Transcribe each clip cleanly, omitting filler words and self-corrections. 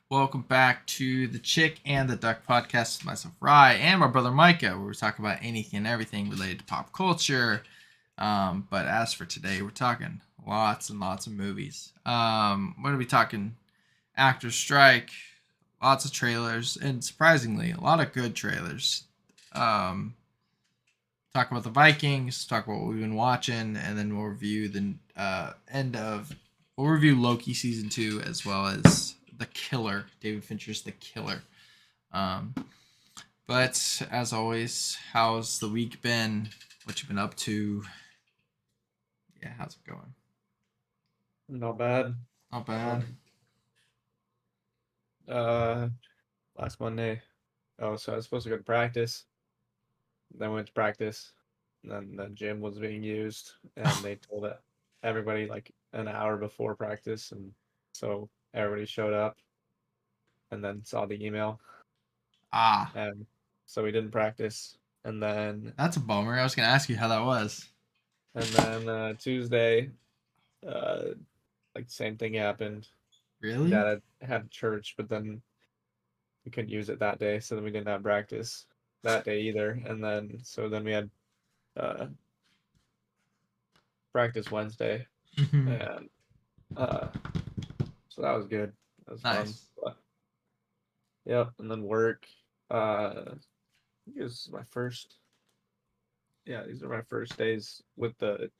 Welcome back to the Chick and the Duck podcast with myself, Rye, and my brother Micah, where we talk about anything and everything related to pop culture. But as for today, we're talking lots and lots of movies. We're going to be talking actor strike, lots of trailers, and surprisingly, a lot of good trailers. Um, talk about the Vikings, talk about what we've been watching, and then we'll review the end of. We'll review Loki season 2 as well as the Killer, David Fincher's The Killer. Um, but as always, how's the week been? What you been up to? Yeah, how's it going? Not bad. Not bad. Um, uh, Last Monday. Oh, so I was supposed to go to practice. Then went to practice. Then the gym was being used, and they told everybody like an hour before practice, and so everybody showed up and then saw the email, Ah, and so we didn't practice. And then that's a bummer. I was gonna ask you how that was. Tuesday, uh, like the same thing happened. Really? Dad had church, but then we couldn't use it that day, so then we didn't have practice that day either. And then we had uh practice Wednesday, Mm-hmm. and uh so that was good. That was fun. Nice. But, yep, and then work. I think this is my first. Yeah, these are my first days with the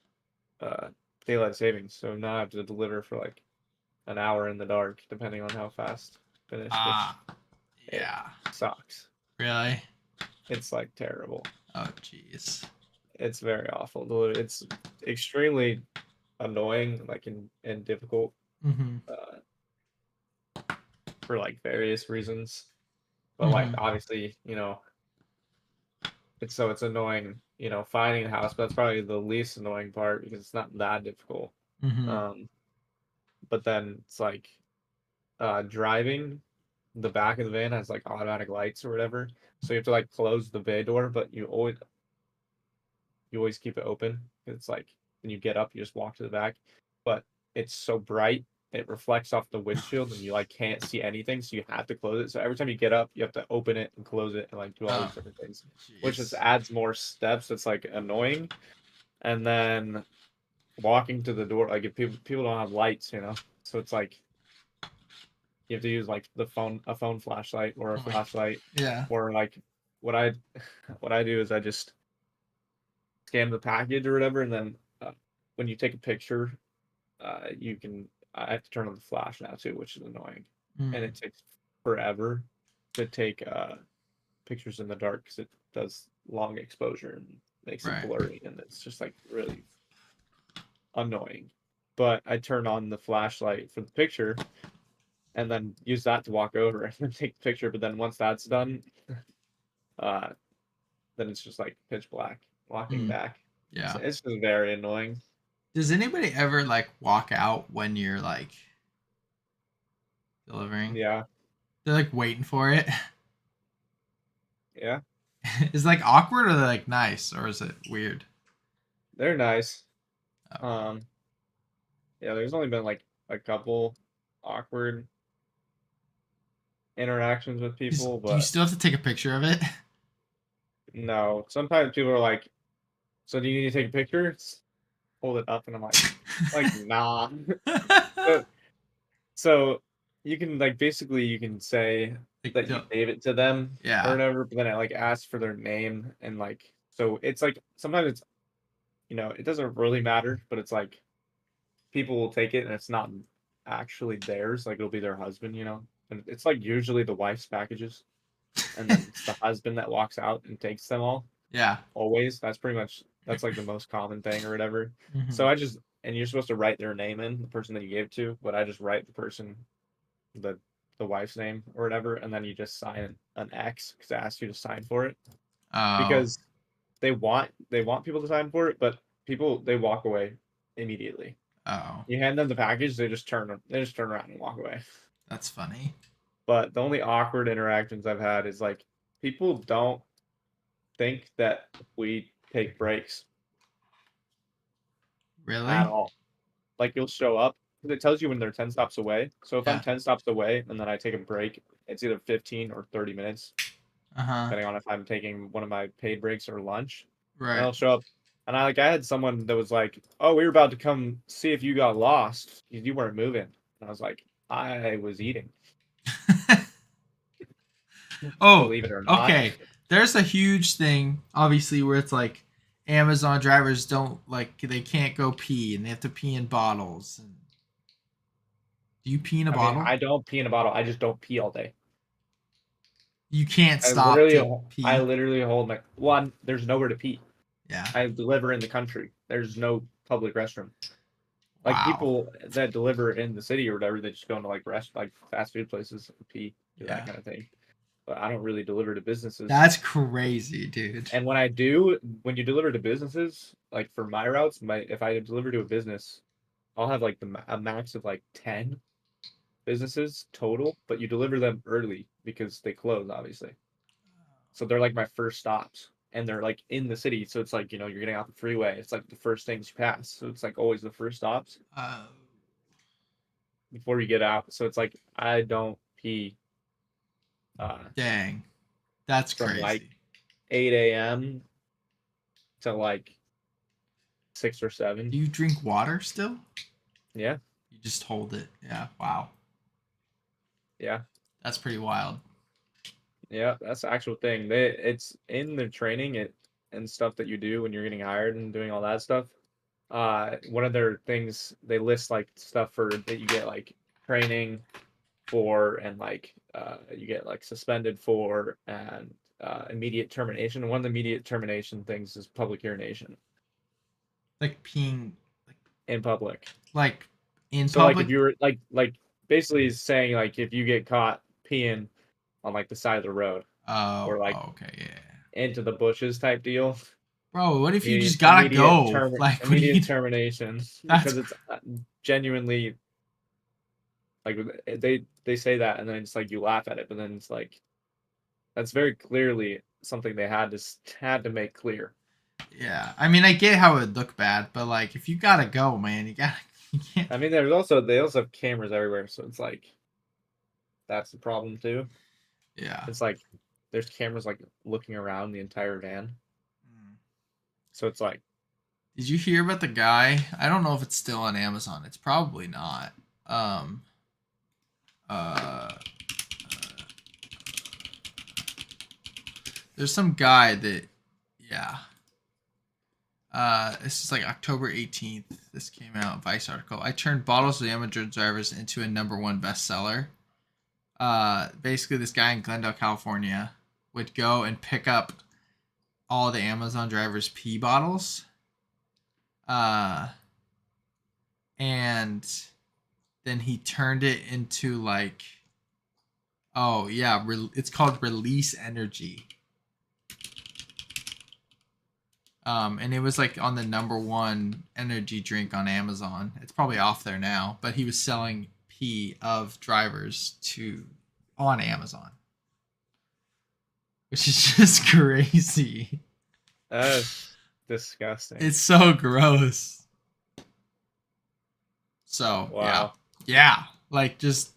uh daylight savings. So now I have to deliver for like an hour in the dark, depending on how fast I finish, which Ah, it yeah. sucks. Really? It's like terrible. Oh, jeez. It's very awful. It's extremely annoying, like and difficult Mm-hmm. uh, for like various reasons. But like Mm-hmm. obviously, it's annoying, finding a house, but that's probably the least annoying part because it's not that difficult. Mm-hmm. Um, but then it's like driving. The back of the van has like automatic lights or whatever, so you have to like close the bay door, but you always keep it open. It's like when you get up, you just walk to the back, but it's so bright, it reflects off the windshield, and you like can't see anything, so you have to close it. So every time you get up, you have to open it and close it and like do all Oh, these different things, which just jeez. adds more steps. It's like annoying. And then walking to the door, like if people don't have lights, so it's like you have to use like a phone flashlight or a Oh my. flashlight, Yeah. or like what I what I do is I just scan the package or whatever, and then when you take a picture, you can. I have to turn on the flash now too, which is annoying, and Mm. it takes forever to take pictures in the dark because it does long exposure and makes it Right. blurry, and it's just like really annoying. But I turn on the flashlight for the picture and then use that to walk over and then take the picture. But then once that's done, uh, then it's just like pitch black walking Mm. back. Yeah. It's just very annoying. Does anybody ever like walk out when you're like delivering? Yeah, They're like waiting for it. yeah, Is it like awkward or they're like nice or is it weird? they're nice. Okay. Um, yeah, there's only been like a couple awkward interactions with people, Do you but still have to take a picture of it? no. Sometimes people are like, "So do you need to take a picture?" Hold it up, and I'm like, nah. So, so you can like basically you can say Like, that you gave it to them or yeah. whatever, but then I like ask for their name and like so it's like sometimes it's it doesn't really matter, but it's like people will take it and it's not actually theirs, like it'll be their husband, and it's like usually the wife's packages, and then it's the husband that walks out and takes them all. Yeah. Always. That's like the most common thing or whatever. Hmm. So and you're supposed to write their name in, the person that you gave it to, but I just write the the wife's name or whatever, and then you just sign an X because I asked you to sign for it Oh. because they want people to sign for it, but people they walk away immediately. Oh. You hand them the package, they just turn around and walk away. That's funny. But the only awkward interactions I've had is like people don't think that we take breaks at Really? all. Like you'll show up because it tells you when they're 10 stops away. So if I'm Yeah. 10 stops away and then I take a break, it's either 15 or 30 minutes, Uh-huh. depending on if I'm taking one of my paid breaks or lunch. And Right. I'll show up. And I had someone that was like, "Oh, we were about to come see if you got lost. You weren't moving." And I was like, "I was eating, Oh, believe it or not." okay. There's a huge thing, obviously, where it's like Amazon drivers don't like they can't go pee and they have to pee in bottles. And do you pee in a I mean, bottle? I don't pee in a bottle. I just don't pee all day. You can't I stop literally, to I pee. literally hold my one. There's nowhere to pee. Yeah. I deliver in the country. There's no public restroom. Like Wow. people that deliver in the city or whatever, they just go into like fast food places, pee, do that Yeah. kind of thing. But I don't really deliver to businesses. That's crazy, dude. And when I do, when you deliver to businesses, like for my routes, my if I deliver to a business, I'll have like a max of like 10 businesses total, but you deliver them early because they close, obviously. So they're like my first stops. And they're like in the city. So it's like, you're getting off the freeway. It's like the first things you pass. So it's like always the first stops Uh, before you get out. So it's like I don't pee uh dang. That's from like crazy. 8 a.m. to like 6 or Do 7. you drink water still? Yeah. You just hold it. Yeah. Wow. Yeah. That's pretty wild. Yeah, that's the actual thing. It's in the training and stuff that you do when you're getting hired and doing all that stuff. One of their things they list like stuff for that you get like training for and like you get like suspended for and immediate termination. One of the immediate termination things is public urination Like peeing in public. like in So like if public. you're like basically saying like if you get caught peeing on like the side of the road Oh, or like oh, okay, yeah. into the bushes type deal. Bro, what if you Immediate just gotta immediate go? term Like, what do immediate you? termination That's because it's genuinely like they say that and then it's like you laugh at it, but then it's like that's very clearly something they had to make clear. yeah. I mean, I get how it would look bad, but like, if you gotta go, man, you gotta. You can't. I mean, they also have cameras everywhere, so it's like that's the problem too. Yeah. It's like there's cameras like looking around the entire van, Mm. so it's like Did you hear about the guy? I don't know if it's still on Amazon. It's probably not. Um. Uh. There's some guy that. Yeah. This is like October 18th. This came out, Vice article. I turned bottles of Amazon drivers into a #1 bestseller. Basically, this guy in Glendale, California, would go and pick up all the Amazon drivers' pee bottles. Uh, and then he turned it into like, oh yeah, it's called Release Energy. And it was like on the #1 energy drink on Amazon. It's probably off there now, but he was selling pee of drivers to on Amazon, which is just crazy. that's disgusting. It's so gross. So yeah, Wow. yeah, like just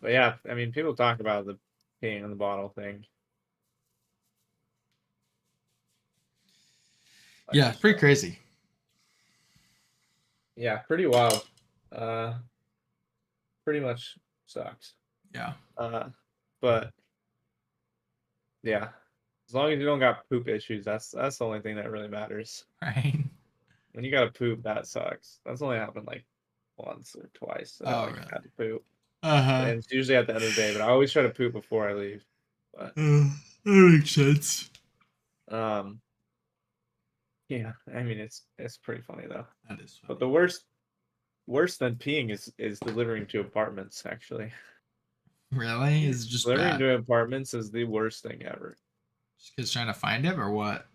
But yeah, I mean, people talk about the peeing in the bottle thing. I yeah, it's just pretty crazy. yeah, pretty wild. Uh, pretty much sucks. Yeah, Uh, but yeah, as long as you don't got poop issues, that's the only thing that really matters. right. When you gotta poop, that sucks. That's only happened like once or twice that I Oh like really? had to poop, Uh huh. and it's usually at the end of the day. But I always try to poop before I leave. But That makes sense. um, yeah, I mean it's pretty funny though. That is But funny. the worse than peeing is delivering to apartments actually. Really? Is it just Delivering bad? to apartments is the worst thing ever Just because trying to find him or what?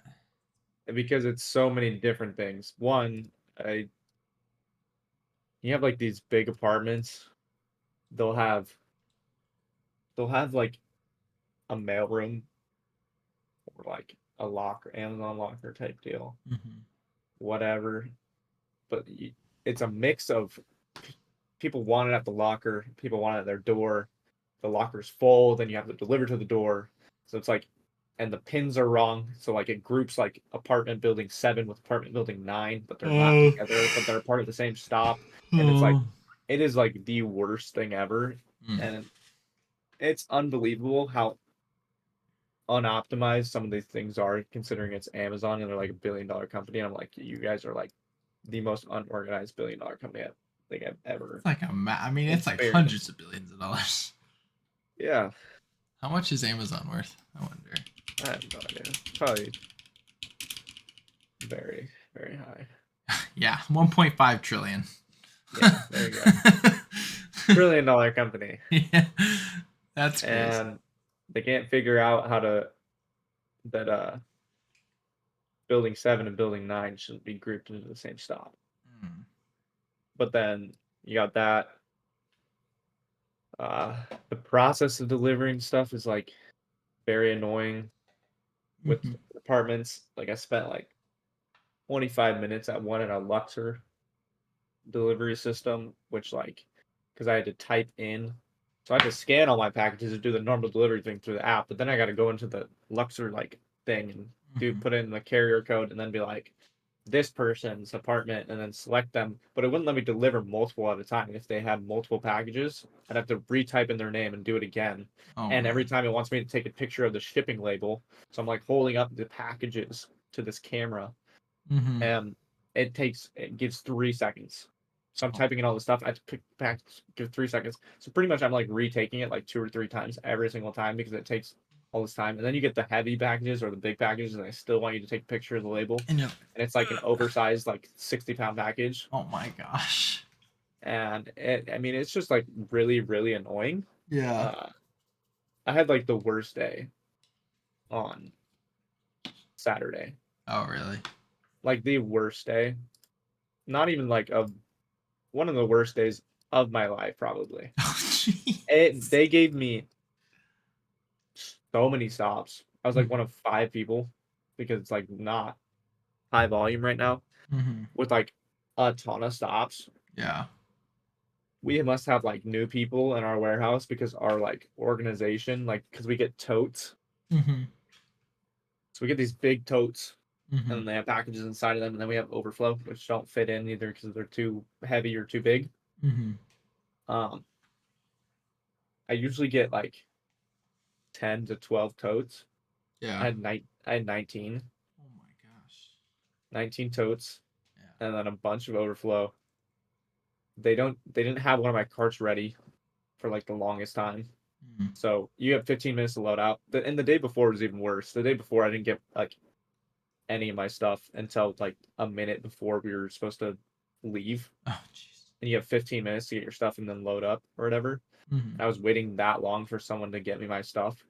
because it's so many different things. One, I you have like these big apartments. They'll have they'll have like a mailroom or like a locker, Amazon locker type deal, Mm-hmm. whatever. But it's a mix of people want it at the locker, people want it at their door. The locker's full, then you have to deliver to the door. So it's like, and the pins are wrong. So like it groups like apartment building 7 with apartment building 9, but they're not Oh. together, but they're part of the same stop. And it's like, Oh. it is like the worst thing ever. Mm. And it's unbelievable how unoptimized some of these things are, considering it's Amazon and they're like $1 billion company. And I'm like, you guys are like the most unorganized $1 billion company I think I've ever It's like I mean, it's like hundreds experienced. of billions of dollars. Yeah, How much is Amazon worth? I wonder. I have no idea. Probably very, very high. Yeah, 1.5 trillion. Yeah, there you go. $1 trillion company. Yeah, that's crazy. And they can't figure out how to that building 7 and building 9 shouldn't be grouped into the same stop. Mm. But then you got that. The process of delivering stuff is like very annoying with Mhm. apartments. Like I spent like 25 minutes at one in a Luxor delivery system, which like because I had to type in, so I had to scan all my packages and do the normal delivery thing through the app. But then I got to go into the Luxor like thing and Mhm. put in the carrier code and then be like this person's apartment and then select them. But it wouldn't let me deliver multiple at a time. If they had multiple packages, I'd have to retype in their name and do it again. Oh And every man. time it wants me to take a picture of the shipping label, so I'm like holding up the packages to this camera Mhm. and it gives 3 seconds. So I'm Oh. typing in all the stuff. I have to pick back, give 3 seconds. So pretty much I'm like retaking it like 2 or 3 times every single time because it takes all this time. And then you get the heavy packages or the big packages, and I still want you to take a picture of the label. And And it's like an oversized, like 60-pound package. oh my gosh. And I mean, it's just like really, really annoying. Yeah. Uh, I had like the worst day on Saturday, Oh really? like the worst day. Not even like one of the worst days of my life, probably. Oh jeez. They gave me so many stops. I was like one Mhm. of 5 people because it's like not high volume right now Mhm. with like a ton of stops. Yeah. We must have like new people in our warehouse because our like organization, like, because we get totes. Mhm. So we get these big totes and Mhm. then they have packages inside of them. And then we have overflow, which don't fit in either because they're too heavy or too big. Mhm. Um, I usually get like 10 to 12 totes. Yeah. I had 19. Oh my gosh. 19 totes Yeah. and then a bunch of overflow. They didn't have one of my carts ready for like the longest time. Mhm. So you have 15 minutes to load out. And the day before was even worse. The day before I didn't get like any of my stuff until like a minute before we were supposed to leave. Oh jeez. And you have 15 minutes to get your stuff and then load up or whatever. Mhm. I was waiting that long for someone to get me my stuff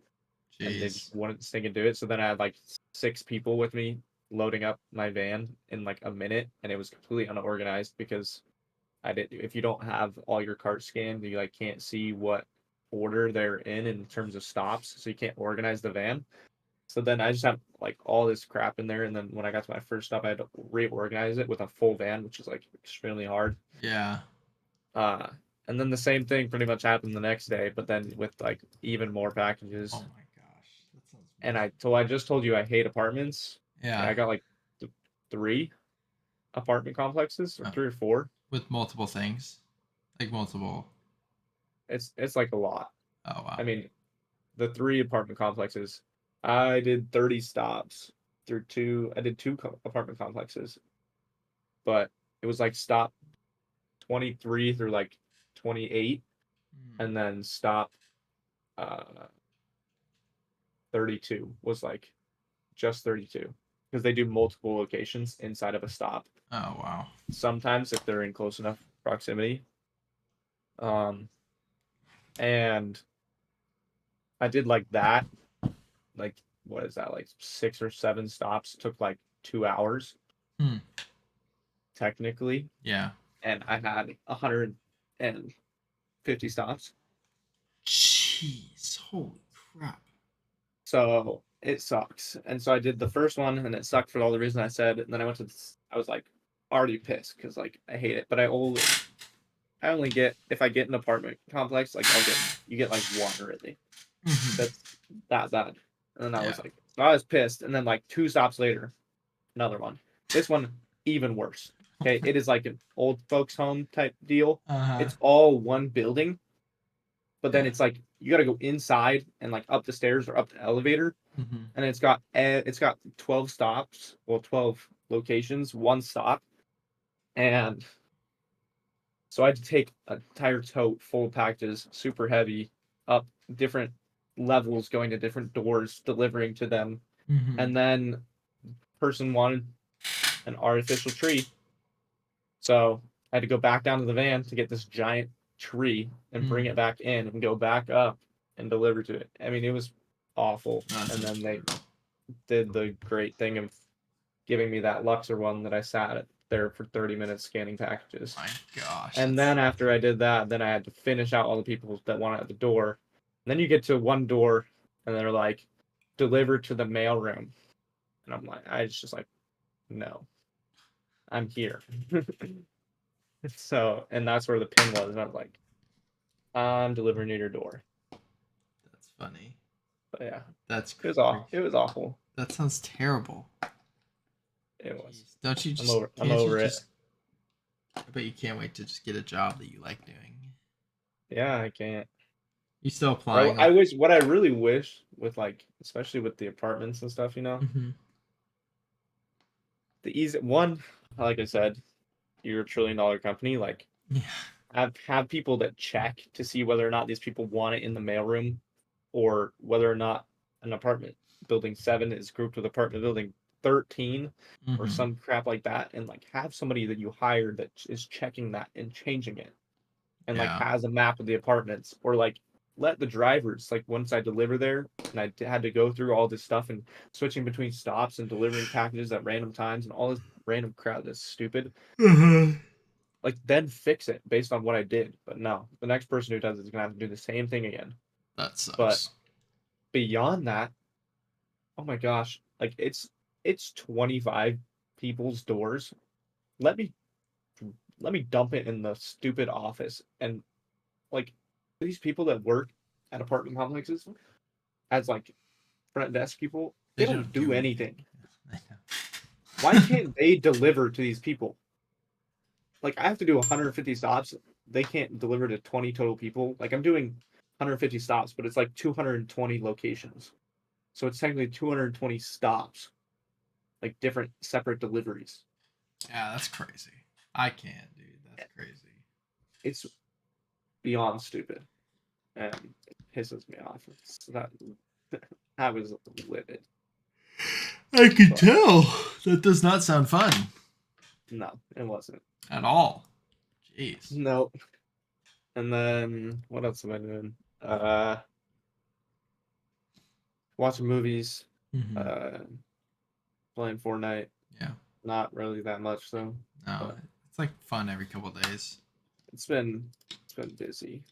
and they Jeez. just wouldn't sing and do it. So then I had like 6 people with me loading up my van in like a minute and it was completely unorganized because I did. If you don't have all your carts scanned, you like can't see what order they're in terms of stops, so you can't organize the van. So then I just have like all this crap in there, and then when I got to my first stop, I had to reorganize it with a full van, which is like extremely hard. Yeah. Uh, and then the same thing pretty much happened the next day, but then with like even more Oh packages. my gosh. That sounds And miserable. I just told you I hate apartments. Yeah. I got like 3 apartment complexes or Oh. 3 or 4. With multiple things. Like multiple. It's like a lot. Oh I wow. mean, the 3 apartment complexes. I did 30 stops through two. I did apartment complexes, but it was like stop 23 through like 28, Mhm. and then stop 32 was like just 32 because they do multiple locations inside of a stop. Oh wow. Sometimes if they're in close enough proximity. Um, and I did like that. Like what is that? Like 6 or 7 stops took like 2 hours Hmm. technically, Yeah. and I had 150 stops. Jeez. Holy crap. So it sucks. And so I did the first one and it sucked for all the reasons I said. And then I went to I was like already pissed because like I hate it. But I always I only get if I get an apartment complex, like you get like one really. Mhm. That's that bad. And then I was Yeah. like, so I was pissed. And then like 2 stops later, another one. This one even worse. Okay, it is like an old folks home type deal. Uh-huh. It's all one building, but then Yeah. it's like you got to go inside and like up the stairs or up the elevator, Mhm. and it's got 12 stops, well 12 locations, one stop, and so I had to take an entire tote full of packages, super heavy, up different levels, going to different doors, delivering to them, Mhm. and then person wanted an artificial tree, so I had to go back down to the van to get this giant tree and bring it Mm. back in and go back up and deliver to it. I mean, it was awful. That And sounds then they brutal. did the great thing of giving me that Luxor one that I sat there for 30 minutes scanning packages. My gosh, And that's then after I did that, then I had to finish out all the people that wanted at the door. And then you get to one door and they're like, delivered to the mail room. And I'm like, I was just like, no, I'm here. So, and that's where the pin was. And I was like, I'm delivering to your door. that's funny. But yeah, That's it was awful. crazy. It was awful. That sounds terrible. It was. Jeez. Don't you I'm just over. I'm can't you over it. just I bet you can't wait to just get a job that you like doing. Yeah, I can't. You still Or applying I like wish. What I really wish with like, especially with the apartments and stuff, Mhm. the easy one, like I said, you're a $1 trillion company. Like, Yeah. have people that check to see whether or not these people want it in the mailroom, or whether or not an apartment building 7 is grouped with apartment building 13, or Mhm. some crap like that, and like have somebody that you hired that is checking that and changing it, and like Yeah. has a map of the apartments, or like let the drivers, like once I deliver there and had to go through all this stuff and switching between stops and delivering packages at random times and all this random crap that's stupid, Mhm. like then fix it based on what I did. But no, the next person who does it is gonna have to do the same thing again. That But sucks. beyond that, oh my gosh, like it's 25 people's doors. Let me let me dump it in the stupid office, and like these people that work at apartment complexes as like front desk people, They they don't don't do do anything. anything. I know. Why can't they deliver to these people? Like I have to do 150 stops. They can't deliver to 20 total people. Like I'm doing 150 stops, but it's like 220 locations. So it's technically 220 stops, like different separate deliveries. Yeah, that's crazy. I can't, dude. That's crazy. It's beyond stupid, and it pisses me off. That I was livid, I can but tell. That does not sound fun no, it wasn't. at all. Jeez. No. And then what else am I doing? Watching movies, Mhm. uh, playing Fortnite. Yeah. Not really that much though, No, but it's like fun every couple days. it's been it's been busy.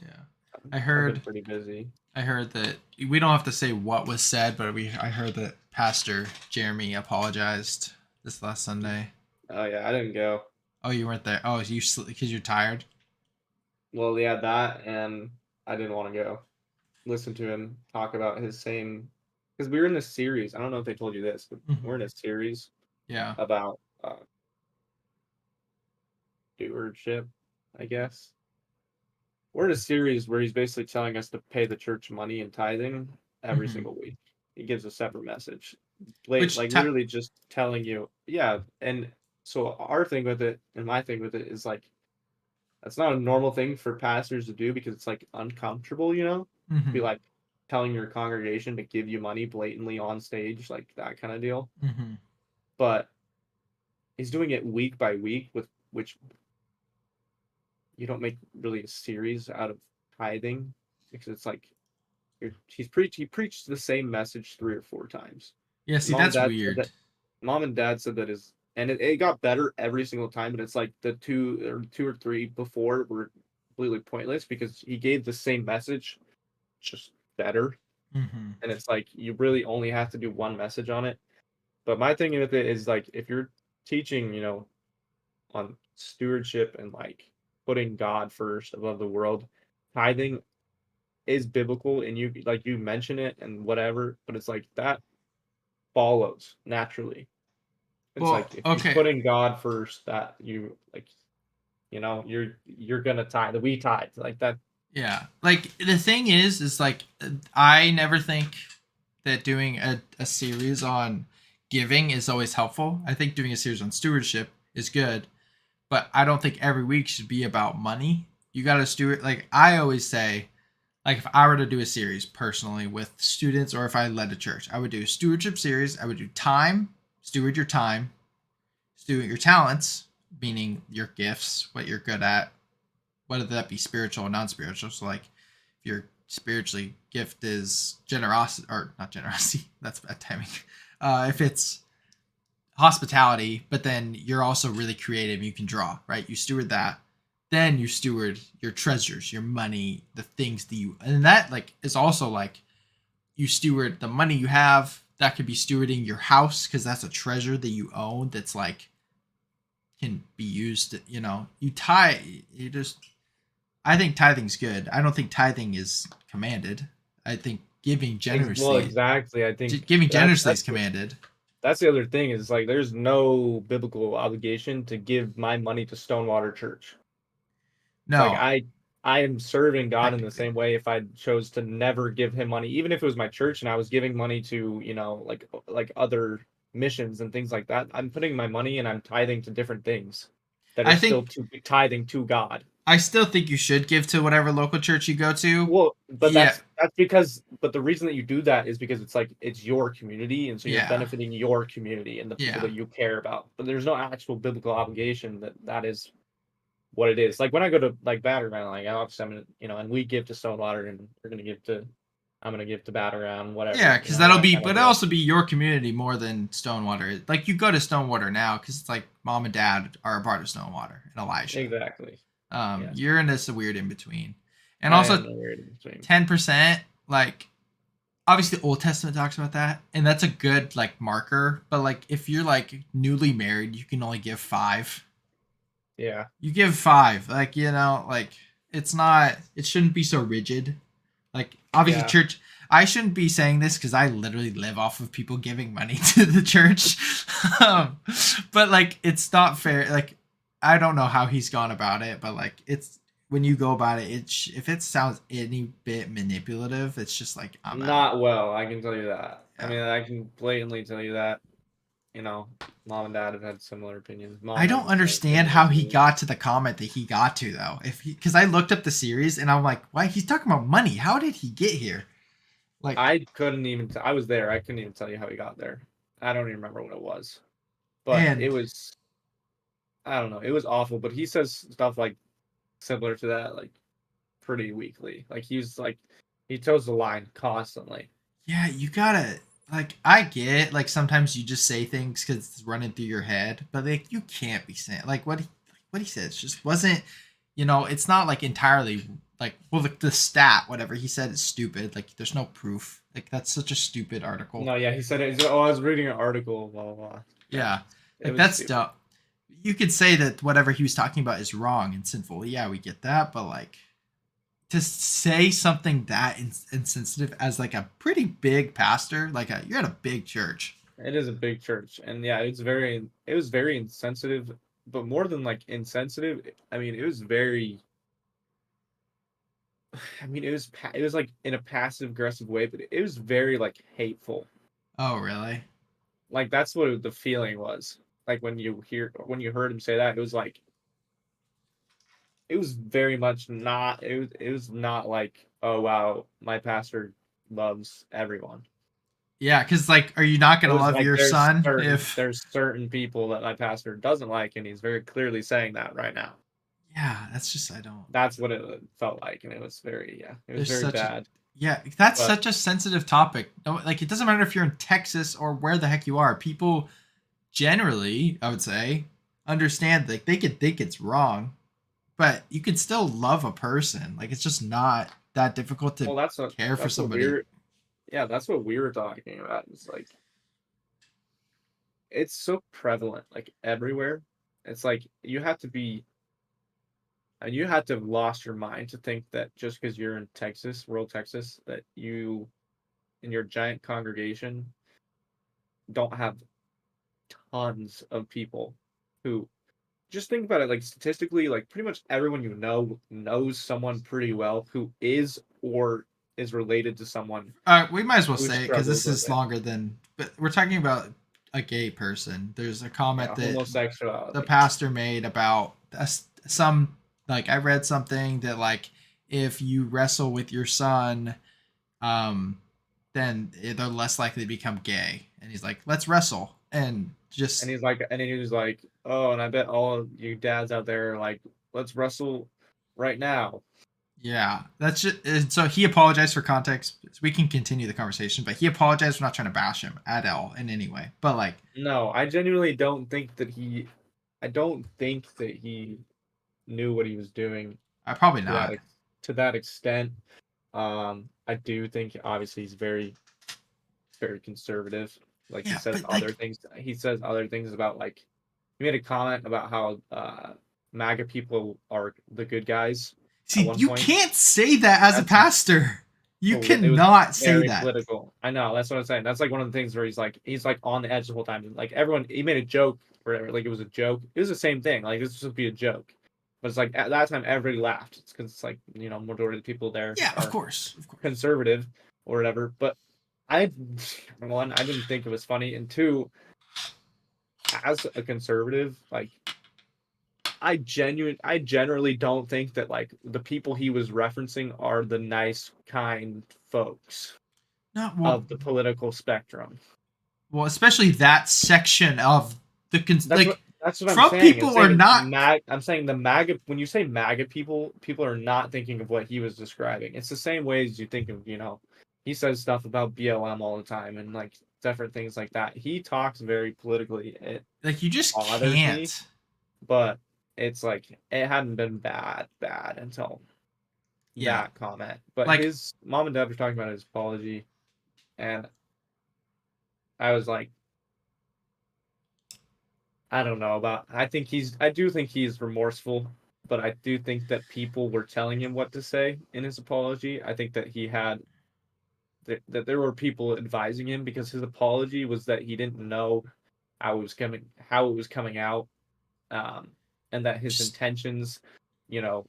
Yeah. I I've been heard pretty busy. I heard that we don't have to say what was said, but I heard that Pastor Jeremy apologized this last Sunday. Oh yeah, I didn't go. Oh, you weren't there. Oh, you because you're tired. Well, yeah, that, and I didn't want to go listen to him talk about his same, because we were in this series. I don't know if they told you this, but we're in Mhm. a series Yeah. about stewardship, I guess. We're in a series where he's basically telling us to pay the church money and tithing every Hmm. single week. He gives a separate message, Which like literally just telling you, yeah. And so our thing with it, and my thing with it, is like that's not a normal thing for pastors to do because it's like uncomfortable, to be hmm like telling your congregation to give you money blatantly on stage, like that kind of deal. hmm But he's doing it week by week, with which you don't make really a series out of tithing, because it's like he preached the same message 3 or 4 times. Yeah. And See, that's that weird. mom and dad said that is, and it got better every single time, but it's like the two or three before were completely pointless because he gave the same message, just better. Hmm. And it's like you really only have to do one message on it. But my thing with it is like if you're teaching, on stewardship and like putting God first above the world. Tithing is biblical, and you mention it and whatever, but it's like that follows naturally. It's Well, like if you're okay. putting God first, that you like, you're gonna tithe. We tithe like that. Yeah. Like the thing is like I never think that doing a series on giving is always helpful. I think doing a series on stewardship is good, but I don't think every week should be about money. You got to steward. Like I always say, like if I were to do a series personally with students or if I led a church, I would do a stewardship series. I would do time, steward your talents, meaning your gifts, what you're good at, whether that be spiritual or non-spiritual. So like if your spiritually gift is generosity or not generosity, that's bad timing. If it's hospitality, but then you're also really creative, you can draw, right? You steward that. Then you steward your treasures, your money, the things that you, and that like is also like you steward the money you have. That could be stewarding your house because that's a treasure that you own that's like can be used. You tie. You just. I think tithing's good. I don't think tithing is commanded. I think Well, exactly. I think giving that's generously is commanded. that's the other thing is like there's no biblical obligation to give my money to Stonewater Church. It's like No, I am serving God in the technically. same way if I chose to never give him money, even if it was my church and I was giving money to, like other missions and things like that. I'm putting my money and I'm tithing to different things that are I still think to tithing to God. I still think you should give to whatever local church you go to. Well, but Yeah, that's because but the reason that you do that is because it's like it's your community, and so you're yeah, benefiting your community and the people yeah. that you care about. But there's no actual biblical obligation that is what it is. Like when I go to like Battleground, like obviously I'm gonna, and we give to Stonewater, and we're gonna give to, I'm gonna give to Battleground, Yeah, whatever, because that'll that be, kind but of it'll deal. also be your community more than Stonewater. Like you go to Stonewater now because it's like mom and dad are a part of Stonewater and Elijah. Exactly. Yeah, You're in this weird in between, and I also am weird in between. 10%. Like obviously the Old Testament talks about that, and that's a good like marker. But like if you're like newly married, you can only give five. Yeah, You give five, like like it's not. It shouldn't be so rigid. Like obviously yeah. church. I shouldn't be saying this because I literally live off of people giving money to the church, um, but like it's not fair. Like I don't know how he's gone about it, but like it's when you go about it, if it sounds any bit manipulative, it's just like I'm out. Not well, I can tell you that. I Yeah. mean, I can blatantly tell you that. You know, mom and dad have had similar opinions. I Mom has don't the same understand opinion how as he me. got to the comment that he got to though. If because I looked up the series and I'm like, why he's talking about money? How did he get here? Like, I couldn't even. I was there. I couldn't even tell you how he got there. I don't even remember what it was, but and it was. I don't know. It was awful. But he says stuff like similar to that, like pretty weakly. Like he's like he toes the line constantly. yeah, you gotta like I get like sometimes you just say things because it's running through your head, but like you can't be saying like what he says just wasn't it's not like entirely like well the stat whatever he said is stupid like there's no proof like that's such a stupid article. No, yeah, he said it. Oh, I was reading an article. Blah blah blah. Yeah, Yeah, it like was that's stupid. dumb. You could say that whatever he was talking about is wrong and sinful. Yeah, we get that, but like to say something that insensitive as like a pretty big pastor, like you're at a big church. It is a big church, and yeah, it was very insensitive, but more than like insensitive, I mean, it was very, I mean, it was like in a passive aggressive way, but it was very like hateful. Oh, really? Like that's what the feeling was. Like when you heard him say that, it was like it was very much not it was not like, oh wow, my pastor loves everyone. Yeah, because like, are you not It gonna was love like your son if? there's certain people that my pastor doesn't like, and he's very clearly saying that right now. Yeah, that's just I don't. That's what it felt like, and it was very, yeah, it was There's very such a bad. yeah. That's But such a sensitive topic. No, like it doesn't matter if you're in Texas or where the heck you are. People generally, I would say, understand like they could think it's wrong, but you could still love a person. Like it's just not that difficult to well, care for that's what somebody. we're yeah, that's what we were talking about. It's like it's so prevalent, like everywhere. It's like you have to be. you had to have lost your mind to think that just because you're in Texas, rural Texas, that you in your giant congregation don't have tons of people who just think about it like statistically, like pretty much everyone you know knows someone pretty well who is or is related to someone We might as well who say it because struggles this with is it. longer than. But we're talking about a gay person. There's a comment Yeah, that the homosexuality. pastor made about some, like, I read something that, like, if you wrestle with your son, um, then they're less likely to become gay. And he's like, let's wrestle. And And just, he was like, oh, and I bet all of you dads out there are like, let's wrestle right now. yeah, that's just. And so he apologized for context. We can continue the conversation, but he apologized for not trying to bash him at all in any way. But, like, No, I genuinely don't think that he. I don't think that he knew what he was doing probably to that not. to that extent. I do think obviously he's very conservative. Like he Yeah, says but, other like, things. He says other things about like he made a comment about how MAGA people are the good guys at see, one you point. can't say that as a That's pastor. You it was cannot say very that. political. I know that's what I'm saying. That's like one of the things where he's like on the edge the whole time. Like everyone, he made a joke or whatever. Like it was a joke. It was the same thing. Like this was supposed to be a joke, but it's like at that time everybody laughed. It's because it's like majority of the people there Yeah, of are course, of course. conservative or whatever. But I, one, I didn't think it was funny, and two, as a conservative, like I generally don't think that like the people he was referencing are the nice, kind folks No, of the political spectrum. well, especially that section of the like That's what I'm Trump saying. people are not. I'm saying the MAGA when you say MAGA people, people are not thinking of what he was describing. It's the same way as you think of, he says stuff about BLM all the time and like different things like that. He talks very politically. It Like, you just bothers me, can't. but it's like it hadn't been bad until Yeah, that comment. But like, his mom and dad were talking about his apology, and I was like, I don't know about. I do think he's remorseful, but I do think that people were telling him what to say in his apology. I think that that there were people advising him because his apology was that he didn't know how it was coming out, um, and that his just, intentions, you know,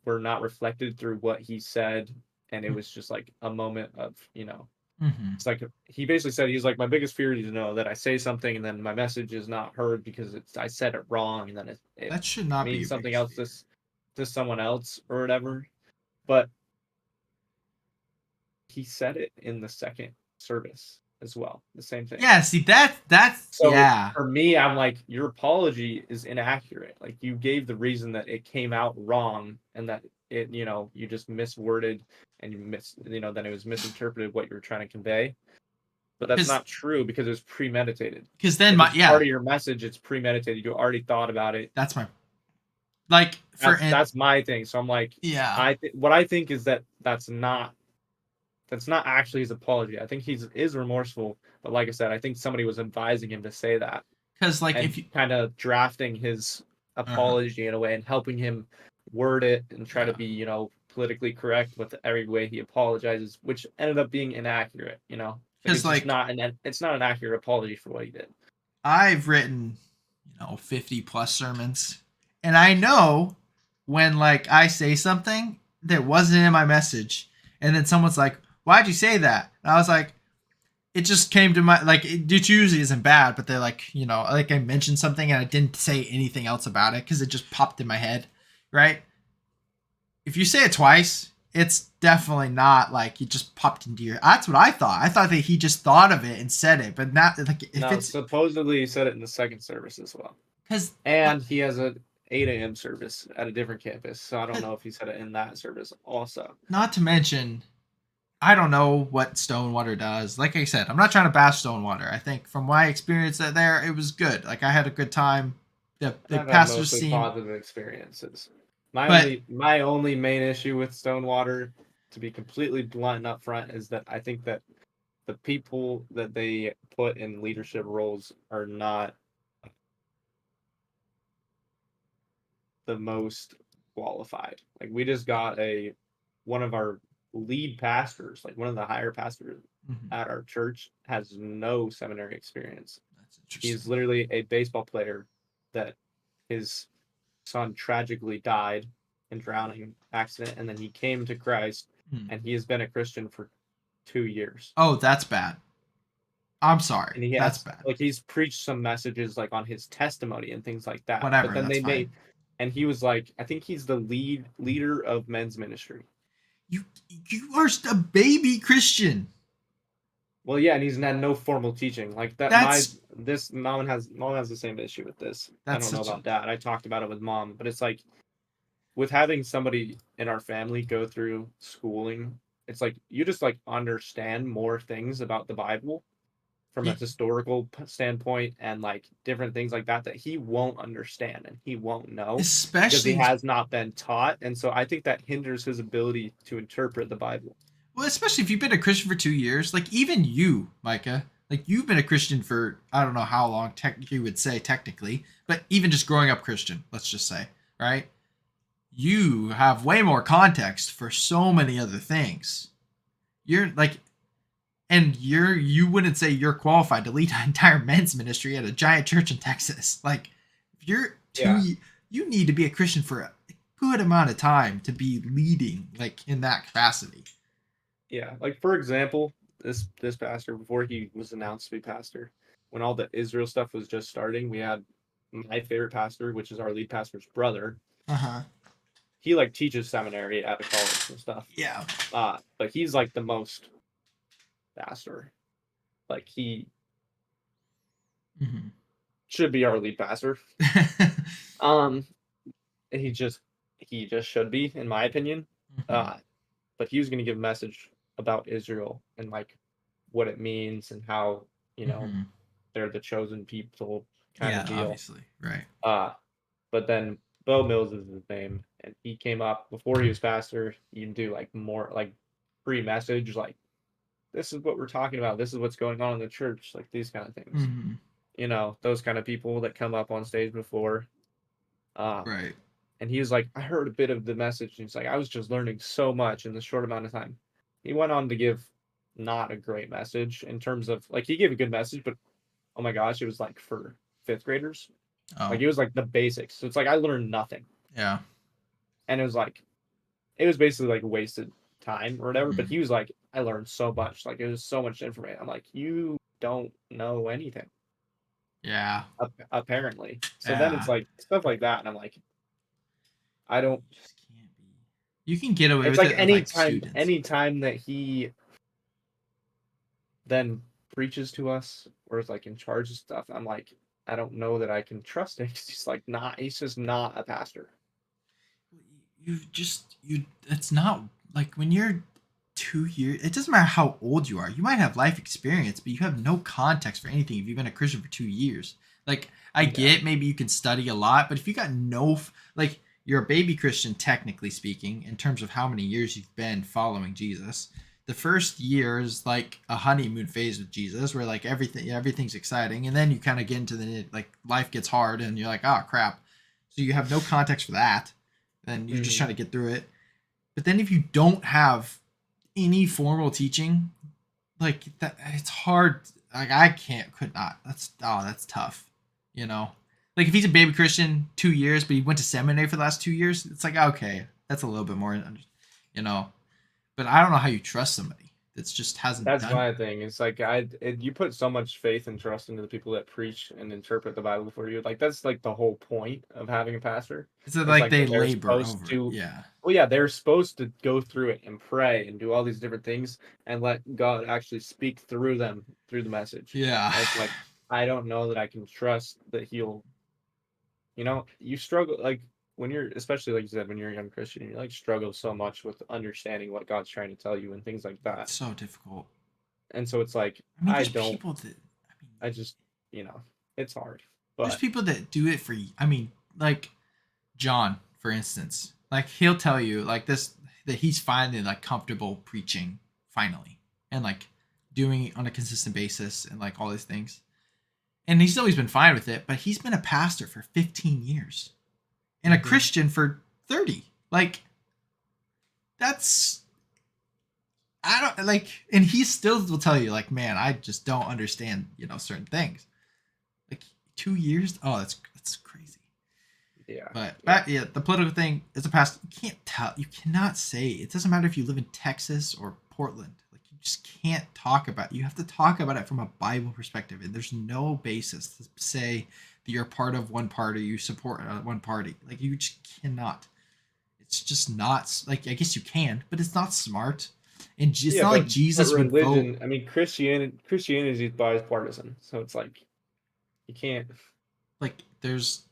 were not reflected through what he said, and it was just like a moment of, mm-hmm. it's like he basically said he's like my biggest fear is to know that I say something and then my message is not heard because I said it wrong and then it That should not be means your something biggest else fear. to someone else or whatever. But he said it in the second service as well, the same thing. Yeah, see, that's So yeah. for me, I'm like, your apology is inaccurate. Like you gave the reason that it came out wrong and that you just misworded and then it was misinterpreted what you were trying to convey. But that's Because not true because it was premeditated. then If my, it's part yeah, of your message, it's premeditated. You already thought about it. that's my, like, for it. That's my thing. So I'm like, Yeah, what I think is that that's not actually his apology. I think he's is remorseful, but like I said, I think somebody was advising him to say that because, like, and if you, kind of drafting his uh-huh, apology in a way and helping him word it and try to yeah, be, politically correct with every way he apologizes, which ended up being inaccurate, Like because, like, it's not an accurate apology for what he did. I've written, 50 plus sermons, and I know when, like, I say something that wasn't in my message, and then someone's like, "Why'd you say that?" And I was like, "It just came to my, like, it usually isn't bad, but they're like, like, I mentioned something and I didn't say anything else about it because it just popped in my head, right? If you say it twice, it's definitely not like it just popped into your. That's what I thought. I thought that he just thought of it and said it, but not like if No, it's supposedly he said it in the second service as well. because, And he has a 8 a.m. service at a different campus. So I don't like, know if he said it in that service also. not to mention, I don't know what Stonewater does. Like I said, I'm not trying to bash Stonewater. I think from my experience there, it was good. Like, I had a good time. The I've had pastors mostly seem, positive experiences. but My only main issue with Stonewater, to be completely blunt and upfront, is that I think that the people that they put in leadership roles are not the most qualified. Like we just got one of our lead pastors, like one of the higher pastors Mhm. at our church, has no seminary experience. That's He's interesting. literally a baseball player that his son tragically died in drowning accident, and then he came to Christ, Hmm. and he has been a Christian for 2 years. Oh, that's bad. I'm sorry. And he That's has bad. like he's preached some messages like on his testimony and things like that. But Whatever. then That's they fine. made, and he was like, I think he's the leader of men's ministry. You you are a baby Christian. Well, yeah, and he's had no formal teaching like that. That's This mom has the same issue with this. I that's don't know such a about dad. I talked about it with mom, but it's like with having somebody in our family go through schooling, it's like you just like understand more things about the Bible from a he, historical standpoint and like different things like that that he won't understand and he won't know because he especially has not been taught. And so I think that hinders his ability to interpret the Bible. well, especially if you've been a Christian for 2 years, like even you, Micah, like you've been a Christian for I don't know how long. You would say technically, but even just growing up Christian, let's just say, right? You have way more context for so many other things. You're like, and you wouldn't say you're qualified to lead an entire men's ministry at a giant church in Texas. Like, if you're Yeah. you need to be a Christian for a good amount of time to be leading like in that capacity. Yeah. Like for example, this pastor, before he was announced to be pastor, when all the Israel stuff was just starting, we had my favorite pastor, which is our lead pastor's brother. Uh huh. He like teaches seminary at a college and stuff. Yeah. But he's like the most pastor. Like he Mm-hmm. should be our lead pastor. Um, he just should be, in my opinion. Mm-hmm. Uh, but he was going to give a message about Israel and like what it means and how you know Mm-hmm. they're the chosen people kind of Yeah, deal. obviously, right. Uh, but then Bo Mills is his name, and he came up before he was pastor. He can do like more like pre-message, like this is what we're talking about. This is what's going on in the church, like these kind of things. Mm-hmm. You know, those kind of people that come up on stage before. Um, Right. and he was like, I heard a bit of the message. And he's like, I was just learning so much in this short amount of time. He went on to give not a great message in terms of like he gave a good message, but oh my gosh, it was like for fifth graders. Oh, Like it was like the basics. So it's like I learned nothing. yeah. And it was basically like wasted time or whatever. But Mm-hmm. he was like, I learned so much. Like it was so much information. I'm like, you don't know anything, Yeah. apparently. So then it's Yeah. like stuff like that. And I'm like, I don't Just can't be. You can get away it's with like it with like students. anytime that he then preaches to us or is like in charge of stuff, I'm like, I don't know that I can trust him 'cause he's just not a pastor. You it's not like when you're 2 years, it doesn't matter how old you are. You might have life experience, but you have no context for anything if you've been a Christian for 2 years. Like I Yeah. get maybe you can study a lot, but if you got like you're a baby Christian technically speaking in terms of how many years you've been following Jesus. The first year is like a honeymoon phase with Jesus where like everything's exciting, and then you kind of get into the like life gets hard and you're like, oh crap. So you have no context for that. Then you're just Hmm. trying to get through it. But then if you don't have any formal teaching, like that, it's hard. Like I could not. That's tough. You know, like if he's a baby Christian 2 years, but he went to seminary for the last 2 years, it's like okay, that's a little bit more, you know. But I don't know how you trust somebody that's just hasn't That's done. my thing. It's like you put so much faith and trust into the people that preach and interpret the Bible for you. Like that's like the whole point of having a pastor. It's It's like like they that they're labor supposed over it. to, Yeah. well, yeah, they're supposed to go through it and pray and do all these different things and let God actually speak through them through the message. Yeah. And it's like I don't know that I can trust that he'll, you struggle like when you're, especially like you said, when you're a young Christian, you like struggle so much with understanding what God's trying to tell you and things like that. It's so difficult. And so it's like I mean, I there's don't, people that. I mean, I just, it's hard. there's But people that do it for. I mean, like John, for instance. Like he'll tell you like this that he's finally like comfortable preaching finally and like doing it on a consistent basis and like all these things. And he's always been fine with it, but he's been a pastor for 15 years and a Mhm. Christian for 30. Like that's I don't like, and he still will tell you like, man, I just don't understand, certain things. Like 2 years, oh, that's crazy. Yeah, But yeah, yeah, the political thing is a past. You can't tell. You cannot say. It doesn't matter if you live in Texas or Portland. Like you just can't talk about. You have to talk about it from a Bible perspective, and there's no basis to say that you're part of one party, you support one party. Like you just cannot. It's just not like I guess you can, but it's not smart. And it's yeah. not like But Jesus would vote. religion. I mean, Christianity is bipartisan, so it's like you can't. Like there's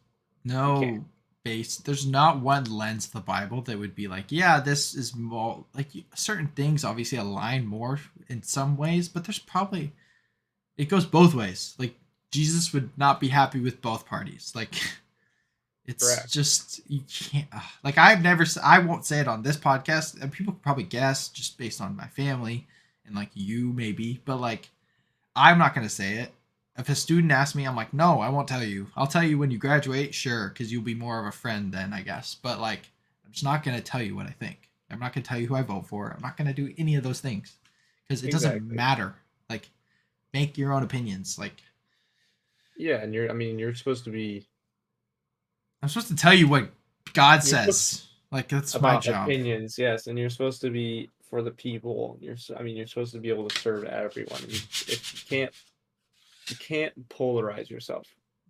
You can't. no base, there's not one lens of the Bible that would be like, yeah, this is more like certain things obviously align more in some ways, but there's probably it goes both ways. Like Jesus would not be happy with both parties. Like it's Correct. just you can't like I've never I won't say it on this podcast, and people could probably guess just based on my family and like you maybe, but like I'm not going to say it. If a student asks me, I'm like, no, I won't tell you. I'll tell you when you graduate, sure, because you'll be more of a friend then, I guess. But like, I'm just not going to tell you what I think. I'm not going to tell you who I vote for. I'm not going to do any of those things because it doesn't Exactly. matter. Like, make your own opinions. Like, Yeah, and I mean, you're supposed to be. I'm supposed to tell you what God You're supposed says. Like, that's my about job. opinions, yes, and you're supposed to be for the people. I mean, you're supposed to be able to serve everyone. If you can't polarize yourself,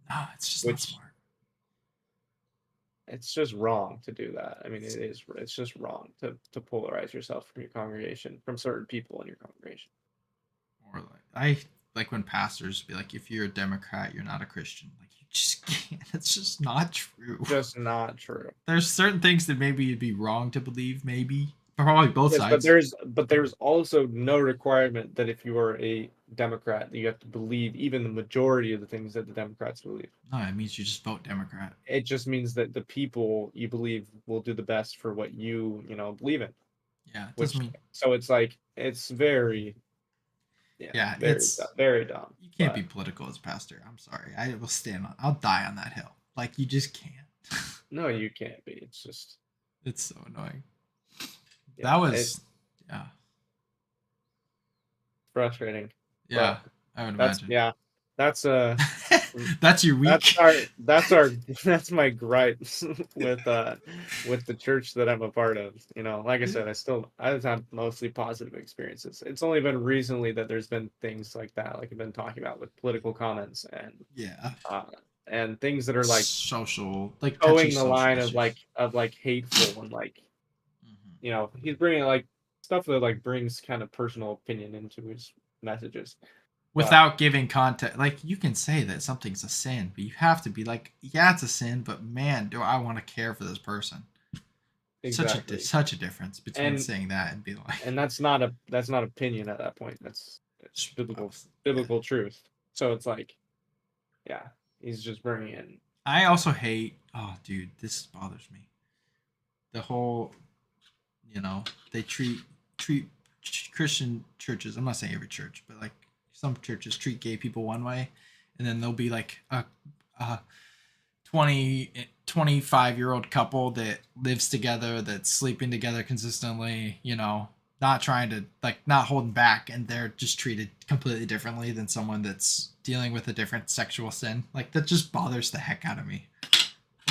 No, it's just not which smart. it's just wrong to do that. I mean, it is. It's just wrong to polarize yourself from your congregation, from certain people in your congregation. Or like, I like when pastors be like, if you're a Democrat, you're not a Christian. Like, you just can't. It's just not true. Just not true. There's certain things that maybe it'd be wrong to believe, maybe. Probably both Yes, but sides. there's also no requirement that if you are a Democrat, that you have to believe even the majority of the things that the Democrats believe. No, it means you just vote Democrat. It just means that the people you believe will do the best for what you believe in. Yeah, it doesn't Which mean. so it's like it's very yeah, Yeah, very it's very dumb. you can't be But political as a pastor. I'm sorry. I will stand on. I'll die on that hill. Like you just can't. no, you can't be. It's just It's so annoying. That yeah, it's was, yeah, frustrating. yeah. But I would that's imagine. yeah, that's That's your that's week. our that's my gripes with the church that I'm a part of. Like I said, I've had mostly positive experiences. It's only been recently that there's been things like that, like I've been talking about with political comments Yeah, uh and things that are like social, like touchy towing the social line issues. of like hateful and like Hmm. he's bringing like stuff that like brings kind of personal opinion into his messages. But Without giving context, like you can say that something's a sin, but you have to be like, yeah, it's a sin, but man, do I want to care for this person. exactly. Such a difference between And saying that and being like, and that's not opinion at that point. That's yeah. biblical truth. So it's like, yeah, he's just bringing in. I also hate. Oh, dude, this bothers me. The whole, they treat Christian churches. I'm not saying every church, but like some churches treat gay people one way, and then there'll be like a 25-year-old couple that lives together, that's sleeping together consistently, not trying to like not holding back, and they're just treated completely differently than someone that's dealing with a different sexual sin. Like that just bothers the heck out of me.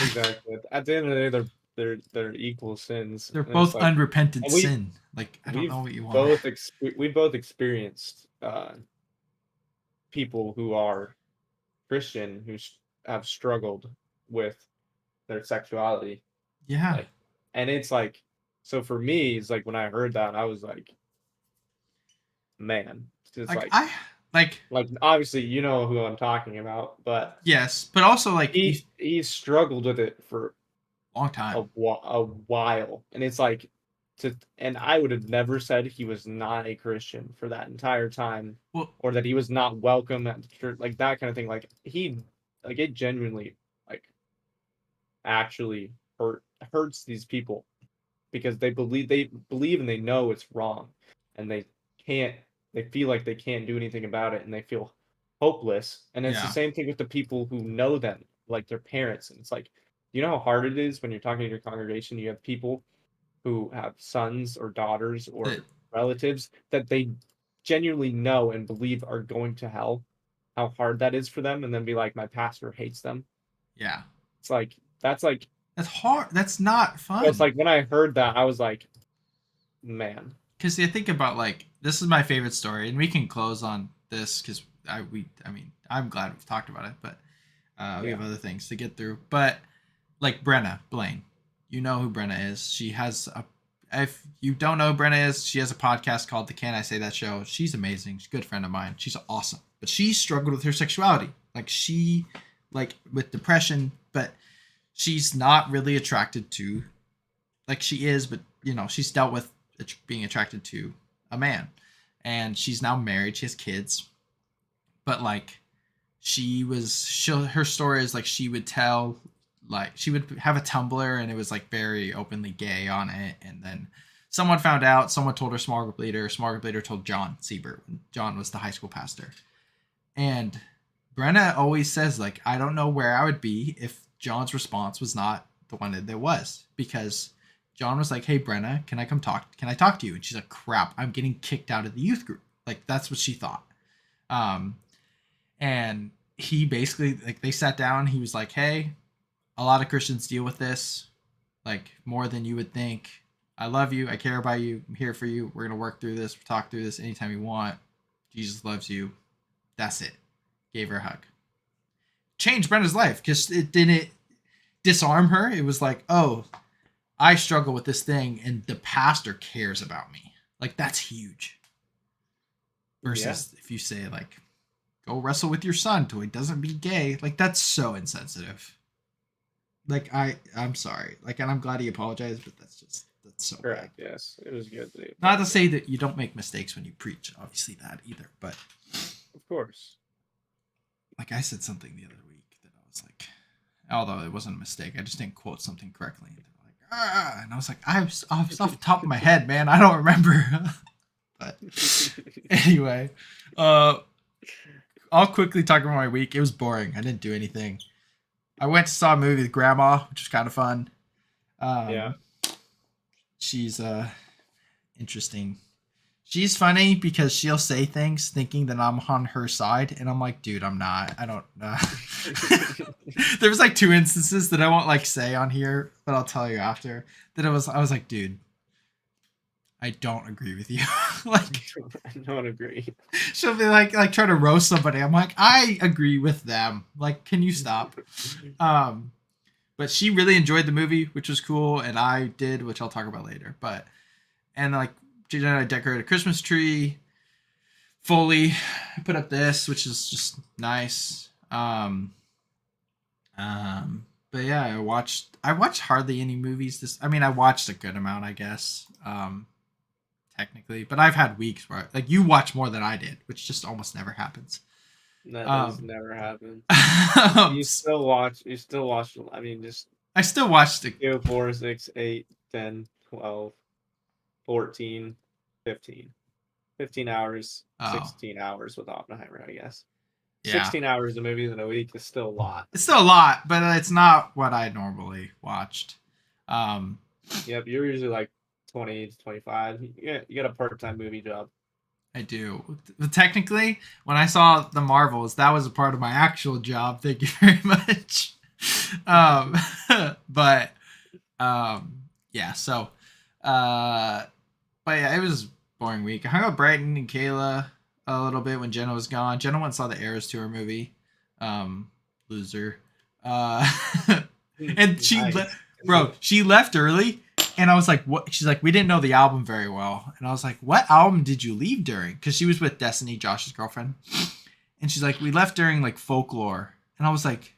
Exactly. At the end of the day, they're equal sins, They're and it's both like, unrepentant and we sin. Like I don't know we've what you want. we both experienced people who are Christian who have struggled with their sexuality, Yeah. like, and it's like, so for me, it's like when I heard that, I was like, man, it's Like I like like obviously you know who I'm talking about, but yes, but also like you he struggled with it for long time. a while, and it's like and I would have never said he was not a Christian for that entire time, Well, or that he was not welcome at the church, like that kind of thing. Like like it genuinely like actually hurts these people because they believe and they know it's wrong, and can't they feel like they can't do anything about it, and they feel hopeless. And it's the yeah. same thing with the people who know them, like their parents, and it's like you know how hard it is when you're talking to your congregation? You have people who have sons or daughters That or relatives that they genuinely know and believe are going to hell. How hard that is for them, and then be like, my pastor hates them. yeah, It's like that's like that's hard. That's not so it's fun. like when I heard that, I was like, man, Because you think about like this is my favorite story, and we can close on this because I mean I'm glad we've talked about it, but we yeah, have other things to get through. But like Brenna Blaine, you know who Brenna is. She has a if you don't know who Brenna is, she has a podcast called the Can I Say That Show. She's amazing. She's a good friend of mine. She's awesome. But she struggled with her sexuality. Like with depression, but she's not really attracted to like she is, but she's dealt with being attracted to a man. And she's now married, she has kids. But like her story is like she would tell like she would have a Tumblr and it was like very openly gay on it, and then someone found out, someone told her small group leader told John Siebert. John was the high school pastor. And Brenna always says like I don't know where I would be if John's response was not the one that it was, because John was like, hey Brenna, can I talk to you? And she's like, crap, I'm getting kicked out of the youth group. Like that's what she thought. um and he basically like they sat down, he was like, hey, a lot of Christians deal with this like more than you would think. I love you, I care about you, I'm here for you, we're gonna work through this, talk through this anytime you want. Jesus loves you. That's it. Gave her a hug. Changed Brenda's life because it didn't disarm her. It was like, oh, I struggle with this thing and the pastor cares about me. Like that's huge. yeah, Versus if you say like, go wrestle with your son till he doesn't be gay. Like that's so insensitive. Like I'm sorry. Like, and I'm glad he apologized, but that's so bad. correct. Yes, it was good. That Not to say that you don't make mistakes when you preach, obviously that either, but of course. like I said something the other week that I was like, although it wasn't a mistake, I just didn't quote something correctly. And they're like, and I was like, I was off the top of my head, man, I don't remember. But anyway, I'll quickly talk about my week. It was boring. I didn't do anything. I went to saw a movie with Grandma, which was kind of fun. Yeah, She's interesting. She's funny because she'll say things thinking that I'm on her side, and I'm like, dude, I'm not. I don't. There was like 2 instances that I won't like say on here, but I'll tell you after. That I was like, dude, I don't agree with you. Like, I don't agree. she'll be like trying to roast somebody. I'm like, I agree with them. Like, can you stop? But she really enjoyed the movie, which was cool, and I did, which I'll talk about later. But and like Gina and I decorated a Christmas tree fully. I put up this, which is just nice. But yeah, I watched hardly any movies this. I mean, I watched a good amount, I guess. Technically, but I've had weeks where like you watch more than I did, which just almost never happens. That has never happened. You still watch. You still watch. I mean, just I still watched the 2, 4, 6, 8, 10, 12, 14, 15. 15 hours, 16 hours with Oppenheimer, I guess. Yeah. 16 hours of movies in a week is still a lot. It's still a lot, but it's not what I normally watched. Yep, you're usually like 20 to 25. You got a part-time movie job. I do. Technically, when I saw the Marvels, that was a part of my actual job. Thank you very much. But yeah. So, but yeah, it was a boring week. I hung out with Brighton and Kayla a little bit when Jenna was gone. Jenna went and saw the Eras Tour movie. Loser. And she Nice. she left early. And I was like, what? She's like, we didn't know the album very well. And I was like, what album did you leave during? Because she was with Destiny, Josh's girlfriend. And she's like, we left during like Folklore. And I was like,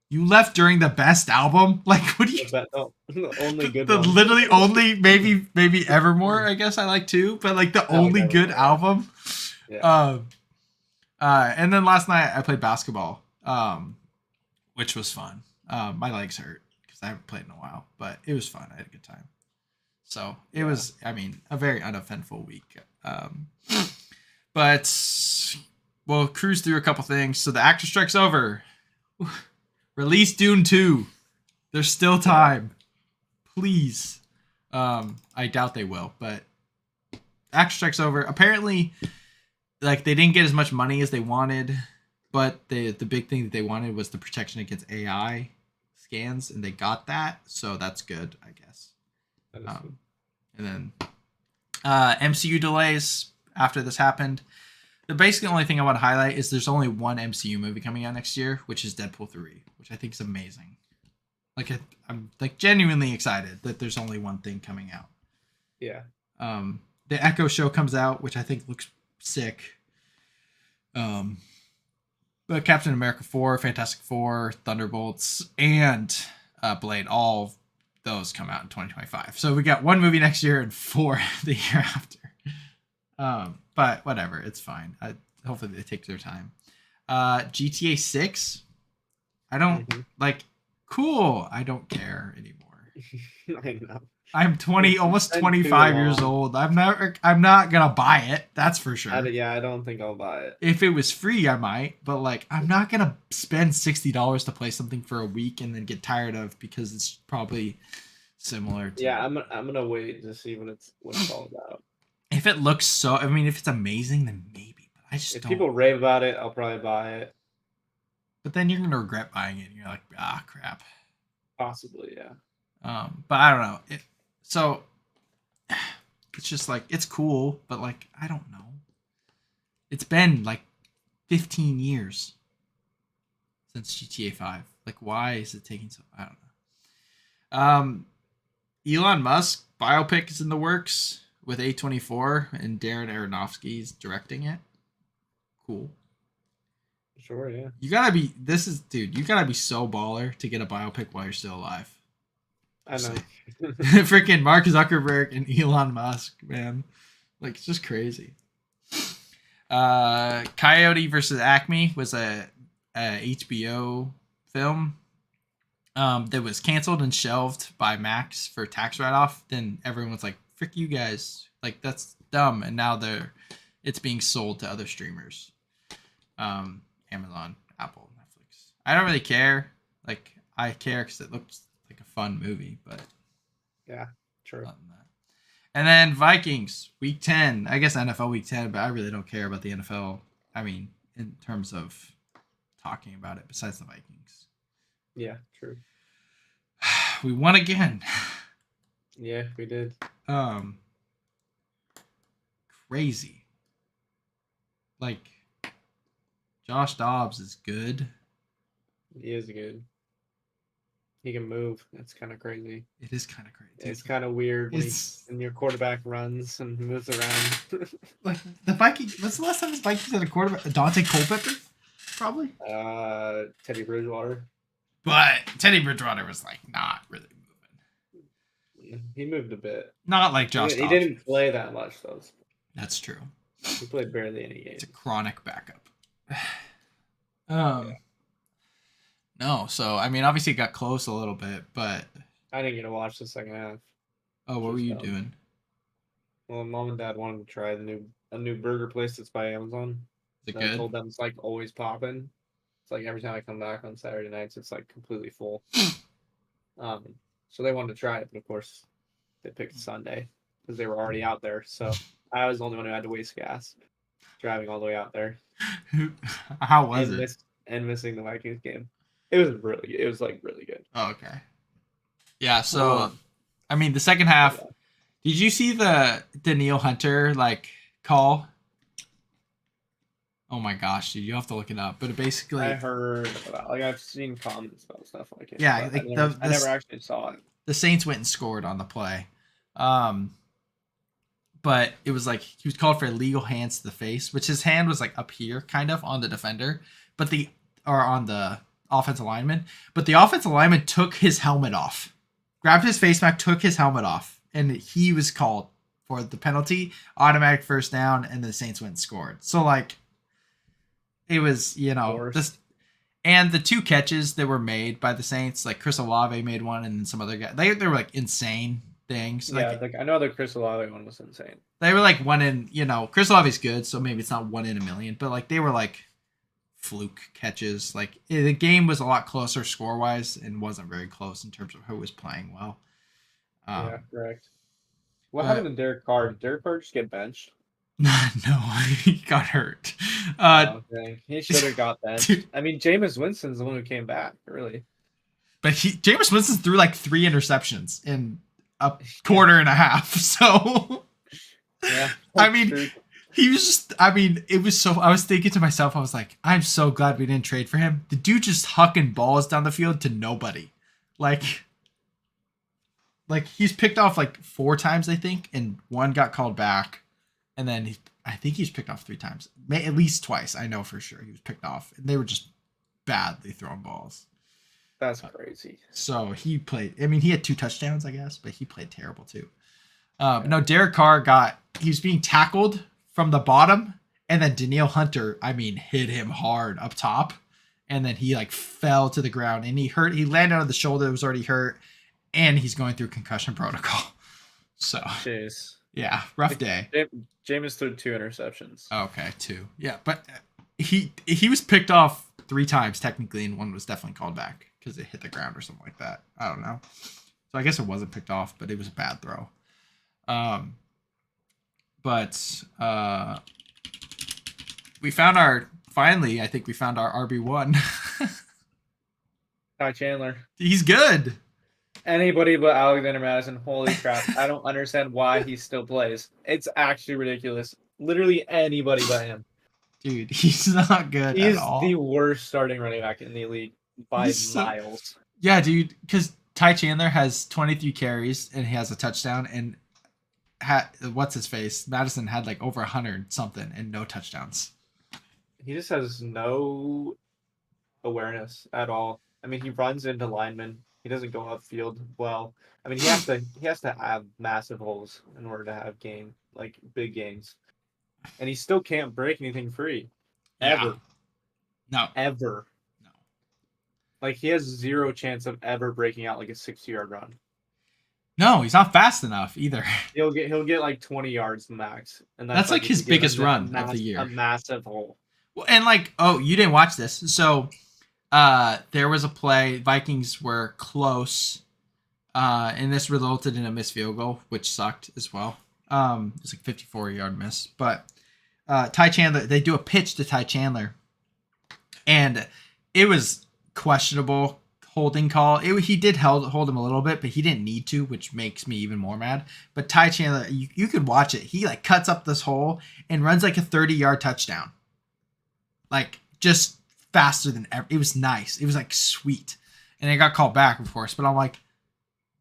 you left during the best album? Like, what do you? The only good the one. literally only maybe Evermore, I guess I like too. But like the only good album. Yeah. And then last night I played basketball, which was fun. My legs hurt. I haven't played in a while, but it was fun. I had a good time. So it was, I mean, a very uneventful week. But we'll cruise through a couple things. So the actor strike's over. Release Dune 2. There's still time. Please. I doubt they will, but Action Strike's over. Apparently, like they didn't get as much money as they wanted, but the big thing that they wanted was the protection against AI scans, and they got that, so that's good, I guess. And then MCU delays after this happened. The basically only thing I want to highlight is there's only one MCU movie coming out next year, which is Deadpool 3, which I think is amazing. Like I'm like genuinely excited that there's only one thing coming out. Yeah. The Echo show comes out, which I think looks sick. But Captain America 4, Fantastic Four, Thunderbolts, and Blade, all of those come out in 2025. So we got one movie next year and 4 the year after. But whatever, it's fine. Hopefully they take their time. GTA 6, I don't like. Cool, I don't care anymore. I know. I'm almost 25 years old. I'm not gonna buy it. That's for sure. I don't think I'll buy it. If it was free, I might, but like I'm not gonna spend $60 to play something for a week and then get tired of because it's probably similar to. Yeah, I'm gonna wait to see what it's all about. If it looks so, I mean, if it's amazing, then maybe. But I just if don't. People rave about it, I'll probably buy it. But then you're gonna regret buying it. And you're like, crap. Possibly, yeah. But I don't know. So it's just like it's cool, but like I don't know. It's been like 15 years since GTA 5. Like, why is it taking so? I don't know. Elon Musk biopic is in the works with A24 and Darren Aronofsky's directing it. Cool. Sure, yeah. You gotta be. You gotta be so baller to get a biopic while you're still alive. I know. Freaking Mark Zuckerberg and Elon Musk, man. Like, it's just crazy. Coyote versus Acme was a HBO film that was canceled and shelved by Max for tax write-off. Then everyone was like, frick you guys. Like, that's dumb. And now it's being sold to other streamers. Amazon, Apple, Netflix. I don't really care. Like, I care because it looks like a fun movie, but yeah, true. And then Vikings week 10. I guess NFL week 10, but I really don't care about the NFL. I mean, in terms of talking about it, besides the Vikings. Yeah, true. We won again. Yeah, we did. Crazy. Like, Josh Dobbs is good. He is good. He can move. That's kind of crazy. It is kind of crazy. It's kind of weird when your quarterback runs and moves around. Like the Vikings. What's the last time the Vikings had a quarterback? Dante Culpepper, probably. Teddy Bridgewater. But Teddy Bridgewater was like not really moving. He moved a bit. Not like Josh Dobbs. He didn't play that much though. That's true. He played barely any games. It's a chronic backup. Yeah. No, so I mean, obviously it got close a little bit, but I didn't get to watch the second half. Oh, what were you doing? Well, Mom and Dad wanted to try a new burger place that's by Amazon. Is it good? I told them it's like always popping. It's like every time I come back on Saturday nights, it's like completely full. So they wanted to try it, but of course, they picked Sunday because they were already out there. So I was the only one who had to waste gas driving all the way out there. How was it? And missing the Vikings game. It was really good. Oh, okay. Yeah, so I mean the second half, yeah. Did you see the Danielle Hunter like call? Oh my gosh, dude, you have to look it up. But basically I heard about, like, I've seen comments about stuff like it. Yeah, like I never actually saw it. The Saints went and scored on the play. But it was like he was called for illegal hands to the face, which his hand was like up here, kind of on the defender, or on the offensive lineman. But the offensive lineman took his helmet off, grabbed his face mask, took his helmet off, and he was called for the penalty, automatic first down, and the Saints went and scored. So like, it was, and the two catches that were made by the Saints, like Chris Olave made one, and some other guy, they were like insane things. Yeah, like I know the Chris Olave one was insane. They were like one in, Chris Olave's good, so maybe it's not 1 in a million, but like they were like fluke catches. Like the game was a lot closer score wise and wasn't very close in terms of who was playing well. Yeah, Um, correct. What happened but to Derek Carr? Did Derek Carr just get benched? no, he got hurt. Oh, dang. He should have got benched. Dude, I mean, Jameis Winston's the one who came back, really. but Jameis Winston threw like 3 interceptions in a Yeah, quarter and a half. So yeah, I that's mean, true. he was just. I mean, it was so. I was thinking to myself, I was like, I'm so glad we didn't trade for him. The dude just hucking balls down the field to nobody. Like, like he's picked off like 4 times, I think, and one got called back, and then I think he's picked off 3 times, at least twice. I know for sure he was picked off, and they were just badly thrown balls. That's crazy. So he played. I mean, he had 2 touchdowns, I guess, but he played terrible too. Yeah. No, Derek Carr he was being tackled from the bottom, and then Danielle Hunter, I mean, hit him hard up top, and then he like fell to the ground, and he landed on the shoulder that was already hurt, and he's going through concussion protocol. So Jeez. yeah, rough day. Jameis threw 2 interceptions. Okay, 2. Yeah, but he was picked off 3 times technically, and one was definitely called back because it hit the ground or something like that. I don't know. So I guess it wasn't picked off, but it was a bad throw. But we found I think we found our RB1. Ty Chandler. He's good. Anybody but Alexander Madison. Holy crap. I don't understand why he still plays. It's actually ridiculous. Literally anybody but him. Dude, he's not good at He's all. the worst starting running back in the league by miles. Yeah, dude, because Ty Chandler has 23 carries and he has a touchdown, and what's his face? Madison had like over 100 something and no touchdowns. He just has no awareness at all. I mean, he runs into linemen. He doesn't go upfield well. I mean, he has to have massive holes in order to have big gains, and he still can't break anything free, Yeah. ever, No. ever. No. Like he has zero chance of ever breaking out like a 60-yard run. No, he's not fast enough either. He'll get like 20 yards max, and That's like if his you give him biggest run of the year. a massive hole. Well, and like, oh, you didn't watch this. So there was a play, Vikings were close, and this resulted in a missed field goal, which sucked as well. It was like 54-yard miss. But Ty Chandler, they do a pitch to Ty Chandler, and it was questionable holding call. He did hold him a little bit, but he didn't need to, which makes me even more mad. But Ty Chandler, you could watch it. He like cuts up this hole and runs like a 30-yard touchdown. Like just faster than ever. It was nice. It was like sweet. And it got called back, of course. But I'm like,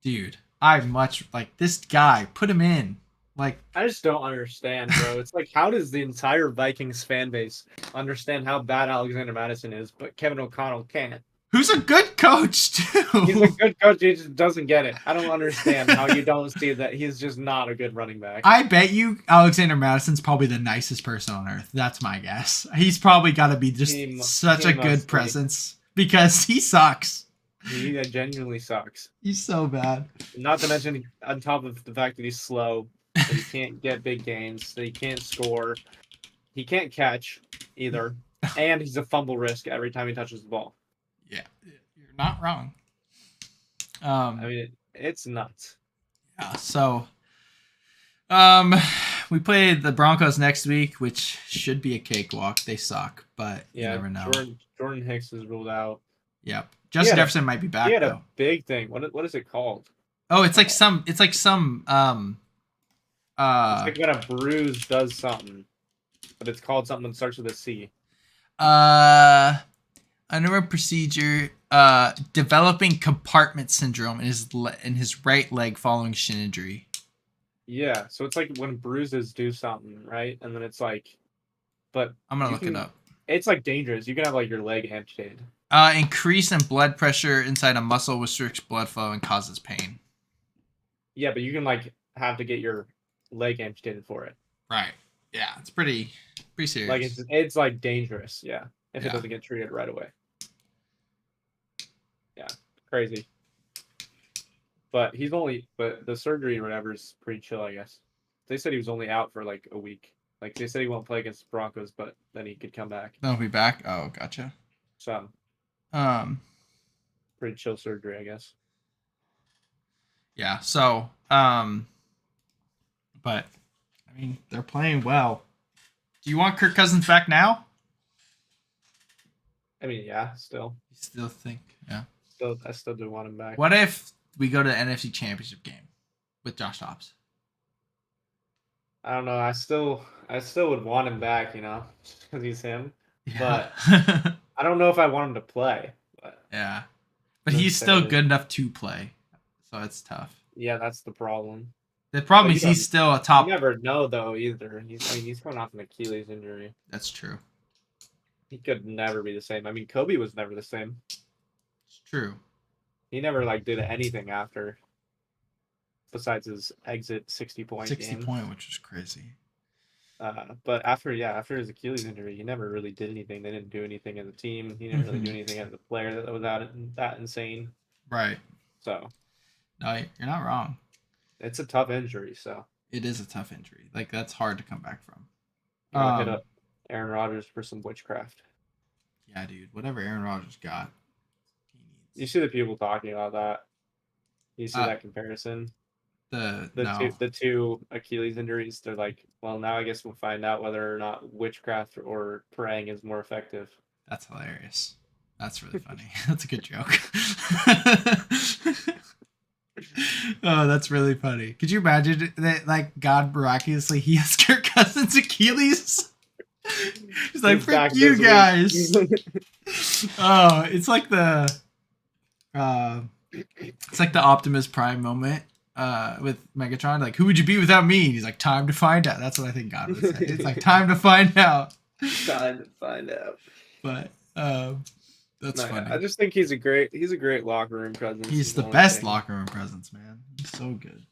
dude, I much like this guy. Put him in. Like, I just don't understand, bro. It's like, how does the entire Vikings fan base understand how bad Alexander Madison is, but Kevin O'Connell can't? who's a good coach too. He's a good coach. He just doesn't get it. I don't understand how you don't see that he's just not a good running back. I bet you Alexander Madison's probably the nicest person on earth. That's my guess. He's probably got to be just such a good presence because he sucks. He genuinely sucks. He's so bad. Not to mention, on top of the fact that he's slow, that he can't get big gains, that he can't score, he can't catch either, and he's a fumble risk every time he touches the ball. Yeah, you're not wrong. I mean, it's nuts. Yeah, so we play the Broncos next week, which should be a cakewalk. They suck, but you never know. Jordan Hicks is ruled out. Yep. Justin Jefferson might be back. He had though. a big thing. What is it called? Oh, it's like some it's like when a bruise does something, but it's called something that starts with a C. Under procedure, developing compartment syndrome in his right leg following shin injury. Yeah, so it's like when bruises do something, right? And then it's like, but I'm gonna look it up. It's like dangerous. You can have like your leg amputated. Increase in blood pressure inside a muscle restricts blood flow and causes pain. Yeah, but you can like have to get your leg amputated for it. Right. Yeah, it's pretty serious. Like it's like dangerous. Yeah, if it doesn't get treated right away. Yeah, crazy. But the surgery or whatever is pretty chill, I guess. They said he was only out for like a week. Like they said he won't play against the Broncos, but then he could come back. They'll be back. Oh, gotcha. So Um, pretty chill surgery, I guess. yeah. So, but I mean, they're playing well. Do you want Kirk Cousins back now? I mean, yeah, still, You still think? Yeah. I still do want him back. What if we go to the NFC Championship game with Josh Dobbs? I don't know. I still would want him back, you know, because he's him. Yeah. But I don't know if I want him to play. But yeah. But he's still good enough to play, so it's tough. yeah, that's the problem. The problem But is he's still a top. You never know though either. He's coming off an Achilles injury. That's true. He could never be the same. I mean, Kobe was never the same. It's true. He never like did anything after, besides his exit 60-point 60 game. point, which is crazy. But after his Achilles injury, he never really did anything. They didn't do anything as a team. He didn't really do anything as a player that was that insane. Right. So No, you're not wrong. it's a tough injury. So It is a tough injury. Like that's hard to come back from. hit up Aaron Rodgers for some witchcraft. Yeah, dude. Whatever Aaron Rodgers got, he needs. You see the people talking about that. You see that comparison. The two Achilles injuries. They're like, well, now I guess we'll find out whether or not witchcraft or praying is more effective. That's hilarious. That's really funny. That's a good joke. Oh, that's really funny. Could you imagine that, like, God miraculously he has Kirk Cousins' Achilles? He's like, frick you guys. Oh, it's like the Optimus Prime moment with Megatron. Like, who would you be without me? And he's like, time to find out. That's what I think God would say. It's like, time to find out. Time to find out. But that's funny. I just think he's a great locker room presence. He's the best locker room presence, man. He's so good.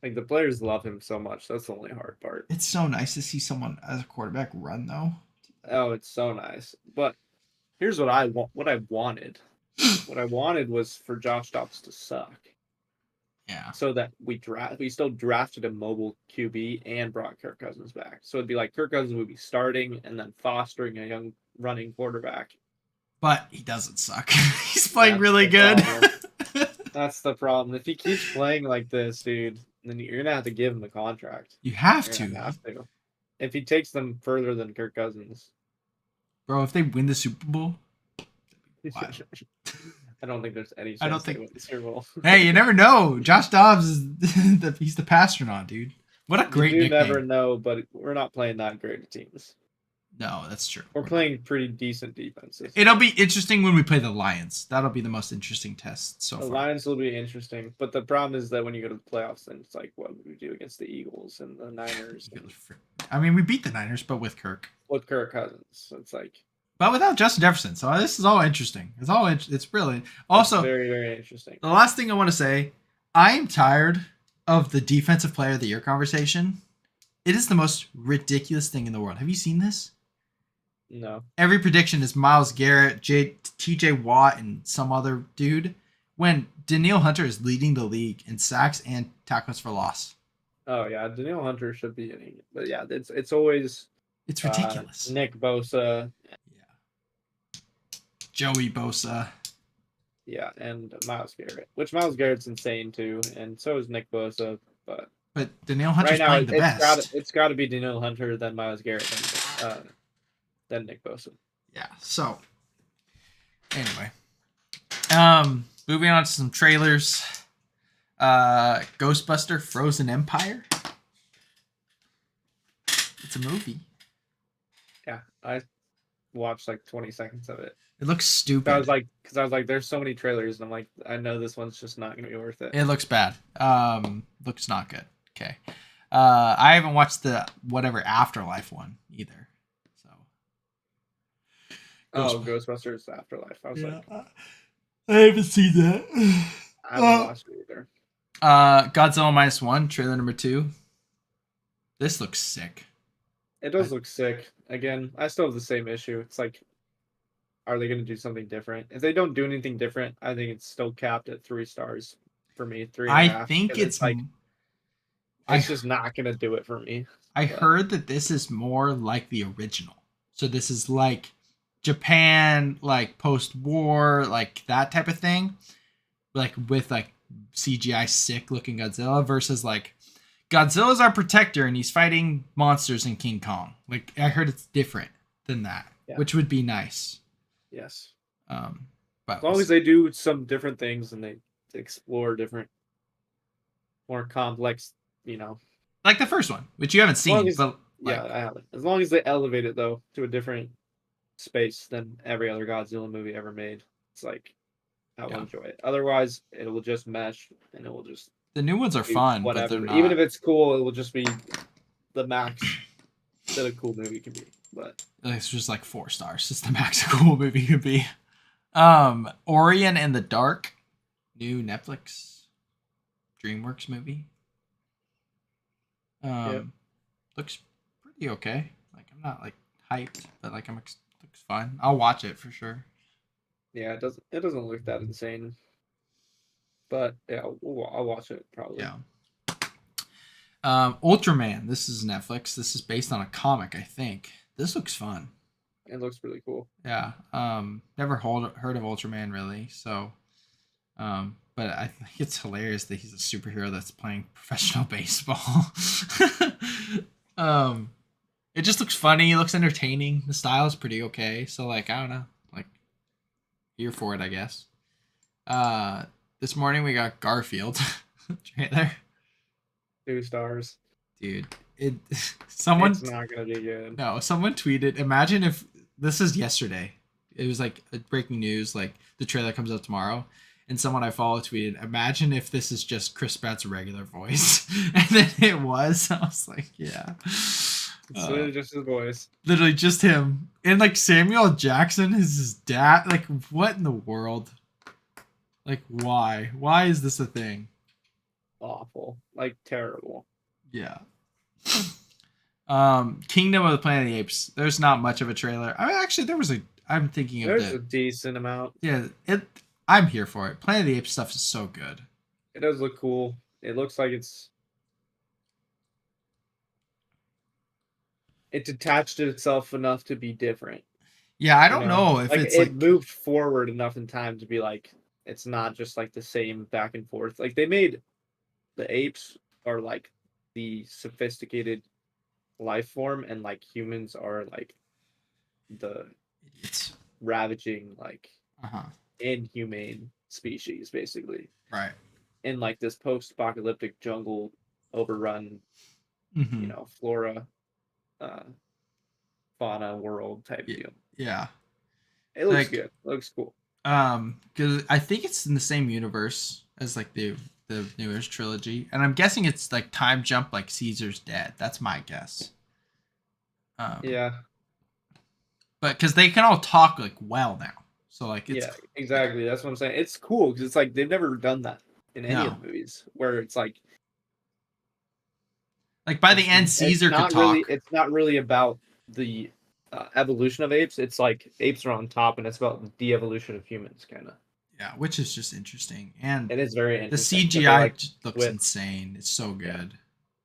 Like the players love him so much. That's the only hard part. It's so nice to see someone as a quarterback run, though. Oh, it's so nice. But here's what I want. What I wanted. What I wanted was for Josh Dobbs to suck. Yeah. So that we still drafted a mobile QB and brought Kirk Cousins back. So it'd be like Kirk Cousins would be starting and then fostering a young running quarterback. But he doesn't suck. He's playing really good. That's the problem. If he keeps playing like this, dude, then you're gonna have to give him the contract. You have You're to. gonna have to. If he takes them further than Kirk Cousins. Bro, if they win the Super Bowl. Wow. I don't think there's any chance I don't think they win the Super Bowl. Hey, you never know. Josh Dobbs is he's the pastronaut, dude. What a great nickname. You never know, but we're not playing that great of teams. No, that's true. We're playing pretty decent defenses. It'll be interesting when we play the Lions. That'll be the most interesting test so far. The Lions will be interesting, but the problem is that when you go to the playoffs, then it's like, what would we do against the Eagles and the Niners? I mean, we beat the Niners, but with Kirk. With Kirk Cousins, so it's like. But without Justin Jefferson, so this is all interesting. It's really also very, very interesting. The last thing I want to say, I am tired of the defensive player of the year conversation. It is the most ridiculous thing in the world. Have you seen this? No. Every prediction is Myles Garrett, T.J. Watt, and some other dude. When Danielle Hunter is leading the league in sacks and tackles for loss. Oh yeah, Danielle Hunter should be hitting it, but yeah, it's always ridiculous. Nick Bosa. Yeah. Joey Bosa. Yeah, and Myles Garrett, which Myles Garrett's insane too, and so is Nick Bosa. But Danielle Hunter's right now, playing the best. It's got to be Danielle Hunter, then Myles Garrett, then Nick Bosa. Yeah. So anyway, moving on to some trailers. Ghostbuster Frozen Empire. It's a movie. Yeah, I watched like 20 seconds of it. It looks stupid. I was like, there's so many trailers, and I'm like, I know this one's just not gonna be worth it. It looks bad. Looks not good. Okay. I haven't watched the whatever Afterlife one either. So. Ghostbusters Afterlife. I was like, I haven't seen that. I haven't watched it either. Godzilla -1 trailer number 2. This looks sick. It does look sick. Again, I still have the same issue. It's like, are they going to do something different? If they don't do anything different, I think it's still capped at 3 stars for me. 3.5. I think it's like I It's just not gonna do it for me. I But heard that this is more like the original. So this is like Japan, like post-war, like that type of thing, like with like CGI sick looking Godzilla versus like Godzilla's our protector and he's fighting monsters in King Kong. Like I heard it's different than that, yeah, which would be nice. yes. Um, As but we'll long as see. they do some different things and they explore different, more complex, you know. Like the first one, which you haven't As long seen, as but yeah, like I have it. As long as they elevate it though to a different space than every other Godzilla movie ever made, it's like I will yeah, enjoy it. Otherwise, it will just mesh and it will just the new ones are be fun, but they're whatever. Even if not. it's cool, it will just be the max that a cool movie can be. But It's just like 4 stars. It's the max a cool movie could be. Orion in the Dark, new Netflix DreamWorks movie. yeah, Looks pretty okay. Like I'm not like hyped, but like looks fine. I'll watch it for sure. yeah, it doesn't look that insane. But yeah, I'll watch it probably. Yeah. Ultraman. This is Netflix. This is based on a comic, I think. This looks fun. It looks really cool. Yeah. Never heard of Ultraman really. So, but I think it's hilarious that he's a superhero that's playing professional baseball. um, it just looks funny. It looks entertaining. The style is pretty okay. So like I don't know, like here for it, I guess. Uh, this morning we got Garfield trailer. 2 stars. Dude, it someone It's not gonna be good. no, someone tweeted, imagine if this is yesterday. It was like breaking news, like the trailer comes out tomorrow. And someone I follow tweeted, imagine if this is just Chris Pratt's regular voice. And then it was. I was like, yeah. It's literally just his voice. Literally just him. And like Samuel Jackson is his dad. Like, what in the world? Like, why? Why is this a thing? Awful. Like terrible. Yeah. Kingdom of the Planet of the Apes. There's not much of a trailer. I mean, actually, there was a. I'm thinking of There's the. a decent amount. Yeah, it. I'm here for it. Planet of the Apes stuff is so good. It does look cool. It looks like it detached itself enough to be different. Yeah, I You don't know? know if Like it's it like. moved forward enough in time to be like it's not just like the same back and forth. Like they made the apes are like the sophisticated life form and like humans are like the Idiots. ravaging like Uh huh. inhumane species basically Right. in like this post-apocalyptic jungle overrun Mm-hmm. flora uh fauna world type Yeah. deal. Yeah. It looks Like, good. It looks cool. because I think it's in the same universe as like the newest trilogy, and I'm guessing it's like time jump, like Caesar's dead. That's my guess. Um, Yeah, but because they can all talk like well now, so like it's yeah, yeah. exactly. That's what I'm saying. It's cool because it's like they've never done that in any No, of the movies where it's like like by the end, it's Caesar could not really talk. it's not really about the evolution of apes. It's like apes are on top, and it's about the de-evolution of humans, kind of. Yeah, which is just interesting, and It is very the interesting that they CGI like just looks with. insane. It's so Yeah, good.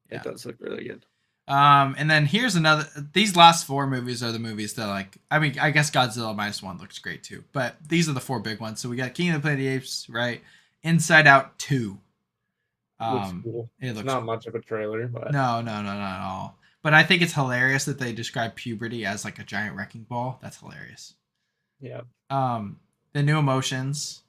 it Yeah. does look really good. And then here's another. These last 4 movies are the movies that like. I mean, I guess Godzilla -1 looks great too, but these are the 4 big ones. So we got King of the Planet of the Apes, right? Inside Out 2. Looks cool. It It's looks not cool. much of a trailer, but No, no, no, not at all. But I think it's hilarious that they describe puberty as like a giant wrecking ball. That's hilarious. yeah, Um, the new emotions.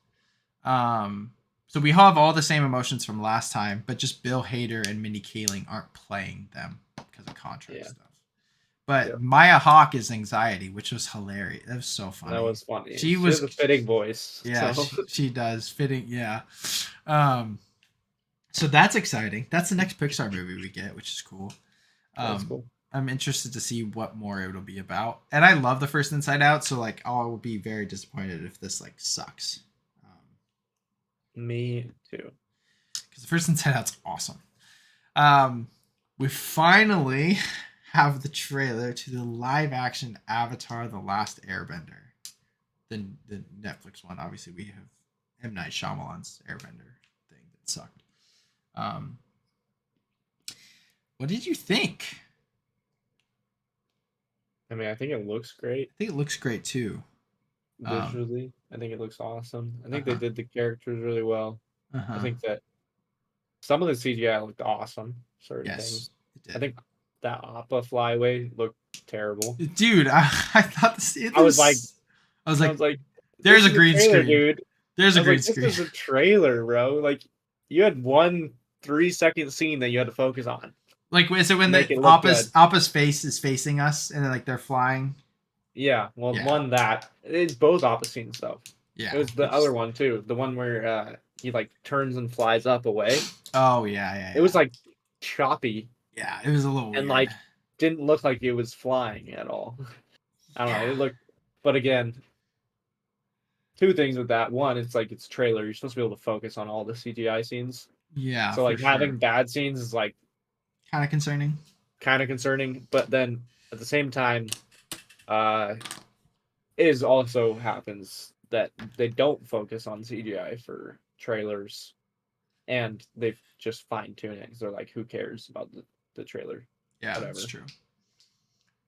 Um, so we have all the same emotions from last time, but just Bill Hader and Mindy Kaling aren't playing them because of contract yeah, stuff. But yeah. Maya Hawke is anxiety, which was hilarious. That was so That funny. was funny. She She has was, a fitting voice, yeah, so she does fitting, yeah. Um, so that's exciting. That's the next Pixar movie we get, which is cool. that's Um, cool. I'm interested to see what more it'll be about. And I love the first Inside Out, so like I will be very disappointed if this like sucks. Me too. Because the first Inside Out's awesome. We finally have the trailer to the live action Avatar The Last Airbender. The Netflix one. Obviously we have M. Night Shyamalan's Airbender thing that sucked. Um What did you think? I mean, I think it looks great I think it looks great too. Um, visually. I think it looks awesome. I think they uh-huh. did the characters really well. I Uh-huh. think that some of the CGI looked awesome. Certain Yes, things. it I did. think that Appa flyway looked terrible. Dude, I thought this it I was like, was I was I like, was like, there's this a is a green trailer, screen. dude. There's I a was green like, this screen. is a trailer, bro. Like, you had one 3-second scene that you had to focus on Like, is it to when make the it look Appa's good. Appa's face is facing us and then like they're flying? Yeah, well, Yeah, one that it's both opposite scenes though. It yeah. was the other one too, the one where he like turns and flies up away. Oh yeah, yeah, It was yeah. like choppy Yeah, it was a little and weird. like didn't look like it was flying at all. I don't know. Yeah, It looked, but again, two things with that. One, it's like it's trailer. You're supposed to be able to focus on all the CGI scenes. yeah, So for like sure. having bad scenes is like Kind of concerning. kind of concerning, but then at the same time, uh, is also happens that they don't focus on CGI for trailers, and they just fine tune it because they're like, who cares about the trailer, Yeah, that's whatever. true.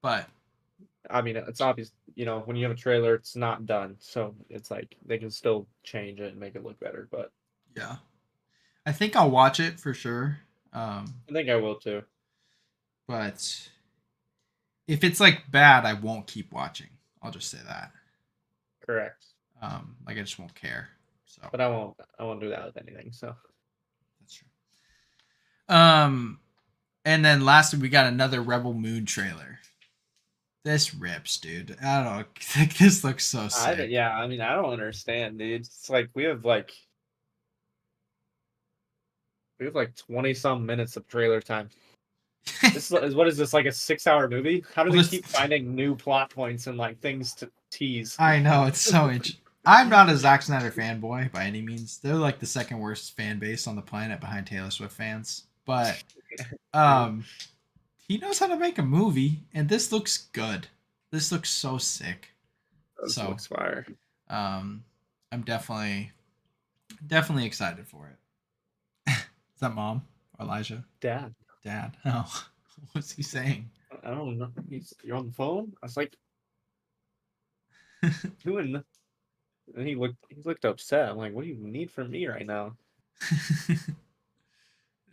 But I mean, it's obvious, when you have a trailer, it's not done, so it's like they can still change it and make it look better. But yeah, I think I'll watch it for sure. Um, I think I will too. but if it's like bad, I won't keep watching. I'll just say that. Correct. Like I just won't care. So But I won't do that with anything. So that's true. Um, and then lastly, we got another Rebel Moon trailer. This rips, dude. I don't know. Like, this looks so sick. yeah, I mean, I don't understand, dude. It's like we have like 20 some minutes of trailer time. This is what is this, like a 6-hour movie? How do Well, they this keep finding new plot points and like things to tease? I know it's so interesting. I'm not a Zack Snyder fanboy by any means. They're like the second worst fan base on the planet behind Taylor Swift fans. But True. um, he knows how to make a movie, and this looks good. This looks so sick. This So looks fire. um, I'm definitely excited for it. Is that mom? Elijah? Dad, Dad? Oh, what's he saying? I don't know. You're on the phone? I was like, doing. And he looked upset. I'm like, what do you need from me right now?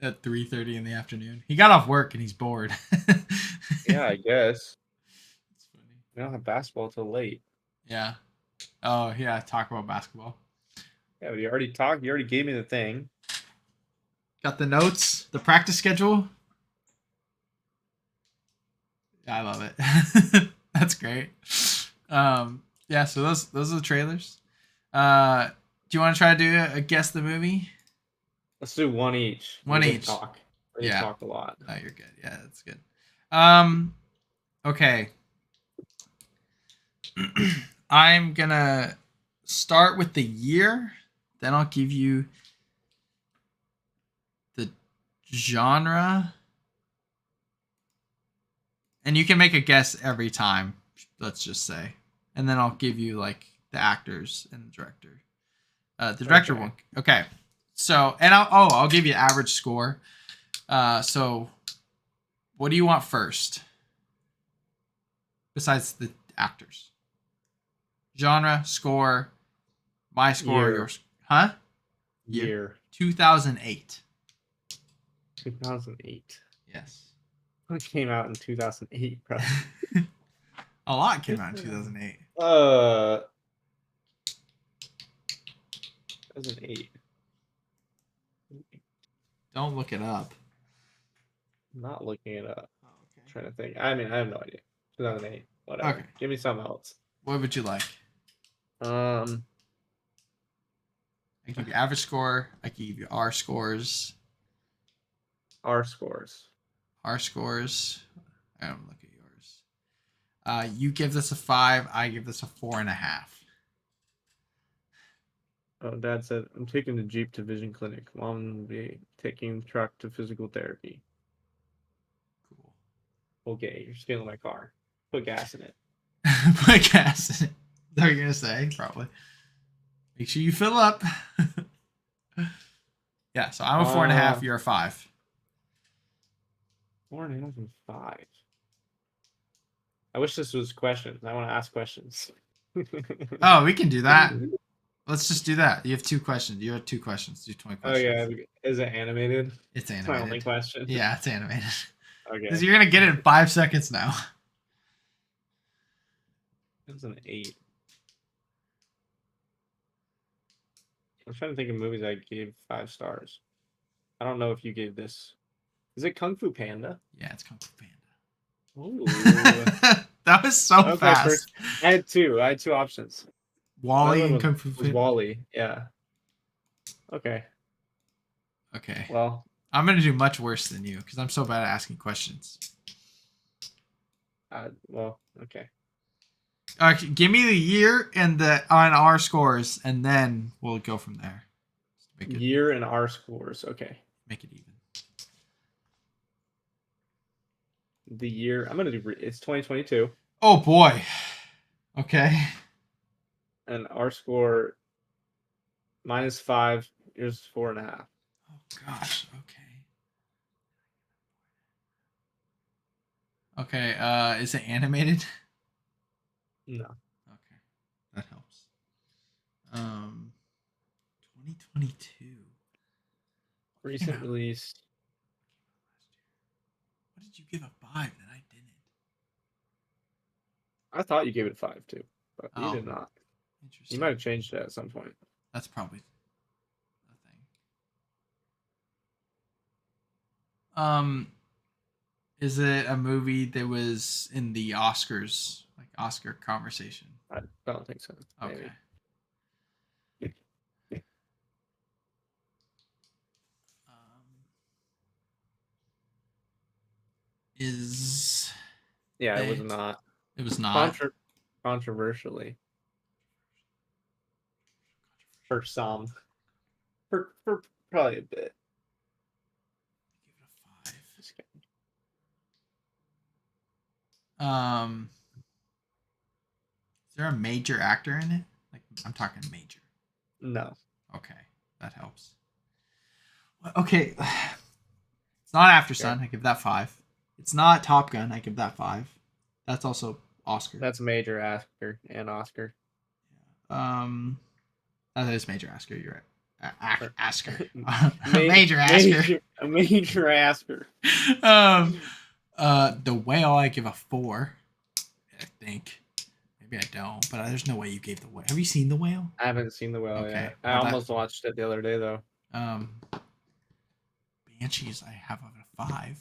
At 3:30 in the afternoon. He got off work and he's bored. Yeah, I guess. It's funny. We don't have basketball till late. Yeah. Oh yeah. Talk about basketball. Yeah, but you already talked. You already gave me the thing. Got the notes, the practice schedule. Yeah, I love it. That's great. Yeah. So those are the trailers. Do you want to try to do a guess the movie? Let's do one each. One We did each. talk. We did Yeah. talk a lot. No, you're good. Yeah, that's good. Um. Okay. I'm gonna start with the year. Then I'll give you the genre, and you can make a guess every time. Let's just say, and then I'll give you like the actors and the director. The director Okay. one. Okay. So, and I'll give you average score. So what do you want first? Besides the actors, genre, score, my score, Year. yours, huh? Year Year. 2008. 2008. Yes. What came out in 2008, bro? A lot came out in 2008. 2008. Don't look it up. I'm not looking it up. Oh, I'm okay. trying to think. I mean, I have no idea. 2008. Whatever. Okay. Give me something else. What would you like? Um, I give you average score. I give you R scores. our scores. R scores. I don't look at yours. You give this a 5. I give this a 4.5. Oh, Dad said, I'm taking the Jeep to Vision Clinic. Mom will be taking truck to physical therapy. Cool. Okay, you're stealing my car. Put gas in it. Put gas in it. Is that what you're gonna say? Probably. Make sure you fill up. Yeah, so I'm a 4.5. You're a 5. 4.5 and 5. I wish this was questions. I want to ask questions. Oh, we can do that. Let's just do that. You have 2 questions. You have 2 questions. Do 20 Oh questions. yeah, is it animated? It's That's my only animated. question. Yeah, it's animated. Because Okay. you're gonna get it in 5 seconds now. It's an 8. I'm trying to think of movies I gave 5 stars. I don't know if you gave this. Is it Kung Fu Panda? Yeah, it's Kung Fu Panda. Ooh. That was so Okay, fast. I had 2. I had 2 options. Another Wally one and Kung Fu was Panda. Wally. Yeah. Okay. Okay. Well, I'm gonna do much worse than you because I'm so bad at asking questions. okay. Okay, give me the year and the on our scores, and then we'll go from there. Make it Year and our scores. Okay. make it even. The year I'm gonna do. It's 2022, Oh boy. Okay. and our score -5. Yours 4.5. Oh gosh. Okay. Okay. Is it animated? No. Okay, that helps. 2022. Recent release. What did you give a 5 that I didn't? I thought you gave it a 5 too, but you Oh, did not. You interesting. might have changed it at some point. That's probably the thing. Is it a movie that was in the Oscars, like Oscar conversation? I don't think so. Okay. Is Yeah, it they, was not. it was not. Controversially, for some, for probably a bit. Give it a Just kidding. 5. Is there a major actor in it? Like I'm talking major. No. Okay, that helps. Okay, it's not After Okay. Sun. I give that 5. It's not Top Gun. I give that 5. That's also Oscar. That's major Oscar and Oscar. That is major Oscar. You're right. Oscar. Major Oscar. A major Oscar. The Whale. I give a 4. I think. Maybe I don't, but there's no way you gave the Whale. Have you seen the Whale? I haven't seen The Whale Okay, yet. well, I almost watched it the other day though. Banshees. I have a 5.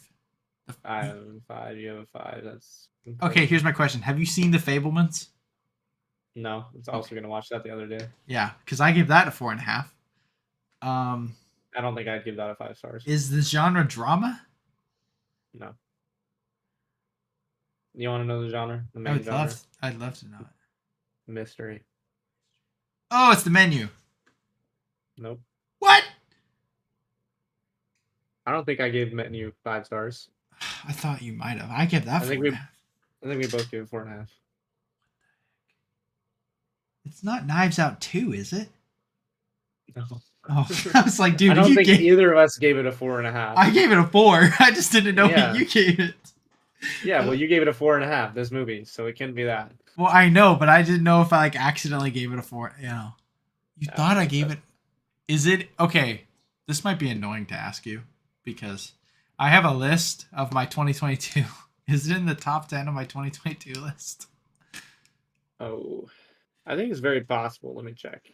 I have a 5. You have a 5. That's Okay. Here's my question: have you seen The Fablemans? No, it's also gonna watch that the other day. Yeah, because I give that a 4.5. I don't think I'd give that a 5 stars. Is the genre drama? No. You want to know the genre? The I main would genre? love. I'd love to know it. Mystery. Oh, it's The Menu. Nope. What? I don't think I gave Menu 5 stars. I thought you might have. I give that I think 4.5. I think we both gave it 4.5. It's not Knives Out 2, is it? No. Oh, I was like, dude, I don't think either of us gave it a 4.5. I gave it a 4. I just didn't know Yeah. what you gave it. Yeah, well, you gave it a 4.5. This movie, so it can be that. Well, I know, but I didn't know if I like accidentally gave it a 4. You know, you thought I gave it. Is it okay? This might be annoying to ask you because I have a list of my 2022. Is it in the top 10 of my 2022 list? Oh, I think it's very possible. Let me check.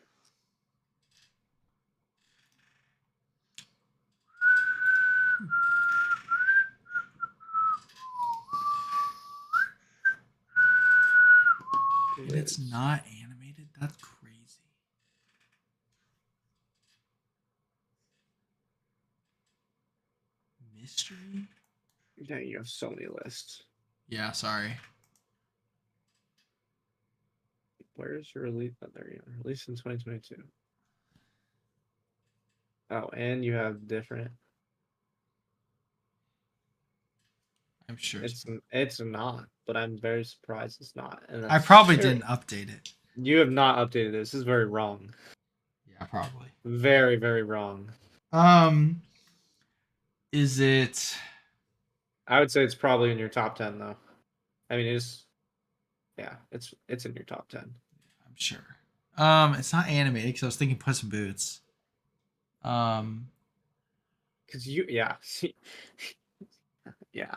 And it's not animated? That's crazy. Mystery? Dang, you have so many lists. Yeah, sorry. Where's your release? Oh, there you are. Released in 2022. Oh, and you have different. I'm sure It's not, but I'm very surprised it's not. And I probably didn't update it. You have not updated this. This is very wrong. Yeah, probably. Very, very wrong. Is it I would say it's probably in your top 10 though. I mean, it's in your top 10. I'm sure. It's not animated because I was thinking Puss in Boots. Um, Cause yeah, yeah.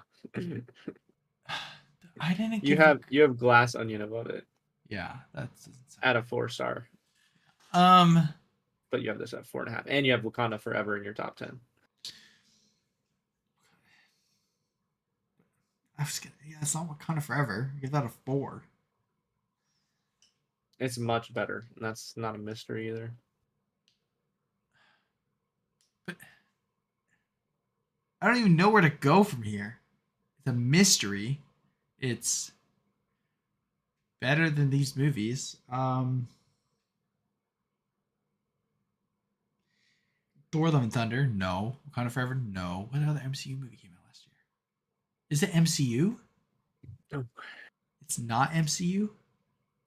I didn't You give you. have Glass Onion above it Yeah, that's at a 4-star, um. but you have this at 4.5, and you have Wakanda Forever in your top 10. I was gonna, yeah, it's not Wakanda Forever. Give that a 4. It's much better. And that's not a mystery either. But I don't even know where to go from here. It's a mystery. It's better than these movies. Thor: Love and Thunder, no. Wakanda Forever, no. What other MCU movie came out last year? Is it MCU? No, It's not MCU.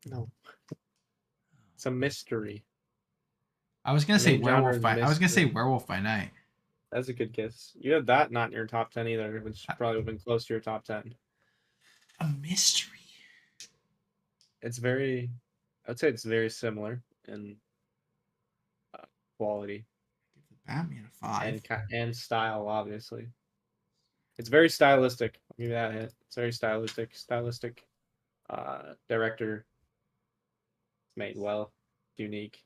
no, it's a mystery. I was gonna say Main genre Werewolf is by. I was gonna say mystery. Werewolf by Night. That's a good guess. You had that not in your top 10 either, which A probably would have been close to your top 10. mystery. It's very, I'd say it's very similar in uh, quality Give the Batman a 5. and style, obviously. It's very stylistic. I'll give you that hint. It's very stylistic. Stylistic director. It's made well. Unique.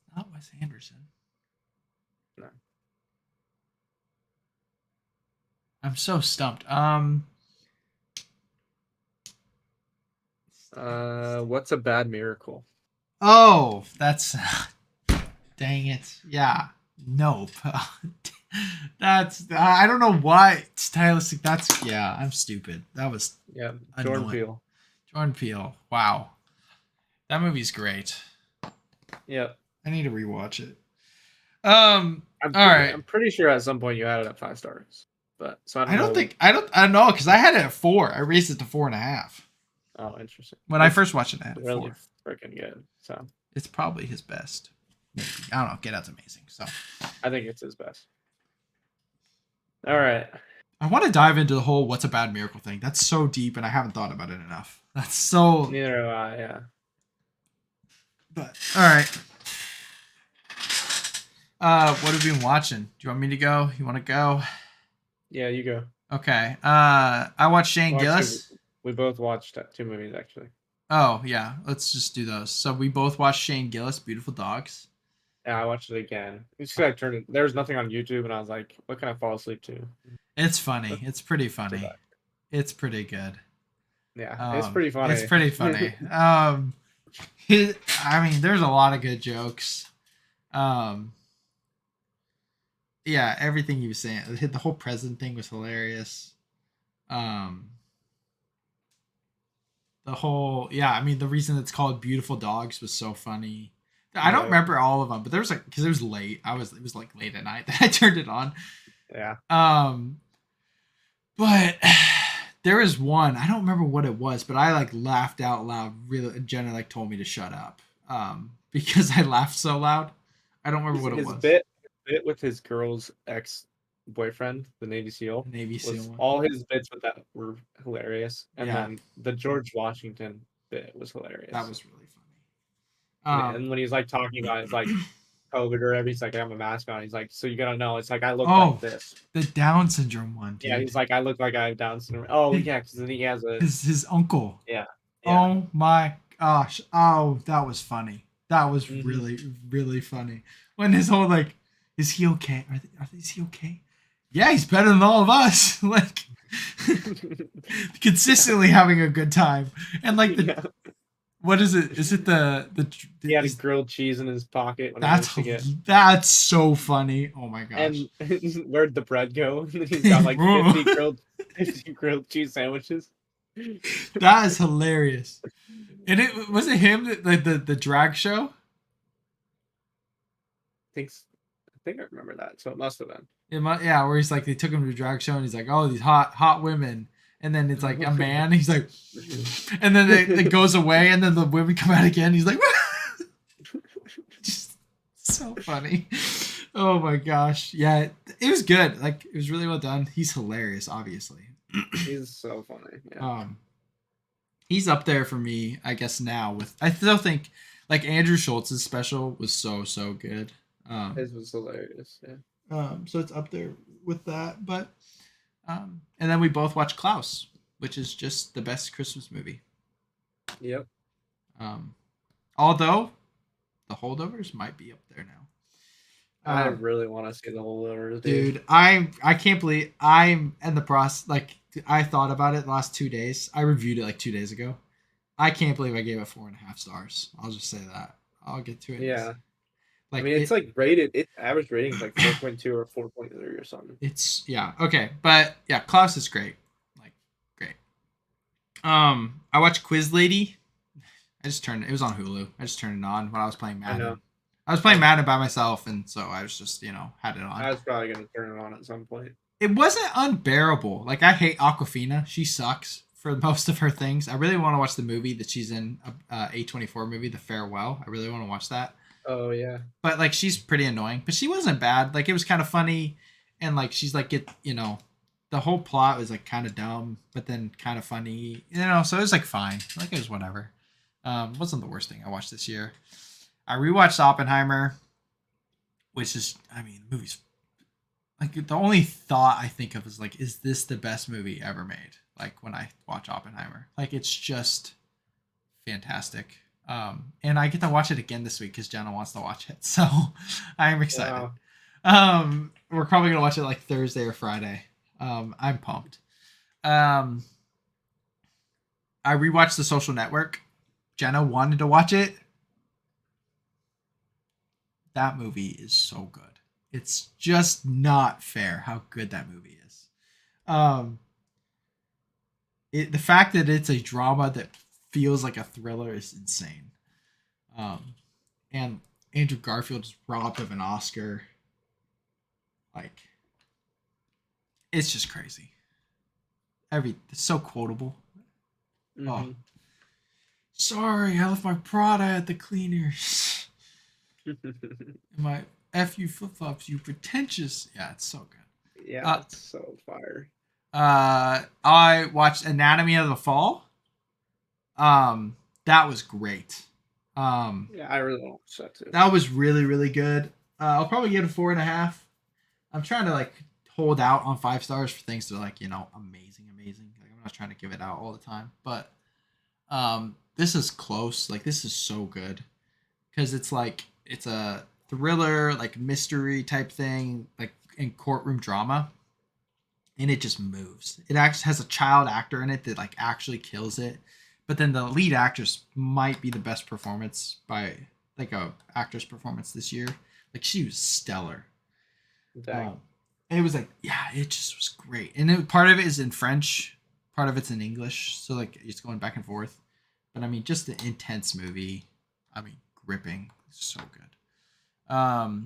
It's not Wes Anderson. No. I'm so stumped. What's a bad miracle? Oh, that's dang it. Yeah. Nope. That's I don't know why stylistic. That's yeah. I'm stupid. That was Yeah, Jordan annoying. Peele. Jordan Peele. Wow, that movie's great. Yep. I need to rewatch it. I'm pretty sure at some point you had it at 5 stars, but so I don't know. I don't know because I had it at 4. I raised it to 4.5 Oh, interesting. when I first watched it. I had it Really 4. freaking good. So It's probably his best. Maybe I don't know. Get Out's amazing. So I think it's his best. All right. I want to dive into the whole "what's a bad miracle" thing. That's so deep, and I haven't thought about it enough. That's so. Neither have I. Yeah. But all right. What have you been watching? Do you want me to go? You want to go? Yeah, you go. Okay. I watched Shane Well, actually, Gillis. we both watched 2 movies actually. Oh yeah, let's just do those. So we both watched Shane Gillis, Beautiful Dogs. Yeah, I watched it again. It's just I turned it. There was nothing on YouTube, and I was like, "What can I fall asleep to?" It's funny. It's pretty So funny. that, It's pretty good. yeah, it's pretty funny. It's pretty funny. I mean, there's a lot of good jokes. Yeah, everything he was saying, the whole president thing was hilarious. Um, the whole, yeah, I mean, the reason it's called Beautiful Dogs was so funny. I don't Yeah. remember all of them, but there was like, because it was late. It was like late at night that I turned it on. Yeah. But there was one, I don't remember what it was, but I like laughed out loud. Really, Jenna like told me to shut up. Because I laughed so loud. I don't remember what it His was. bit with his girl's ex-boyfriend, the Navy SEAL, Navy SEAL was one. all his bits with that were hilarious, and Yeah. then the George Washington bit was hilarious. That was really funny. And when he's like talking about it's like COVID or whatever, he's like, I have a mask on. He's like, so you gotta know, it's like I look like this. The Down syndrome one, dude. Yeah, he's like, I look like I have Down syndrome. Oh yeah, because then he has a his uncle. yeah. Oh my gosh. Oh, that was funny. That was Mhm. really, really funny. When his whole like, is he okay? Is he okay? Yeah, he's better than all of us. Like consistently having a good time. And like the Yeah. what is it? Is it the He had a grilled cheese in his pocket when that's he went to get. that's so funny. Oh my gosh. And where'd the bread go? And then he's got like 50 grilled cheese sandwiches. That is hilarious. And it was it him that the drag show? I think I remember that, so it must have been. Yeah, where he's like they took him to a drag show and he's like, oh, these hot women, and then it's like a man. He's like, and then it goes away, and then the women come out again. He's like, just so funny. Oh my gosh. Yeah, it was good. Like it was really well done. He's hilarious, obviously. He's so funny. Yeah, um he's up there for me, I guess now with I still think like Andrew Schultz's special was so good. Um his was hilarious. Yeah. so it's up there with that. But and then we both watched Klaus, which is just the best Christmas movie. Yep. Um although the holdovers might be up there now. I really want to see the whole holdovers, dude. Dude, I can't believe I'm in the process. Like I thought about it the last 2 days. I reviewed it like 2 days ago. I can't believe I gave it 4.5 stars. I'll just say that. I'll get to it. Yeah. I Like mean, it's it. like rated. Its average rating is like 4.2 or 4.3 or something. It's yeah okay, but yeah, Klaus is great. Like great. I watched Quiz Lady. I just turned. It was on Hulu. I just turned it on when I was playing I know. Madden. I was playing Madden by myself, and so I was just had it on. I was probably gonna turn it on at some point. It wasn't unbearable. Like I hate Aquafina. She sucks for most of her things. I really want to watch the movie that she's in, A24 movie, The Farewell. I really want to watch that. Oh yeah. But like she's pretty annoying. But she wasn't bad. Like it was kind of funny, and like she's like the whole plot was like kind of dumb, but then kind of funny. So it was like fine. Like it was whatever. Wasn't the worst thing I watched this year. I rewatched Oppenheimer, which is the movie's like the only thought I think of is like, is this the best movie ever made? Like when I watch Oppenheimer, like it's just fantastic. And I get to watch it again this week because Jenna wants to watch it, so I'm excited. We're probably gonna watch it like Thursday or Friday. I'm pumped. I rewatched The Social Network. Jenna wanted to watch it. That movie is so good. It's just not fair how good that movie is. Um, the fact that it's a drama that feels like a thriller is insane. And Andrew Garfield is robbed of an Oscar. Like, it's just crazy. It's so quotable. Mm-hmm. Oh, sorry, I left my Prada at the cleaners. My F you flip flops, you pretentious. Yeah, it's so good. Yeah, it's so fire. I watched Anatomy of the Fall. That was great. Yeah, I really want to watch that too. That was really, really good. I'll probably give it 4.5. I'm trying to like hold out on 5 stars for things that are like, amazing. Like I'm not trying to give it out all the time, but this is close. Like this is so good. Because it's like it's a thriller, like mystery type thing, like in courtroom drama. And it just moves. It actually has a child actor in it that like actually kills it. But then the lead actress might be the best performance by like a actress performance this year. Like she was stellar. And it was like, yeah, it just was great. And part of it is in French, part of it's in English, so like it's going back and forth. But I mean, just the intense movie. I mean, gripping, so good. I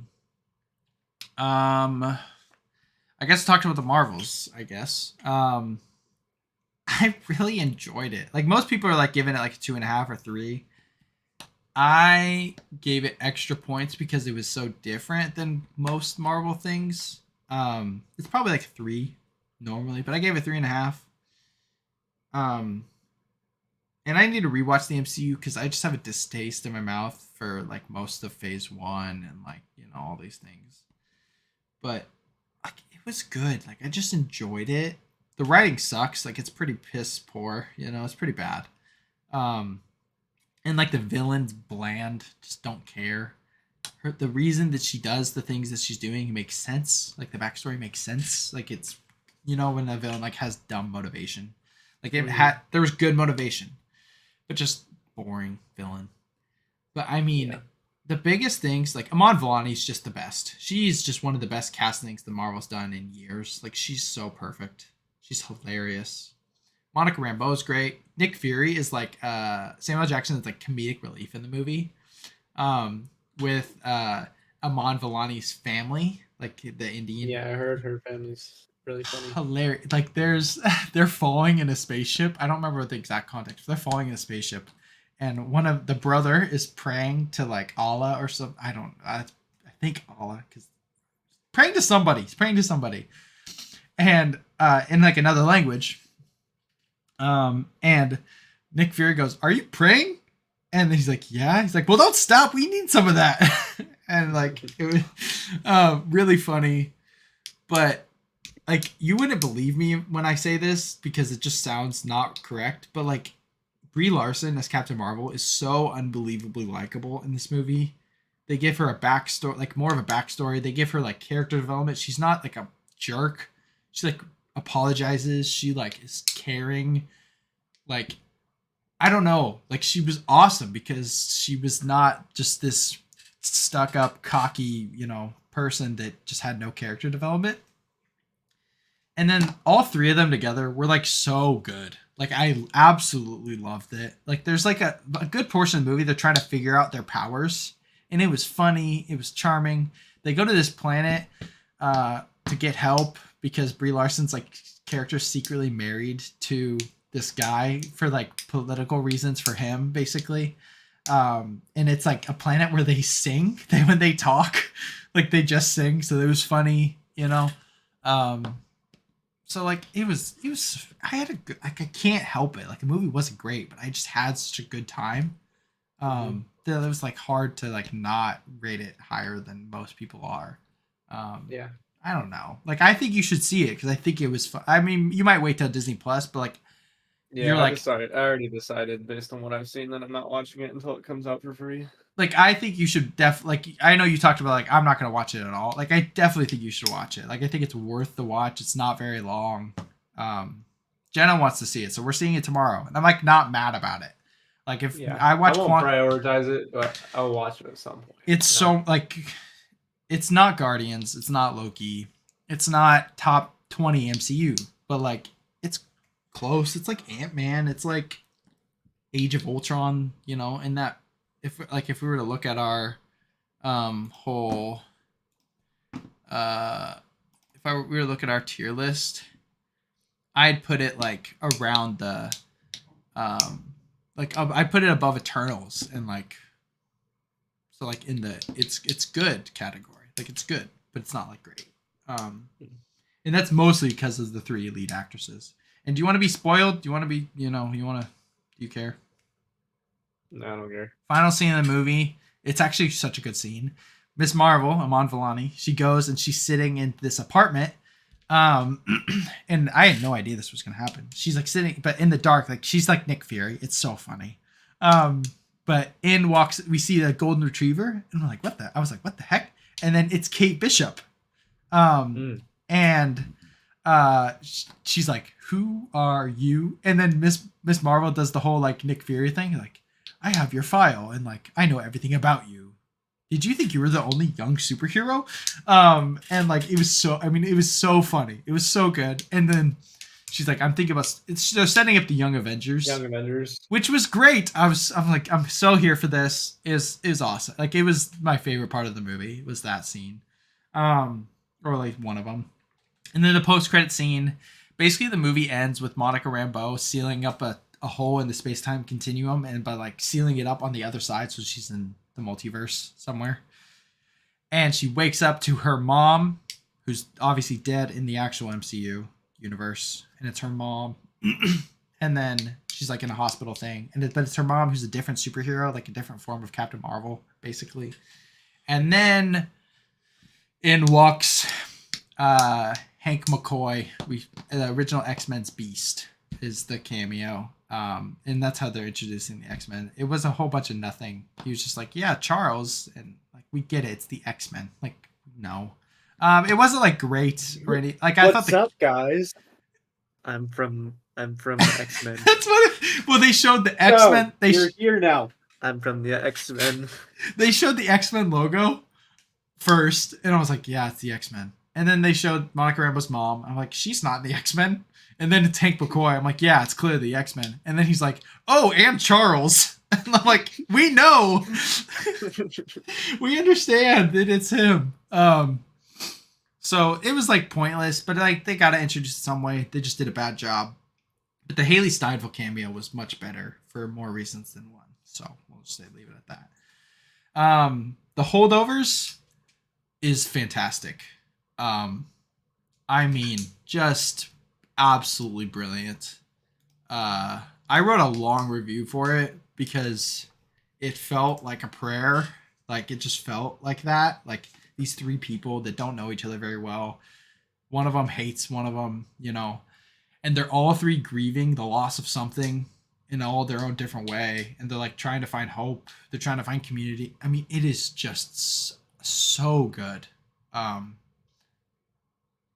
guess talking about the Marvels. I guess. I really enjoyed it. Like most people are like giving it like a 2.5 or 3. I gave it extra points because it was so different than most Marvel things. It's probably like 3 normally, but I gave it 3.5. And I need to rewatch the MCU because I just have a distaste in my mouth for like most of Phase 1 and like all these things. But like it was good. Like I just enjoyed it. The writing sucks. Like it's pretty piss poor. It's pretty bad. And like the villain's bland. Just don't care. The reason that she does the things that she's doing makes sense. Like the backstory makes sense. Like it's when a villain like has dumb motivation. Like there was good motivation, but just boring villain. But I mean, the biggest things like Iman Vellani's just the best. She's just one of the best castings the Marvel's done in years. Like she's so perfect. She's hilarious. Monica Rambeau's great. Nick Fury is like Samuel Jackson is like comedic relief in the movie. With Iman Vellani's family, like the Indian. Yeah, I heard her family's really funny. Hilarious. Like they're falling in a spaceship. I don't remember what the exact context. They're falling in a spaceship, and one of the brother is praying to like Allah or something. I think Allah, because praying to somebody. He's praying to somebody, and in like another language. And Nick Fury goes, "Are you praying?" And he's like, "Yeah." He's like, "Well, don't stop. We need some of that." And like it was really funny, but like you wouldn't believe me when I say this because it just sounds not correct. But like Brie Larson as Captain Marvel is so unbelievably likable in this movie. They give her a backstory, like more of a backstory. They give her like character development. She's not like a jerk. She like apologizes. She like is caring. Like I don't know. Like she was awesome because she was not just this stuck up, cocky, person that just had no character development. And then all three of them together were like so good. Like I absolutely loved it. Like there's like a good portion of the movie they're trying to figure out their powers, and it was funny. It was charming. They go to this planet to get help because Brie Larson's like character secretly married to this guy for like political reasons for him, basically. And it's like a planet where they sing. When they talk, like they just sing. So it was funny, So like it was I had a good, like I can't help it. Like the movie wasn't great, but I just had such a good time. That it was like hard to like not rate it higher than most people are. Yeah. I don't know. Like I think you should see it because I think it was fun. I mean, you might wait till Disney Plus, but like Yeah, you're I like decided. I already decided based on what I've seen that I'm not watching it until it comes out for free. I think you should like I know you talked about like I'm not gonna watch it at all. Like I definitely think you should watch it. Like I think it's worth the watch. It's not very long. Jenna wants to see it, so we're seeing it tomorrow, and I'm like not mad about it. Like if I watch I won't prioritize it, but I'll watch it at some point. It's so like it's not Guardians, it's not Loki, it's not top 20 MCU, but like it's close. It's like Ant-Man, it's like Age of Ultron, and that if we were to look at our whole if we were to look at our tier list, I'd put it like around the I put it above Eternals and like so like in the it's good category. Like it's good, but it's not like great. And that's mostly because of the three lead actresses. And do you want to be spoiled? Do you want to be, do you care? No, I don't care. Final scene of the movie. It's actually such a good scene. Miss Marvel, Amon Villani, she goes and she's sitting in this apartment. And I had no idea this was gonna happen. She's like sitting, but in the dark, like she's like Nick Fury. It's so funny. But in walks, we see a golden retriever, and we're like, what the? I was like, what the heck? And then it's Kate Bishop. And she's like, who are you? And then Miss Marvel does the whole like Nick Fury thing, like, I have your file, and like I know everything about you. Did you think you were the only young superhero? And like it was so funny. It was so good. And then she's like, I'm thinking about they're setting up the Young Avengers. Young Avengers. Which was great. I'm like, I'm so here for this. Is awesome. Like it was my favorite part of the movie was that scene. Or like one of them. And then the post-credit scene, basically the movie ends with Monica Rambeau sealing up a hole in the space-time continuum, and by like sealing it up on the other side, so she's in the multiverse somewhere. And she wakes up to her mom, who's obviously dead in the actual MCU universe, and it's her mom. And then she's like in a hospital thing, but it's her mom who's a different superhero, like a different form of Captain Marvel, basically. And then in walks Hank McCoy, the original X-Men's Beast is the cameo. And that's how they're introducing the X-Men. It was a whole bunch of nothing. He was just like, yeah, Charles, and like we get it, it's the X-Men. Like, no. It wasn't like great or any like I What's up, guys? I'm from X-Men. That's what they showed the X-Men. You're here now. I'm from the X-Men. They showed the X-Men logo first, and I was like, yeah, it's the X-Men. And then they showed Monica Rambeau's mom. I'm like, she's not in the X-Men. And then it's Hank McCoy. I'm like, yeah, it's clearly the X-Men. And then he's like, oh, and Charles. And I'm like, we know. We understand that it's him. So it was like pointless, but like they got to introduce it some way. They just did a bad job. But the Haley Steinfeld cameo was much better for more reasons than one. So we'll just leave it at that. The Holdovers is fantastic. Um, I mean, just absolutely brilliant. I wrote a long review for it because it felt like a prayer. Like it just felt like that. Like these three people that don't know each other very well. One of them hates one of them, and they're all three grieving the loss of something in all their own different way, and they're like trying to find hope. They're trying to find community. I mean, it is just so good. Um,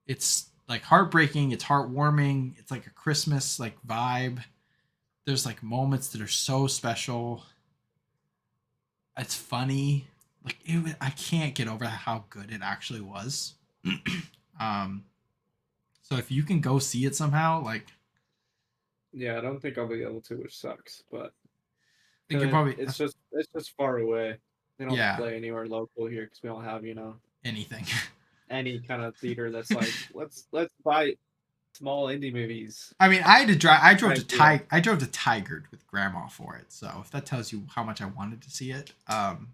it's like heartbreaking. It's heartwarming. It's like a Christmas like vibe. There's like moments that are so special. It's funny. Like I can't get over how good it actually was. um, so if you can go see it somehow, like Yeah, I don't think I'll be able to, which sucks. But you could probably it's just far away. They don't yeah play anywhere local here because we don't have anything. any kind of theater that's like let's buy small indie movies. I mean, I had to drive. I drove to Type deal. I drove to Tigard with Grandma for it. So if that tells you how much I wanted to see it,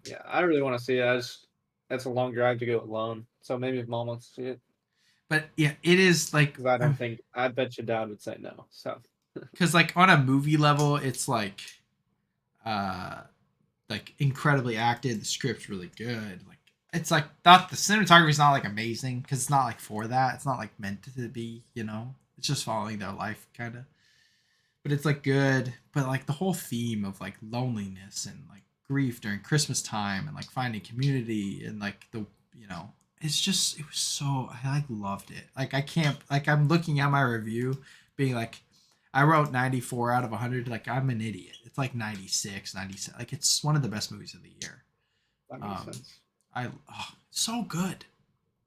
Yeah, I really want to see it. That's a long drive to go alone. So maybe if mom wants to see it, but yeah, it is like because I don't think I bet your dad would say no. So because like on a movie level, it's uh like incredibly acted. The script's really good. Like it's like not the cinematography's not like amazing because it's not like for that. It's not like meant to be. It's just following their life kind of. But it's like good. But like the whole theme of like loneliness and like grief during Christmas time and like finding community and like it's just it was so I like loved it. Like I can't like I'm looking at my review being like I wrote 94 out of 100. Like I'm an idiot. It's like 96, 97. Like it's one of the best movies of the year. that makes Um, sense. so good.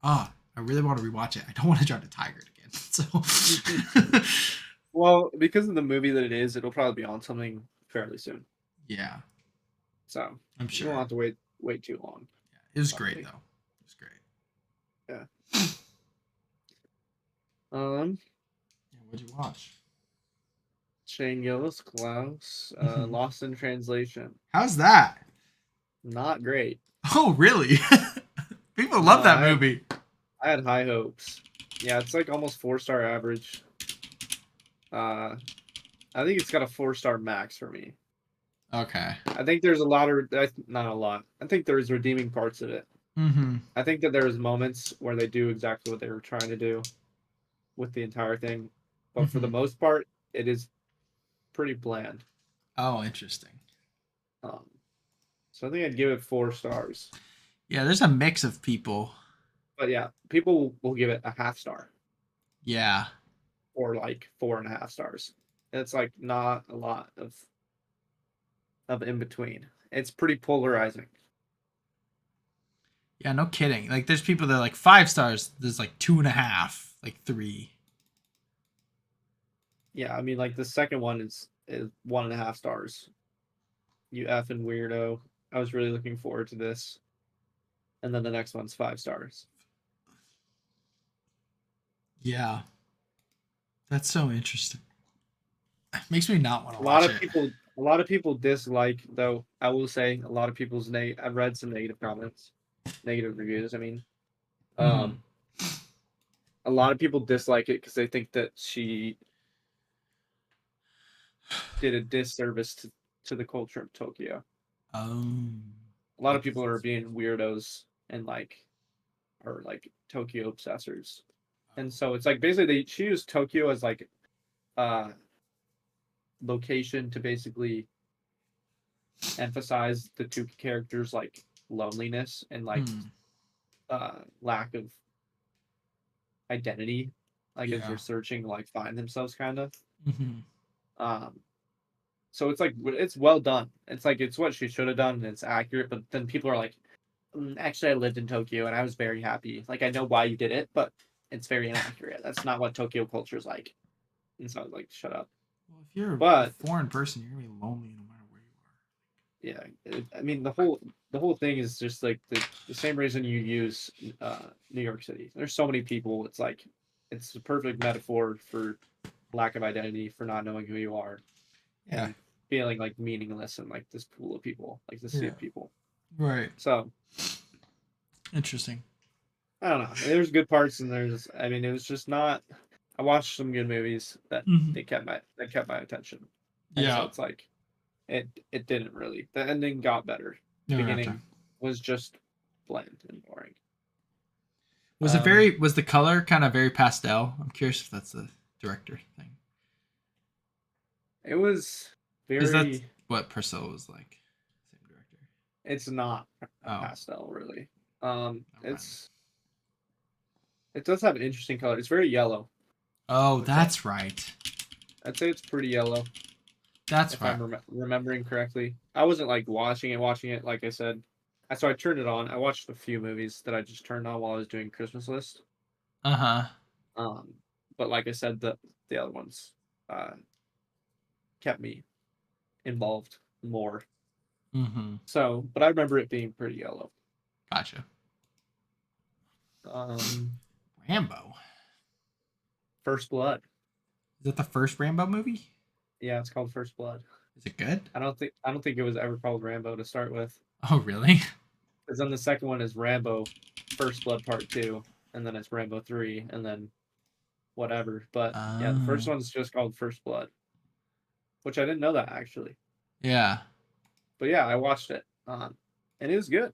I really want to rewatch it. I don't want to drive to Tiger again. So, Well, because of the movie that it is, it'll probably be on something fairly soon. yeah, So I'm you won't sure. have to wait too long. Yeah, it was great Probably. though. It was great. Yeah. Um, Yeah, what'd you watch? Shane Gillis, Klaus, Lost in Translation. How's that? Not great. Oh, really? People No, love that movie. I had high hopes. Yeah, it's like almost 4-star average. Uh, I think it's got a 4-star max for me. Okay. I think there's a lot of not a lot. I think there's redeeming parts of it. Mm-hmm. I think that there's moments where they do exactly what they were trying to do with the entire thing, but for the Mm-hmm. most part, it is pretty bland. Oh, interesting. Um, so I think I'd give it 4 stars. Yeah, there's a mix of people. But yeah, people will give it a half star Yeah. or like 4.5 stars. It's like not a lot of in between. It's pretty polarizing. Yeah, no kidding. Like, there's people that are like 5 stars. There's like 2.5, like 3. Yeah, I mean, like the second one is 1.5 stars. You effing weirdo. I was really looking forward to this. And then the next one's 5 stars. Yeah, that's so interesting. Makes me not want A to lot watch of it. people, a lot of people dislike though. I will say a lot of people's I've read some negative comments, negative reviews. I mean, Mm-hmm. um, a lot of people dislike it because they think that she did a disservice to the culture of Tokyo. Um. A lot of people are being weirdos and like are like Tokyo obsessors. And so it's like basically she used Tokyo as like uh location to basically emphasize the two characters like loneliness and like Hmm. lack of identity, like as Yeah. they're searching like find themselves kind of. Mm-hmm. Um so it's like it's well done. It's like it's what she should have done and it's accurate, but then people are like, Actually, I lived in Tokyo and I was very happy. Like I know why you did it, but it's very inaccurate. That's not what Tokyo culture is like." And so I was like, "Shut up." Well, if you're a But foreign person, you're gonna be lonely no matter where you yeah, I mean the whole thing is just like the same reason you use New York City. There's so many people. It's like it's the perfect metaphor for lack of identity, for not knowing who you are, are. Yeah. and feeling like meaningless in like this pool of people, like this sea Yeah. of people. Right. So Interesting. I don't know. There's good parts and there's I mean it was just not. I watched some good movies that Mhm. kept my attention, and so Yeah. it's like it didn't really. The ending got better. No, gotcha. Beginning was just bland and boring. Was it Um, very? Was the color kind of very pastel? I'm curious if that's the director thing. it was Because that's very. what Priscilla was like. Same director. It's not a Oh, pastel really. never mind. It does have an interesting color. It's very yellow. Oh, I'd say. that's right. I'd say it's pretty yellow That's if right. I'm remembering correctly. I wasn't like watching it. Like I said, so I turned it on. I watched a few movies that I just turned on while I was doing Christmas list. Uh huh. Um, but like I said, the other ones uh, kept me involved more. Mm-hmm. So, but I remember it being pretty yellow. Gotcha. Um, Rambo. First Blood. Is that the first Rambo movie? Yeah, it's called First Blood. Is it good? I don't think it was ever called Rambo to start with. Oh, really? Because then the second one is Rambo First Blood Part 2, and then it's Rambo 3, and then whatever. But yeah, the first Oh, one's just called First Blood, which I didn't know that actually. yeah. But yeah, I watched it. And it was good.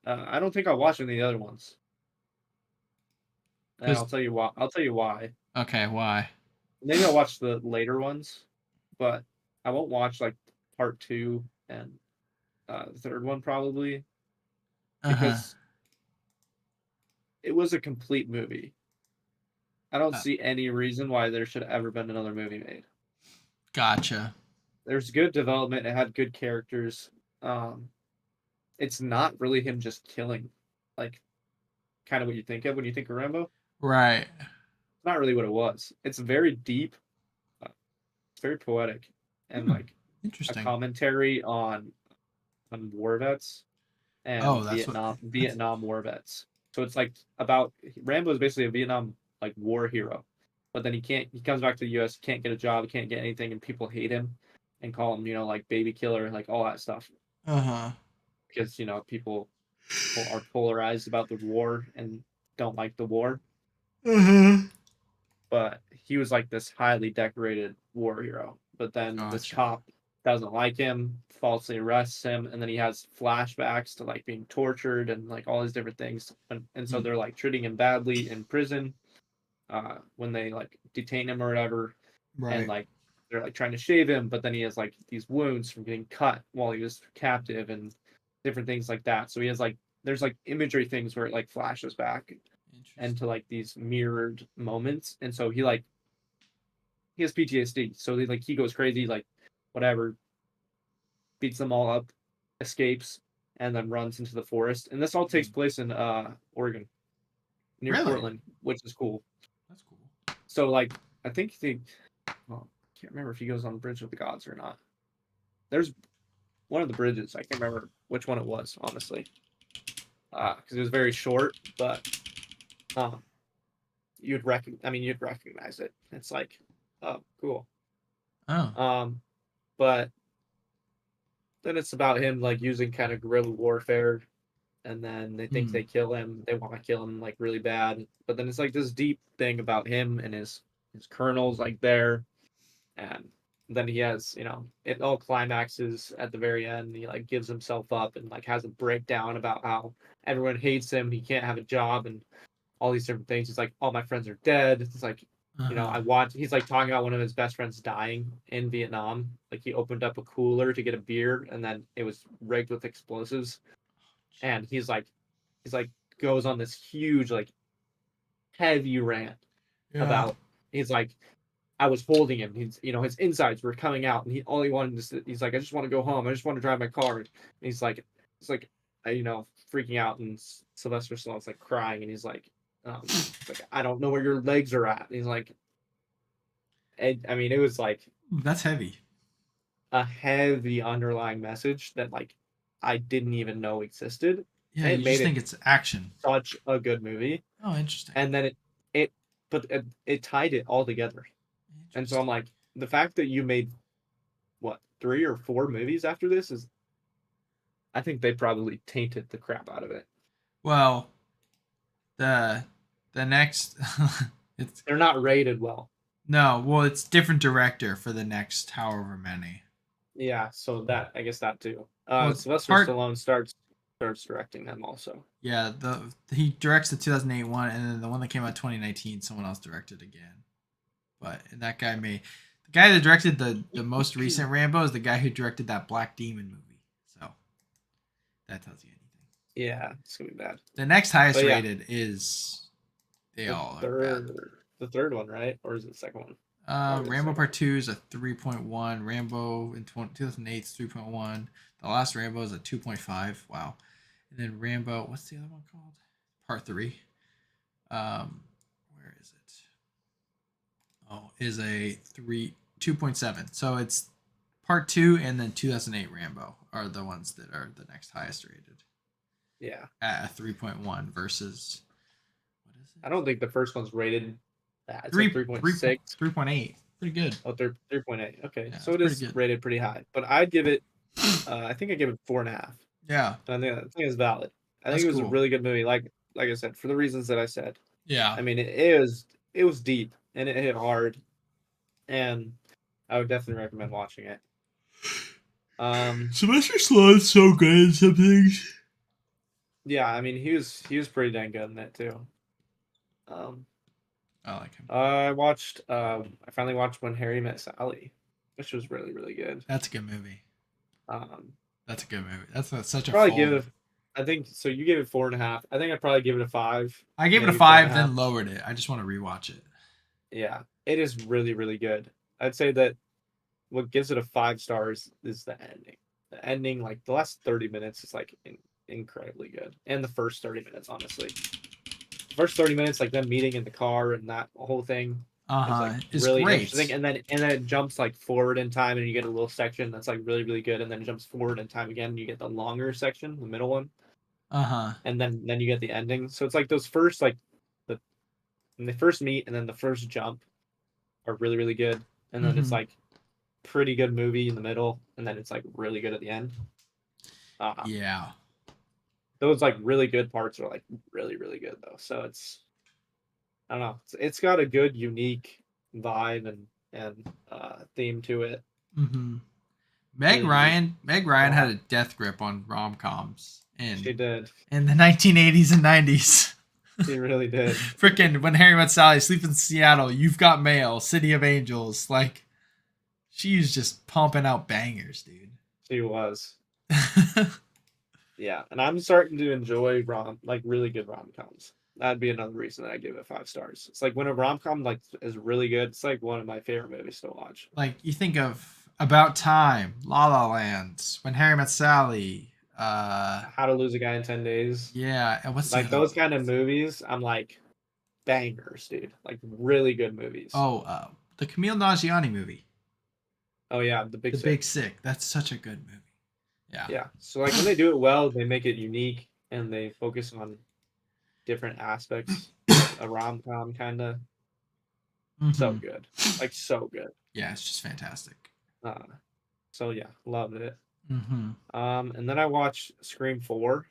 I don't think I'll watch any of the other ones. And Because I'll tell you why. I'll tell you why. okay, why? Maybe I'll watch the later ones, but I won't watch like part 2 and the third one probably Uh huh. because it was a complete movie. I don't see any reason why there should have ever been another movie made. Gotcha. There's good development. It had good characters. Um, it's not really him just killing, like kind of what you think of when you think of Rambo. Right. It's not really what it was. It's very deep. It's very poetic, and Hmm. like a Interesting. commentary on war vets and Oh, that's what. That's Vietnam war vets. So it's like about Rambo is basically a Vietnam like war hero, but then he comes back to the U.S. Can't get a job, can't get anything, and people hate him and call him like baby killer, like all that stuff uh huh. because people are polarized about the war and don't like the war. Uh huh. But he was like this highly decorated war hero. But then this Gotcha. cop doesn't like him, falsely arrests him, and then he has flashbacks to like being tortured and like all these different things. And so Hmm. they're like treating him badly in prison when they like detain him or whatever, and Right. like they're like trying to shave him, but then he has like these wounds from getting cut while he was captive and different things like that. So he has like there's like imagery things where it like flashes back into Interesting. like these mirrored moments, and so he has PTSD. So he goes crazy, like whatever, beats them all up, escapes, and then runs into the forest. And this all takes Hmm. place in Oregon, near Really? Portland, which is cool. That's cool. So like I think they well, I can't remember if he goes on the bridge with the gods or not. There's one of the bridges. I can't remember which one it was, honestly. Because it was very short, but um you'd recognize it. It's like, oh, cool. Oh. Um, but then it's about him like using kind of guerrilla warfare, and then they think Hmm. they kill him. They want to kill him like really bad, but then it's like this deep thing about him and his colonel's like there, and then he has it all climaxes at the very end. He like gives himself up and like has a breakdown about how everyone hates him. He can't have a job and all these different things. He's like, all my friends are dead. It's like, Uh huh. I watch. He's like talking about one of his best friends dying in Vietnam. Like he opened up a cooler to get a beer, and then it was rigged with explosives. And he's like goes on this huge like heavy rant Yeah. about. He's like, I was holding him. He's his insides were coming out, and all he wanted to. He's like, I just want to go home. I just want to drive my car. And he's like, freaking out, and Sylvester Stallone's like crying, and he's like, I don't know where your legs are at. And he's like, I mean, it was like That's heavy. a heavy underlying message that like I didn't even know existed, Yeah, and you it made just it think it's action. such a good movie. Oh, interesting. And then it, but it tied it all together. And so I'm Interesting. like, the fact that you made what 3 or 4 movies after this is, I think they probably tainted the crap out of it. Well, the next it's They're not rated well. no, well, it's different director for the next however many. Yeah, so that I guess that too. Well, Sylvester part Stallone starts directing them also. yeah, the he directs the 2008 one, and then the one that came out 2019, someone else directed again. But that guy made the guy that directed the most recent Rambo is the guy who directed that Black Demon movie. So that tells you anything. Yeah, it's gonna be bad. The next highest But yeah, rated is they the all are bad. third one, right? Or is it the second one? Probably the Rambo second Part one. 2 is a 3.1. Rambo in 2008 is 3.1. The Last Rambo is a 2.5. Wow. And then Rambo, what's the other one called? Part 3. Where is it? Oh, is a 2.7. So it's Part 2 and then 2008 Rambo are the ones that are the next highest rated Yeah. at a 3.1 versus what is I it? don't think the first one's rated that. It's like 3 3.6. 3.8. Pretty good. Oh, they're 3.8. Okay, Yeah, so it's it pretty is good. rated pretty high. But I'd give it. I think I give it 4.5. Yeah, I think it's valid. I think that's it was a cool. really good movie. Like I said, for the reasons that I said. Yeah. I mean, it was deep and it hit hard, and I would definitely recommend watching it. Um, Sylvester Stallone's so good in some things. yeah, I mean, he was pretty dang good in it too. Um, I like him. I finally watched When Harry Met Sally, which was really really good. That's a good movie. Um, That's a good movie. That's such a probably give full. it. I think so. You gave it 4.5. I think I'd probably give it a 5, I gave it a maybe four and a 5, half. then lowered it. I just want to rewatch it. Yeah, it is really really good. I'd say that what gives it a 5 stars is the ending. The ending, like the last 30 minutes, is like incredibly good, and the first 30 minutes, honestly, the first 30 minutes, like them meeting in the car and that whole thing, Uh is like huh. It's really interesting. great. And then it jumps like forward in time, and you get a little section that's like really really good, and then it jumps forward in time again, and you get the longer section, the middle one, Uh huh. and then you get the ending. So it's like those first like the when they first meet, and then the first jump are really really good, and then it's Mm-hmm. like pretty good movie in the middle, and then it's like really good at the end. Um, Yeah. those like really good parts are like really really good though. So it's I don't know. It's got a good unique vibe and theme to it. Mm-hmm. Meg Really unique. Ryan. Meg Ryan had Plot. a death grip on rom coms She did. in the 1980s and 90s. She really did. Freaking When Harry Met Sally, Sleep in Seattle, You've Got Mail, City of Angels. Like she's just pumping out bangers, dude. She was. Yeah, and I'm starting to enjoy like really good rom coms. That'd be another reason that I give it 5 stars. It's like when a rom com like is really good. It's like one of my favorite movies to watch. Like you think of About Time, La La Land, When Harry Met Sally. How to Lose a Guy in 10 Days. Yeah, and what's the Like other those one? kind of movies, I'm like bangers, dude. Like really good movies. Oh, the Camille Nanjiani movie, Oh yeah, The Big The Big Sick. Sick. That's such a good movie. Yeah. Yeah. So like when they do it well, they make it unique and they focus on different aspects of a rom com kind of. So Mm-hmm. good, like so good. Yeah, it's just fantastic. Uh, so yeah, loved it. Mm-hmm. And then I watched Scream 4,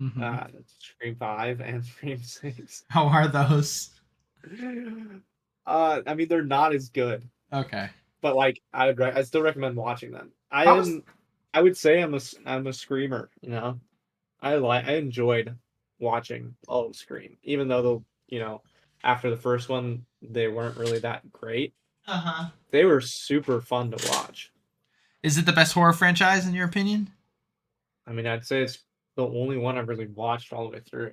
Mm-hmm. Scream 5, and Scream 6. How are those? I mean they're not as good, Okay. but like I still recommend watching them. How was? I would say I'm a screamer, you know. I enjoyed watching all of Scream, even though after the first one they weren't really that great. Uh huh. They were super fun to watch. Is it the best horror franchise in your opinion? I mean, I'd say it's the only one I've really watched all the way through.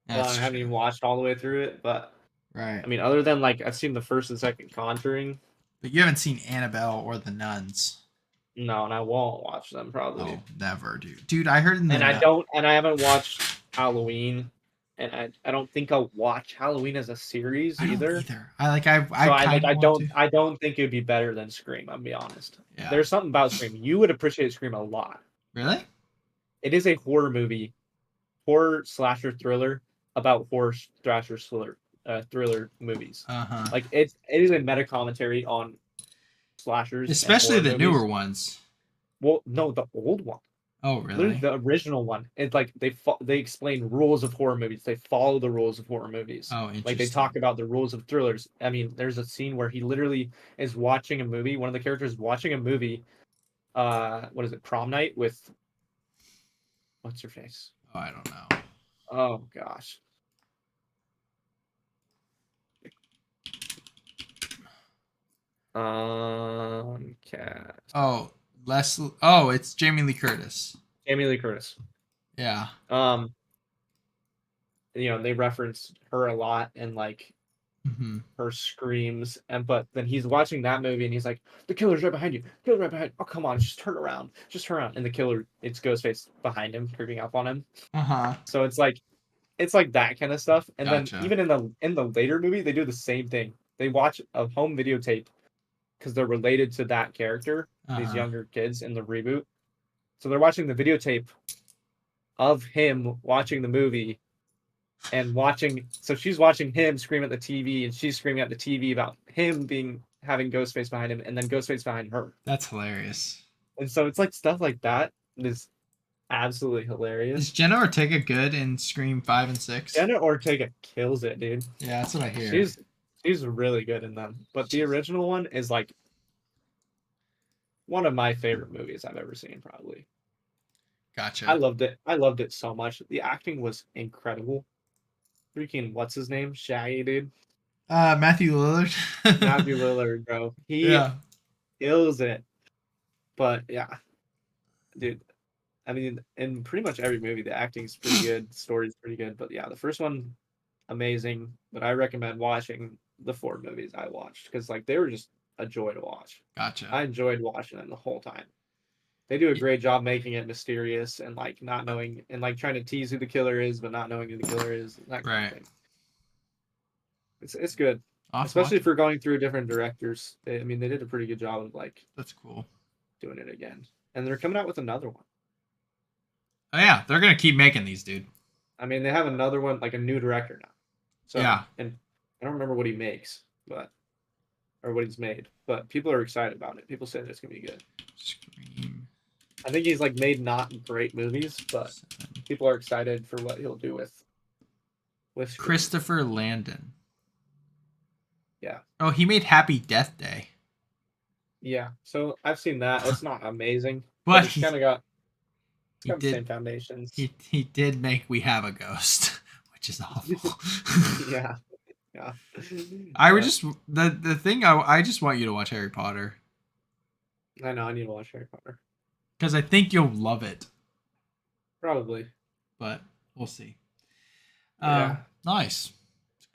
Well, I That's haven't true. even watched all the way through it, but Right. I mean, other than like I've seen the first and second Conjuring, But you haven't seen Annabelle or The Nuns. no, and I won't watch them probably. Oh, never, dude. Dude, I heard in the And I haven't watched Halloween, and I don't think I'll watch Halloween as a series I don't either. either. I So I like kind of want to. I don't think it would be better than Scream. I'll be honest. Yeah. There's something about Scream. You would appreciate Scream a lot. Really? It is a horror movie, horror slasher thriller about horror slasher thriller movies. Uh huh. Like it is a meta commentary on slashers and Especially horror the newer movies. ones. Well, no, the old one. Oh, Literally, really? the original one. It's like they explain rules of horror movies. They follow the rules of horror movies. Oh, Like they talk interesting. about the rules of thrillers. I mean, there's a scene where he literally is watching a movie. One of the characters is watching a movie. What is it? Prom night with what's her face? Oh, I don't know. Oh gosh. Cast Oh, Leslie. Oh, it's Jamie Lee Curtis. Jamie Lee Curtis. Yeah. Um, they reference her a lot and like Hmm. her screams, and but then he's watching that movie and he's like, "The killer's right behind you. Killer's right behind. Oh, come on, just turn around. Just turn around." And the killer, it's Ghostface behind him, creeping up on him. Uh huh. So it's like that kind of stuff. And then Gotcha. even in the later movie, they do the same thing. They watch a home videotape because they're related to that character, Uh these huh. younger kids in the reboot. So they're watching the videotape of him watching the movie and watching. So she's watching him scream at the TV, and she's screaming at the TV about him being having Ghostface behind him, and then Ghostface behind her. That's hilarious. And so it's like stuff like that is absolutely Is hilarious. Jenna Ortega good in Scream 5 and 6? Jenna Ortega kills it, dude. Yeah, that's what I hear. She's really good in them. But the original one is like one of my favorite movies I've ever seen, probably. I Gotcha. loved it. I loved it so much. The acting was incredible. Freaking what's his name? Shaggy, dude. Matthew Lillard. Matthew Lillard, bro. He Yeah. kills it. But yeah, dude. I mean, in pretty much every movie, the acting's pretty good, the story's pretty good. But yeah, the first one, amazing. But I recommend watching the four movies I watched because like they were just a joy to watch. Gotcha. I enjoyed watching them the whole time. They do a Y- great job making it mysterious and like not knowing and like trying to tease who the killer is, but not knowing who the killer is, that kind of Right. thing. It's good, I'll have to especially watch it. for going through different directors. I mean, they did a pretty good job of like That's cool. doing it again, and they're coming out with another one. Oh yeah, they're gonna keep making these, dude. I mean, they have another one, like a new director now. So, Yeah. and I don't remember what he makes, but or what he's made, but people are excited about it. People say that it's gonna be good. Scream I think he's like made not great movies, but 7. people are excited for what he'll do with Scream. Christopher Landon. Yeah, Oh, he made Happy Death Day. yeah. So I've seen that. It's not amazing, but But it's kind of got it's he got the same did foundations. he did make We Have a Ghost, which is awful. Yeah, yeah. I would But just the thing I just want you to watch Harry Potter I know I need to watch Harry Potter. because I think you'll love it, Probably. but we'll see. Yeah. Nice. It's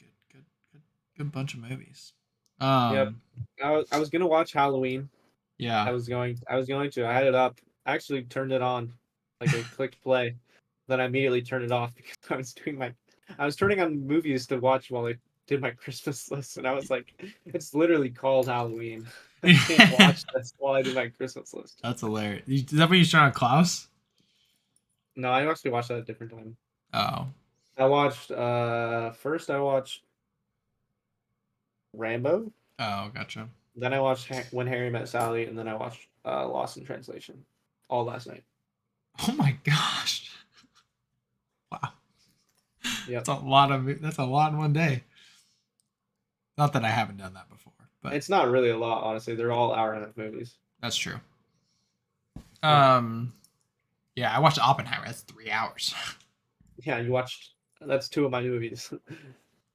a good bunch of movies. Yep. I was gonna watch Halloween. Yeah. I was going to. I had it up. I actually turned it on. Like I clicked play. Then I immediately turned it off because I was turning on movies to watch while I did my Christmas list, and I was like, it's literally called Halloween. I can't watch this while I do my Christmas list. That's hilarious. Is that what you're trying to Klaus? No, I actually watched that at a different time. Oh. I watched first I watched Rambo, Oh, gotcha. then I watched When Harry Met Sally, and then I watched Lost in Translation. All last night. Oh my gosh. Wow. Yep. That's a lot in one day. Not that I haven't done that before, but It's not really a lot, honestly. They're all hour and a half movies. that's true. Yeah. Yeah, I watched Oppenheimer. That's 3 hours. Yeah, you watched. That's two of my movies.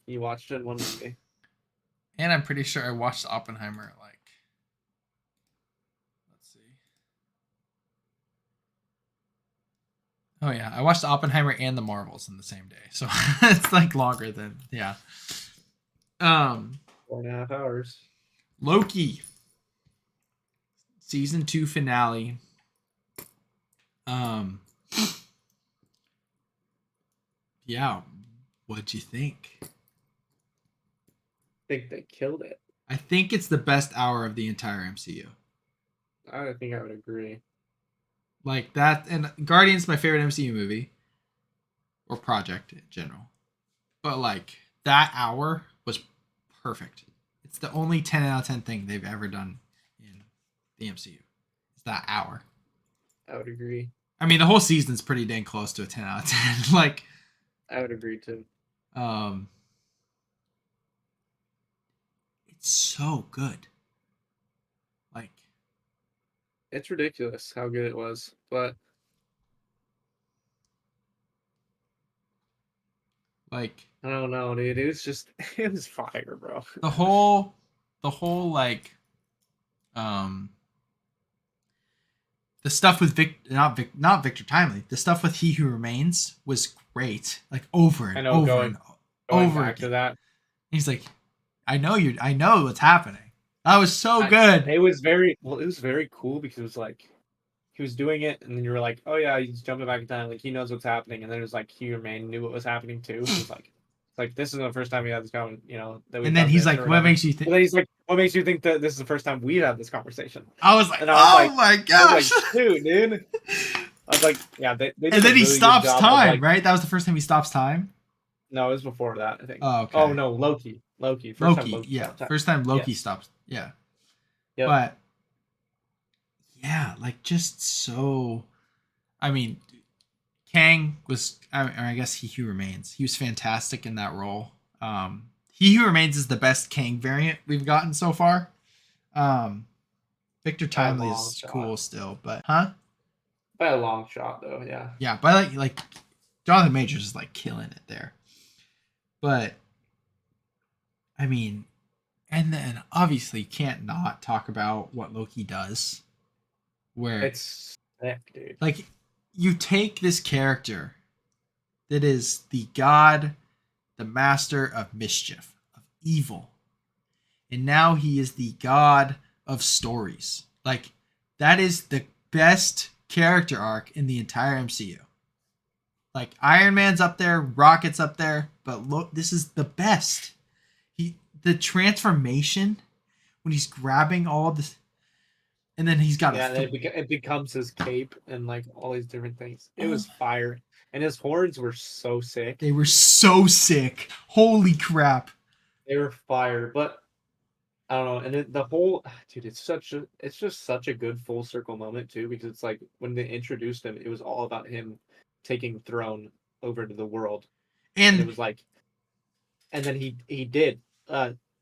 You watched it in one movie. And I'm pretty sure I watched Oppenheimer at like, let's see. Oh yeah, I watched Oppenheimer and the Marvels in the same day. So it's like longer than yeah. Um 4.5 hours. Loki season 2 finale. Um yeah, what'd you think? I think they killed it. I think it's the best hour of the entire MCU. I think I would agree. Like that, and Guardians my favorite MCU movie or project in general. But like that hour was perfect. It's the only 10 out of 10 thing they've ever done in the MCU. It's that hour. I would agree. I mean, the whole season's pretty dang close to a 10 out of 10. Like, I would agree too. um, it's so good. Like, It's ridiculous how good it was, but like I don't know, dude. It was just it was fire, bro. the whole, the whole like, um, the stuff with not Victor Timely. The stuff with He Who Remains was great. Like over I and know over and going over back again. to that. He's like, I know what's happening. That was so I, good. it was very well. It was very cool because it was like he was doing it, and then you were like, "Oh yeah, he's jumping back in time. Like he knows what's happening." And then it was like Hugh Remain knew what was happening too. He was like, "It's like this is the first time we had this conversation, that we've And then done he's this or like, "What whatever." makes you think?" But then he's like, "What makes you think that this is the first time we've had this conversation?" I was like, And "Oh my I was like, gosh!" "Shoot, dude." I was like, "Yeah, they And did a then he really good stops job of time. like." Right? That was the first time he stops time. No, it was before that, I think. Oh, Oh okay. no, Loki. Loki. First time Loki, Loki yeah. stopped time. First time Loki Yes. stops. Yeah. Yep. But yeah, like just so. I mean, Kang was. I guess He Who Remains. He was fantastic in that role. He Who Remains is the best Kang variant we've gotten so far. Um, Victor By a Timely long is shot. cool still, but huh? By a long shot, though. Yeah. Yeah, but like Jonathan Majors is like killing it there. But I mean, and then obviously can't not talk about what Loki does. Where It's sick, dude. like you take this character that is the god, the master of mischief, of evil, and now he is the god of stories. Like that is the best character arc in the entire MCU. Like Iron Man's up there, Rocket's up there, but look, this is the best. The transformation when he's grabbing all this, and then he's got Yeah, a. and it becomes his cape and like all these different things. It Oh, was fire, and his horns were so sick. they were so sick. Holy crap! They were fire, but I don't know. And the whole dude, it's just such a good full circle moment too, because it's like when they introduced him, it was all about him taking the throne over to the world, and it And was like, and then he did,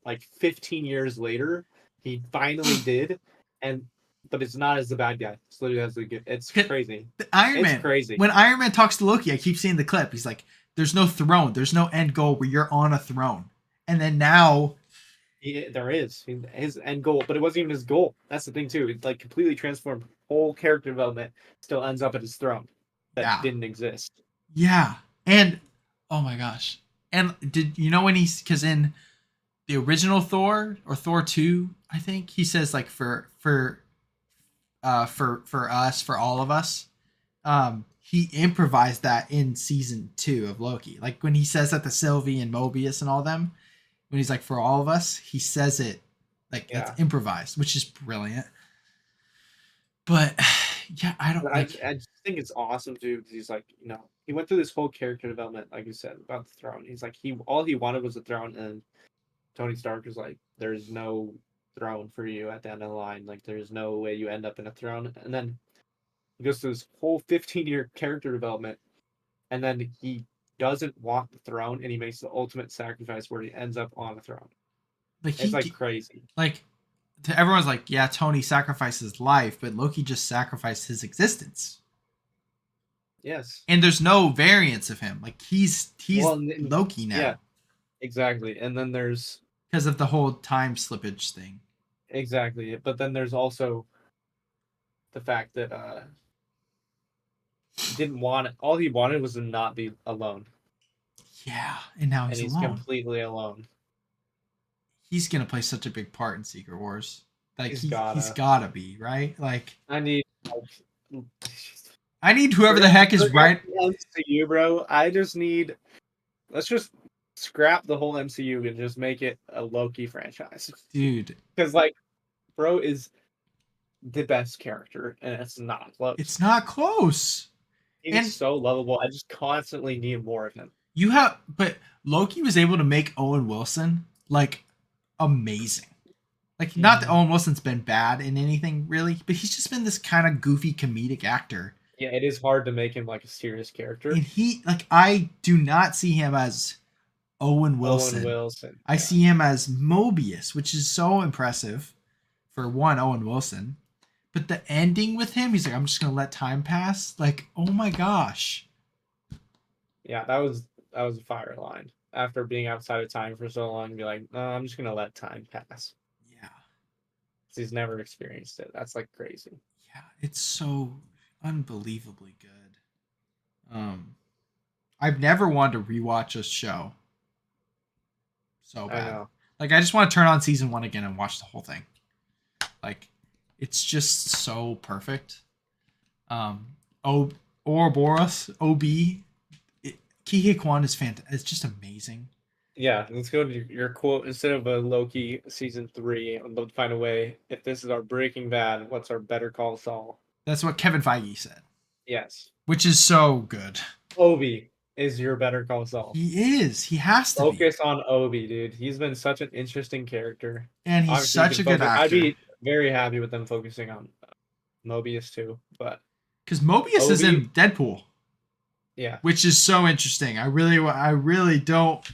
like 15 years later, he finally did, and but it's not as the bad guy. It's literally as the good. It's crazy. Iron It's Man, crazy. when Iron Man talks to Loki, I keep seeing the clip. He's like, "There's no throne. There's no end goal where you're on a throne." And then now, There is his end goal, but it wasn't even his goal. That's the thing too. It like completely transformed whole character development. Still ends up at his throne that yeah, didn't exist. yeah, and oh my gosh! And did you know when he's because in the original Thor or Thor 2, I think he says like for us, for all of us. He improvised that in season 2 of Loki. Like when he says that to Sylvie and Mobius and all them, when he's like for all of us, he says it like Yeah, it's improvised, which is brilliant. But yeah, I don't but like. I just think it's awesome too because he's like he went through this whole character development like you said about the throne. He's like all he wanted was the throne, and Tony Stark was like, "There's no throne for you at the end of the line. Like there's no way you end up in a throne." And then he goes through this whole 15-year character development, and then he doesn't want the throne, and he makes the ultimate sacrifice where he ends up on the throne. Like It's like crazy. like to everyone's like, yeah, Tony sacrificed his life, but Loki just sacrificed his existence. Yes. And there's no variance of him. Like he's Well, Loki yeah, now exactly. And then there's because of the whole time slippage thing. exactly, but then there's also the fact that he didn't want it. All he wanted was to not be alone, Yeah, and now and he's he's alone. completely alone. He's gonna play such a big part in Secret Wars. Like He's he's gotta. gotta be right. Like I need like, I need whoever the bring heck is bring up right. the MCU, bro. I just need. Let's just scrap the whole MCU and just make it a Loki franchise. Dude, Because like, bro is the best character, and it's not it's close. not close. He's And so lovable. I just constantly need more of him. but Loki was able to make Owen Wilson like amazing. Like not that Mhm. Owen Wilson's been bad in anything really, but he's just been this kind of goofy comedic actor. Yeah, it is hard to make him like a serious And character. he like I do not see him as Owen Owen Wilson. Wilson. I Yeah. see him as Mobius, which is so impressive for one Owen Wilson. But the ending with him, he's like, I'm just gonna let time pass. Like, oh my gosh. Yeah, that was a fire line. After being outside of time for so long, be like, no, I'm just gonna let time pass. Yeah, 'Cause he's never experienced it. That's like crazy. yeah, it's so unbelievably good. I've never wanted to rewatch a show so I bad. know. Like, I just want to turn on season one again and watch the whole thing. Like, it's just so perfect. O Ouroboros OB Kihei Kwan is fantastic. It's just amazing. Yeah, let's go to your quote instead of a Loki season 3. I'd love to find a way. If this is our Breaking Bad, what's our Better Call Saul? That's what Kevin Feige said, Yes, which is so good. Obi is your Better Call Saul. He is. He has to be, Focus on Obi, dude. He's been such an interesting character. and he's Obviously, you such can a good focus. I'd actor. be very happy with them focusing on Mobius too, but Because Mobius is Obi, in Deadpool, yeah, which is so interesting. I really don't.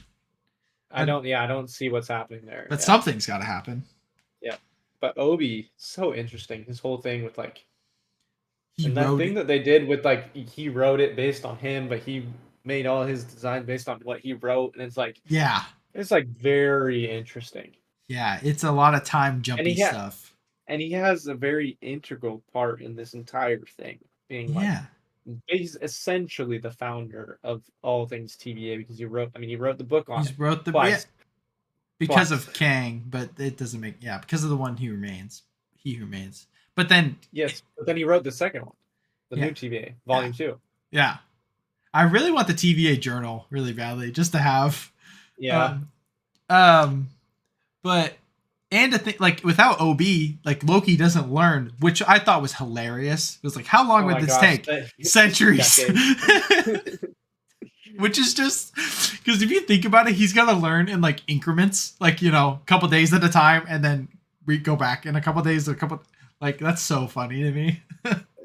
I don't see what's happening there. But Yeah, something's got to happen. yeah, but Obi, so interesting. His whole thing with like, He and that wrote thing it. that they did with like, he wrote it based on him, but he made all his designs based on what he wrote, and Yeah, it's like very interesting. yeah. It's a lot of time And jumpy he had, stuff. and he has a very integral part in this entire thing, being like Yeah, he's essentially the founder of all things TVA because he wrote the book on it he's wrote the yeah, twice, because twice. of Kang, but it doesn't make yeah because of the one He Remains. He Who Remains. But then Yes, but then he wrote the second one, the yeah, new TVA, yeah, Volume 2. yeah. I really want the TVA journal really badly just to have. Yeah. Um, um, but and to think like without OB, like Loki doesn't learn, which I thought was hilarious. It was like, how long Oh would my this gosh, take? just Centuries. decades. Which is just because if you think about it, he's got to learn in like increments, like a couple days at a time, and then we go back in a couple days, a couple like that's so funny to me.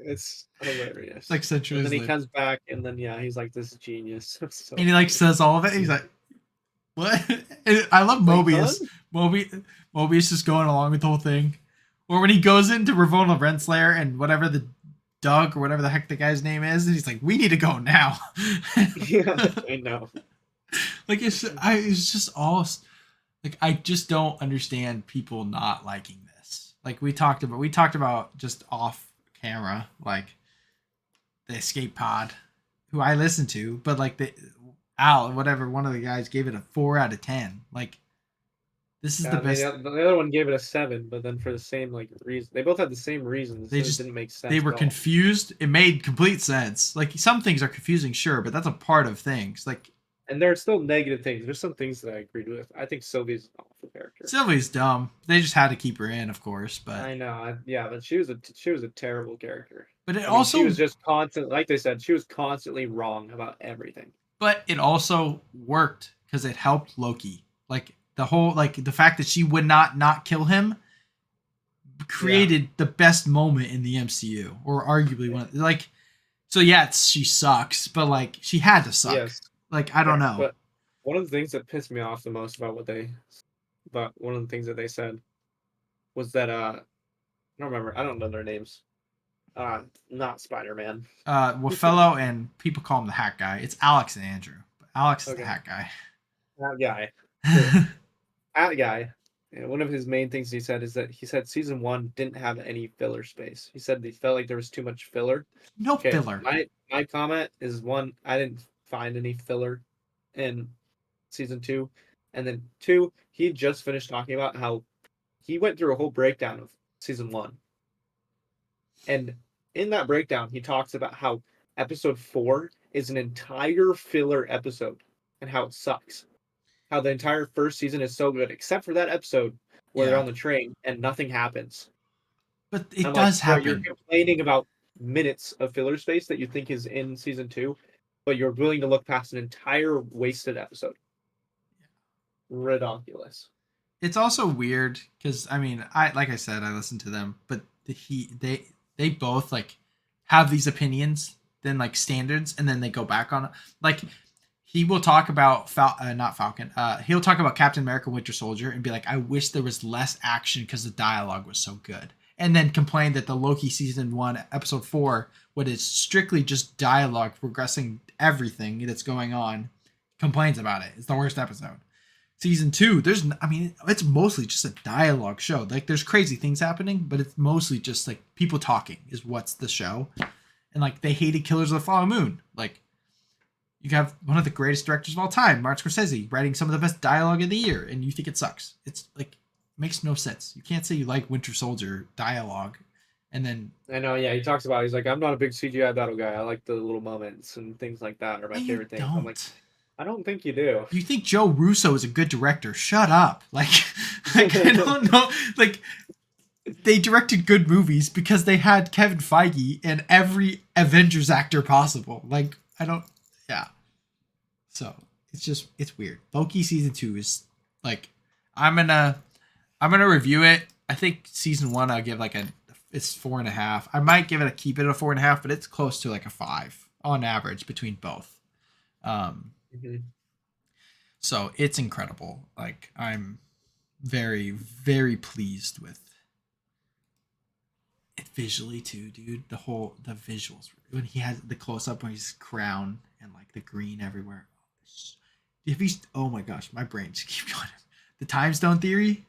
It's It's hilarious. like And centuries then he later, comes back, and then yeah, he's like, "This is genius." It's and so he like funny. says all of it. He's like, "What?" And I love Like, huh? Mobius. Mobius just going along with the whole thing, or when he goes into Ravonna Renslayer and whatever the Doug or whatever the heck the guy's name is, and he's like, "We need to go now." Yeah, I know. Like it's just all like I just don't understand people not liking this. Like we talked about just off camera, like the escape pod, who I listen to, but like the Al, whatever, one of the guys gave it a 4 out of 10. Like this is the Yeah, and best. the other one gave it a 7, but then for the same like reason, they both had the same reasons. They So it just didn't make they sense were at all. confused. It made complete sense. Like some things are confusing, sure, but that's a part of things. Like And there are still negative things. There's some things that I agreed with. I think Sylvie's an awful character. Sylvie's dumb. They just had to keep her in, of course, but I know. Yeah, but she was a terrible character. it I mean, she was also just constant. Like they said, she was constantly wrong about everything. worked because it helped Loki. Like the whole like the fact that she would not kill him Yeah. created the best moment in the MCU, or arguably one. Like so, yeah, she sucks, but like she had to suck. Yes. Like I don't Correct. know. But one of the things that pissed me off the most about one of the things that they said was that I don't remember. I don't know their names. Not Spider Man. Waffello and people call him the Hat Guy. It's Alex and Andrew, but Alex is the Okay. Hat Guy. That guy. So that guy. And one of his main things he said is that he said season 1 didn't have any filler space. He said he felt like there was too much filler. No Okay, filler. my comment is, one, I didn't find any filler in season 2, and then 2, he just finished talking about how he went through a whole breakdown of season 1, and in that breakdown he talks about how episode 4 is an entire filler episode and how it sucks. How the entire first season is so good, except for that episode where they're Yeah, on the train and nothing happens. but it I'm like, does bro, you're happen. complaining about minutes of filler space that you think is in season 2, but you're willing to look past an entire wasted episode. Ridiculous. It's also weird because I mean, I like I said, I listened to them, but they both like have these opinions than like standards, and then they go back on it. Like he will talk about not Falcon. He'll talk about Captain America: Winter Soldier and be like, "I wish there was less action because the dialogue was so good," and then complain that the Loki season 1 episode 4, what is strictly just dialogue progressing everything that's going on, complains about it. It's the worst episode. Season 2, it's mostly just a dialogue show. Like there's crazy things happening, but it's mostly just like people talking is what's the show. And like they hated Killers of the Flower Moon. Like you have one of the greatest directors of all time, Martin Scorsese, writing some of the best dialogue of the year, and you think it sucks. It's like it makes no sense. You can't say you like Winter Soldier dialogue, and then I know. Yeah, he talks about. He's like, I'm not a big CGI battle guy. I like the little moments and things like that are my you favorite things. I'm like, don't. I don't think you do. You think Joe Russo is a good director? Shut up. Like I don't know. Like they directed good movies because they had Kevin Feige and every Avengers actor possible. Like I don't. Yeah. So it's weird. Loki season 2 is like I'm gonna review it. I think season 1 I'll give like it's 4.5. I might keep it a 4.5, but it's close to like a 5 on average between both. Mm-hmm. So it's incredible. Like I'm very, very pleased with it visually too, dude. The visuals when he has the close up on his crown and like the green everywhere. If he's oh my gosh, my brain just keeps going. The time stone theory,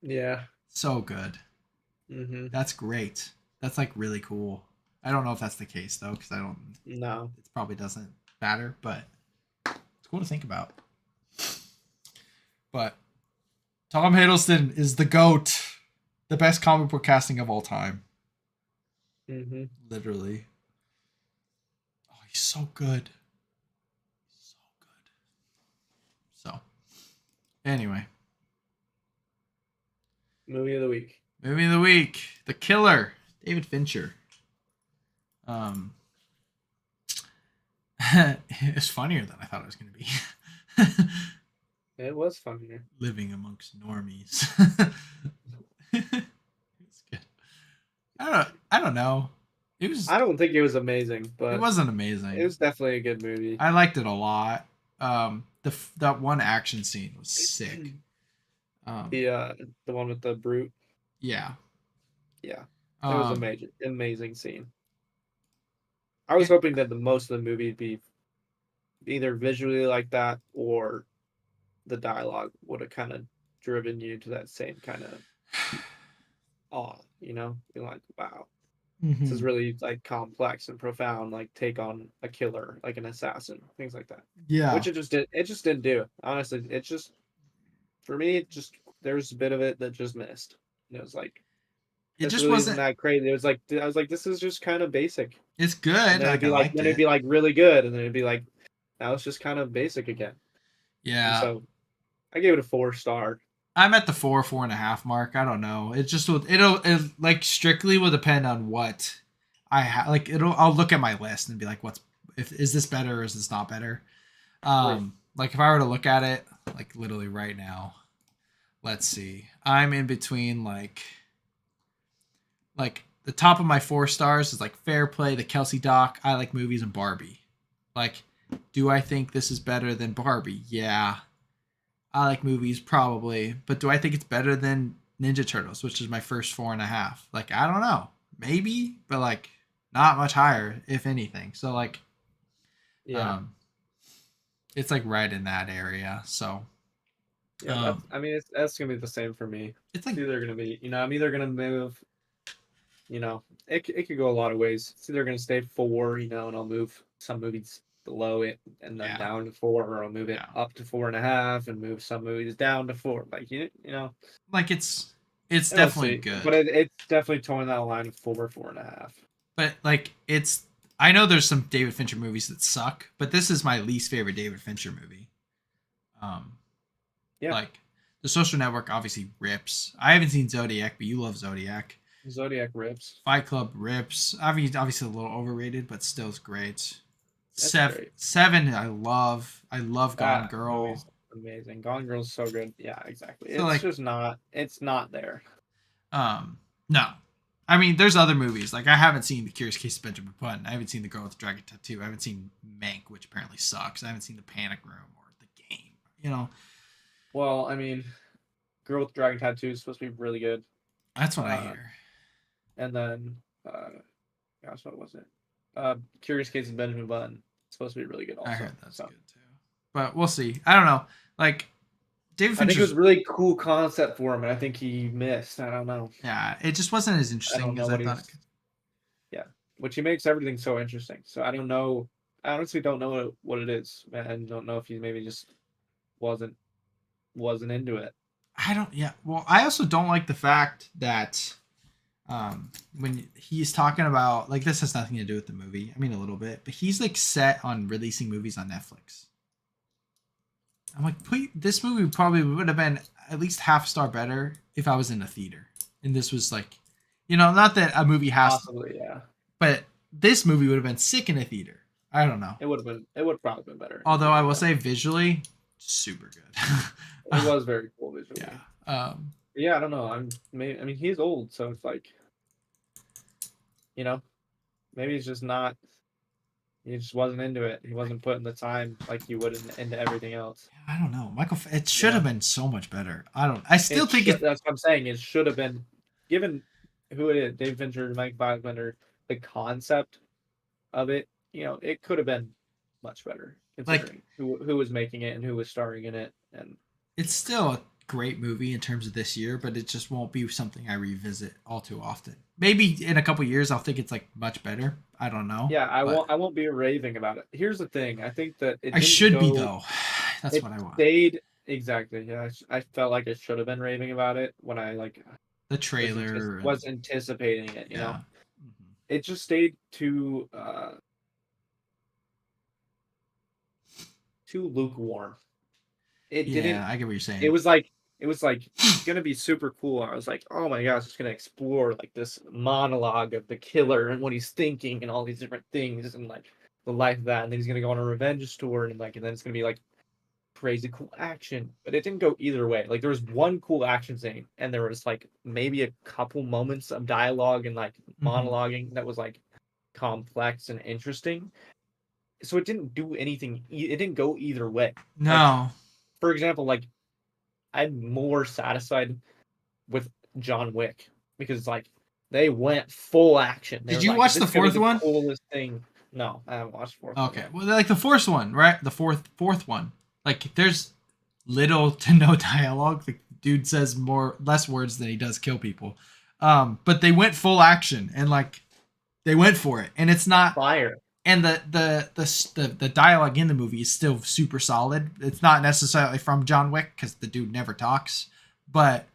Yeah. so good. Mm-hmm. That's great. That's like really cool. I don't know if that's the case though, because I don't. No. It probably doesn't matter, but it's cool to think about. But Tom Hiddleston is the GOAT, the best comic book casting of all time. Mm-hmm. Literally. Oh, he's so good. So good. So, anyway. Movie of the week. Movie of the week. The Killer. David Fincher. It's funnier than I thought it was going to be. It was funnier. Living amongst normies. It's good. I don't know. I don't think it was amazing, but it wasn't amazing. it was definitely a good movie. I liked it a lot. That one action scene was sick. The one with the brute. Yeah. Yeah. It was amazing scene. I was it- hoping that the most of the movie would be either visually like that or the dialogue would have kind of driven you to that same kind of awe, You're like, wow, this is really like complex and profound, like take on a killer, like an assassin, things like that. Yeah. Which it just didn't do. Honestly, it just for me, there was a bit of it that just missed. And it was like It this just really wasn't. isn't that crazy. It was like I was like, this is just kind of basic. It's good. And then Like I liked it'd it. be like really good, and then it'd be like now it's just kind of basic again. And Yeah. so I gave it a 4-star. I'm at the 4.5 mark. I don't know. It just it like strictly will depend on what I have. Like I'll look at my list and be like, is this better or is this not better? Right. Like if I were to look at it, like literally right now, let's see. I'm in between like the top of my 4 stars is like Fair Play, the Kelsey doc, I Like Movies, and Barbie. Like, do I think this is better than Barbie? Yeah. I Like Movies, probably. But do I think it's better than Ninja Turtles, which is my first 4.5? Like, I don't know. Maybe, but like not much higher, if anything. So like Yeah. It's like right in that area. So Yeah, that's gonna be the same for me. It's like either gonna be, I'm either gonna move, it could go a lot of ways. It's either gonna stay 4, and I'll move some movies below it and then down to 4, or I'll move it up to 4.5 and move some movies down to 4. Like like it's definitely good. But it's definitely towing that line of 4.5. But like I know there's some David Fincher movies that suck, but this is my least favorite David Fincher movie. Yeah. Like The Social Network obviously rips. I haven't seen Zodiac, but you love Zodiac. Zodiac rips. Fight Club rips. Obviously a little overrated, but still is great. Great. Seven, I love. I love Gone Girl. Amazing. Gone Girl's so good. Yeah, exactly. So it's just not. It's not there. No, I mean, there's other movies. Like, I haven't seen The Curious Case of Benjamin Button. I haven't seen The Girl with the Dragon Tattoo. I haven't seen Mank, which apparently sucks. I haven't seen The Panic Room or The Game. You know, Well, I mean, Girl with Dragon Tattoo is supposed to be really good. that's what I Uh, hear. and then, gosh, what was it? Curious Case of Benjamin Button. It's supposed to be really good I also. heard that's So good too. But we'll see. I don't know. Like, David I think it was Fincher's, a really cool concept for him, and I think he missed. I don't know. yeah, it just wasn't as I don't interesting know as I what thought it he's could. yeah, which he makes everything so interesting. So I don't know. I honestly don't know what it is, and don't know if he maybe just wasn't wasn't into it. I don't, yeah. Well, I also don't like the fact that when he's talking about, like, this has nothing to do with the movie. I mean, a little bit, but he's like set on releasing movies on Netflix. I'm like, this movie probably would have been at least half star better if I was in a theater. And this was like, not that a movie has to, Possibly, yeah. but this movie would have been sick in a theater. I don't know. It would have been. It would probably been better. Although I will say visually, super good. It was very cool visually. Yeah. Yeah, I don't know. I mean, he's old, so it's like, you know, maybe he's just not. He just wasn't into it. He wasn't putting the time like he would into everything else. I don't know. It should have been so much better. I still think That's what I'm saying. It should have been given who it is, Dave Fincher, Mike Fassbender, the concept of it. It could have been much better like, considering who was making it and who was starring in it. And it's still a great movie in terms of this year, but it just won't be something I revisit all too often. Maybe in a couple years I'll think it's like much better. I don't know. yeah, I But won't be raving about it. Here's the thing. I think that it I didn't should be go. though. That's It what I want. stayed exactly. Yeah, I felt like I should have been raving about it when I The trailer and was anticipating it. yeah. Mm-hmm. It just stayed too lukewarm. It didn't. Yeah, I get what you're It saying. was like gonna be super cool. I was like, oh my gosh, it's gonna explore like this monologue of the killer and what he's thinking and all these different things and like the life of that. And then he's gonna go on a revenge tour and then it's gonna be like crazy cool action. But it didn't go either way. Like there was one cool action scene and there was like maybe a couple moments of dialogue and like Mm-hmm. monologuing that was like complex and interesting. So it didn't do anything. It didn't go either way. Like No. for example, like I'm more satisfied with John Wick because like they went full action. They Did were you like, watch "This the is gonna be fourth the one? coolest thing." No, I haven't watched the fourth one Okay. yet. Well, like the fourth one, right? The fourth one. Like there's little to no dialogue. The dude says less words than he does kill people. But they went full action and like they went for it, and it's not. Fire. And the dialogue in the movie is still super solid. It's not necessarily from John Wick because the dude never talks, but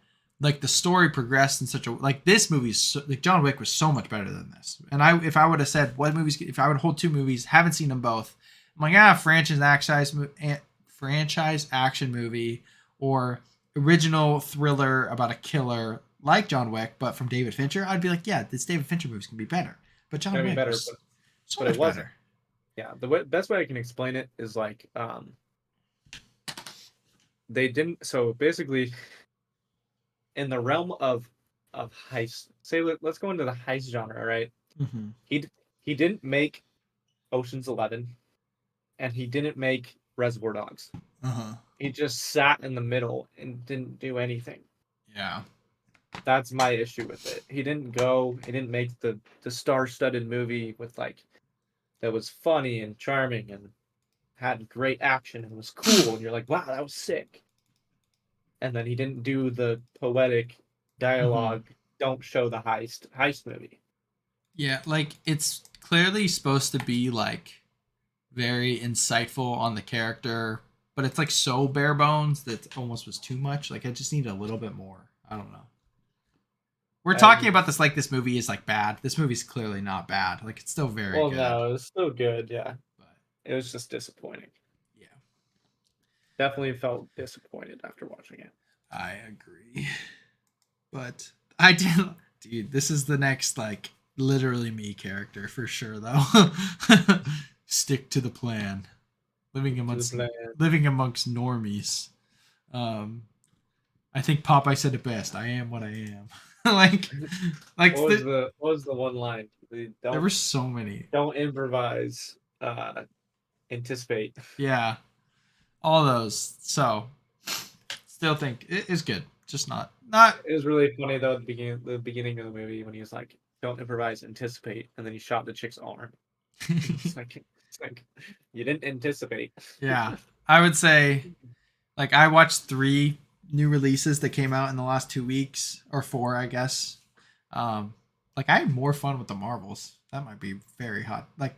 like the story progressed in such a like this movie is like John Wick was so much better than this. And if I would have said what movies, if I would hold two movies, haven't seen them both, I'm like franchise action movie or original thriller about a killer like John Wick, but from David Fincher, I'd be like, yeah, this David Fincher movie's gonna be better. But It's John gonna be Wick better, was so but it much wasn't. better. Yeah, best way I can explain it is like they didn't. So basically, in the realm of heist, let's go into the heist genre, right? Mm-hmm. He didn't make Ocean's 11, and he didn't make Reservoir Dogs. Uh-huh. He just sat in the middle and didn't do anything. Yeah. That's my issue with it. He didn't make the star-studded movie with like that was funny and charming and had great action and was cool and you're like, wow, that was sick. And then he didn't do the poetic Mm-hmm. dialogue, don't show the heist movie. Yeah, like it's clearly supposed to be like very insightful on the character, but it's like so bare bones that it almost was too much. Like I just need a little bit more. I don't know. We're I talking agree. about this like this movie is like bad. This movie's clearly not bad. Like it's still very Well, good. no, it was still good, yeah. But It was just disappointing. yeah, Definitely felt disappointed after watching it. I agree. But I did, dude. This is the next like literally me character for sure though. Stick to the plan. Living To the amongst plan. living amongst normies. Um, I think Popeye said it best. I am what I am. like, What was the one line? there were so many. Don't improvise. Anticipate. Yeah, all those. So, still think it is good. Just not. It was really funny though at the beginning of the movie when he was like, "Don't improvise, anticipate," and then he shot the chick's arm. It's like you didn't anticipate. Yeah, I would say like I watched 3 new releases that came out in the last 2 weeks or 4, I guess. Like I had more fun with the Marvels. That might be very hot. Like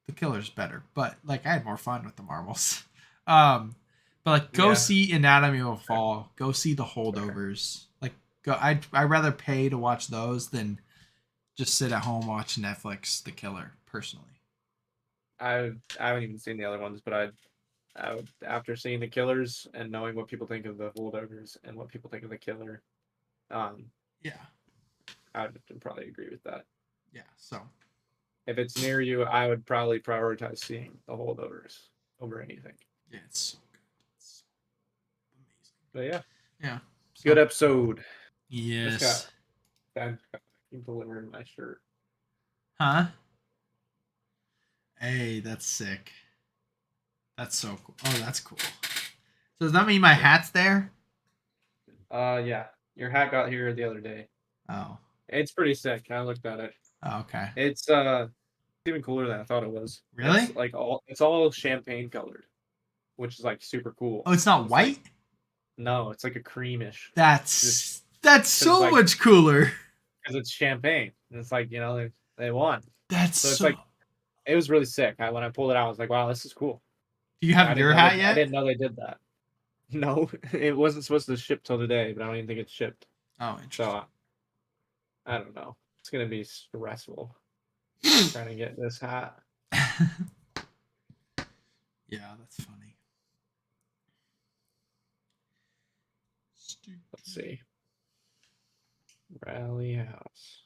the Killer's better, but like I had more fun with the Marvels. But like go Yeah, see Anatomy of a fair, Fall. Go see the fair. Holdovers. Like go. I'd rather pay to watch those than just sit at home watch Netflix The Killer. Personally. I haven't even seen the other ones, but I would, after seeing the Killers and knowing what people think of the Holdovers and what people think of the Killer, um, Yeah. I would probably agree with that. Yeah. So If it's near you, I would probably prioritize seeing the Holdovers over anything. yeah, it's so good. It's so But yeah, amazing. Yeah. good So episode. Just got yes. done delivering my shirt. Huh? Hey, that's sick. That's so cool. Oh, that's cool. So does that mean my Yeah. hat's there? Yeah. Your hat got here the other day. Oh. It's pretty sick. I looked at it. Oh, okay. It's even cooler than I thought it was. It's Really? like all champagne colored, which is like super cool. Oh, it's not It's like white? no, it's like a creamish. Just That's because it's so like much cooler. because it's champagne. And it's like they won. That's So it's so. like it was really sick. When I pulled it out, I was like, wow, this is cool. Do you have your hat I yet? didn't know they did that. No, it wasn't supposed to ship till today, but I don't even think it's shipped. Oh, So interesting. I don't know. It's gonna be stressful trying to get this hat. Yeah, that's funny. Stupid. Let's see. Rally House.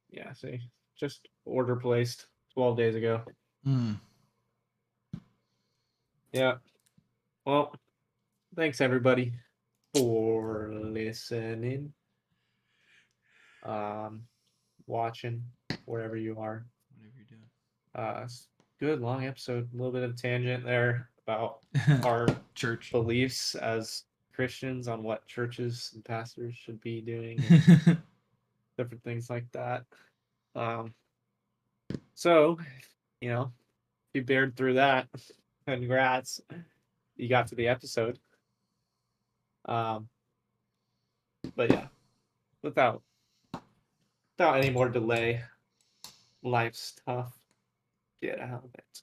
Yeah, see, just order placed 12 days ago. Mm. Yeah. Well, thanks everybody for listening, um, watching wherever you are. Whatever you're Good long episode. A little bit of tangent there about doing. our Church. beliefs as Christians on what churches and pastors should be doing and Yeah. different things like that. Um, so, you know, if you bared through that, congrats. You got to the episode. Um, but yeah, without any more delay, life's tough. Get out of it.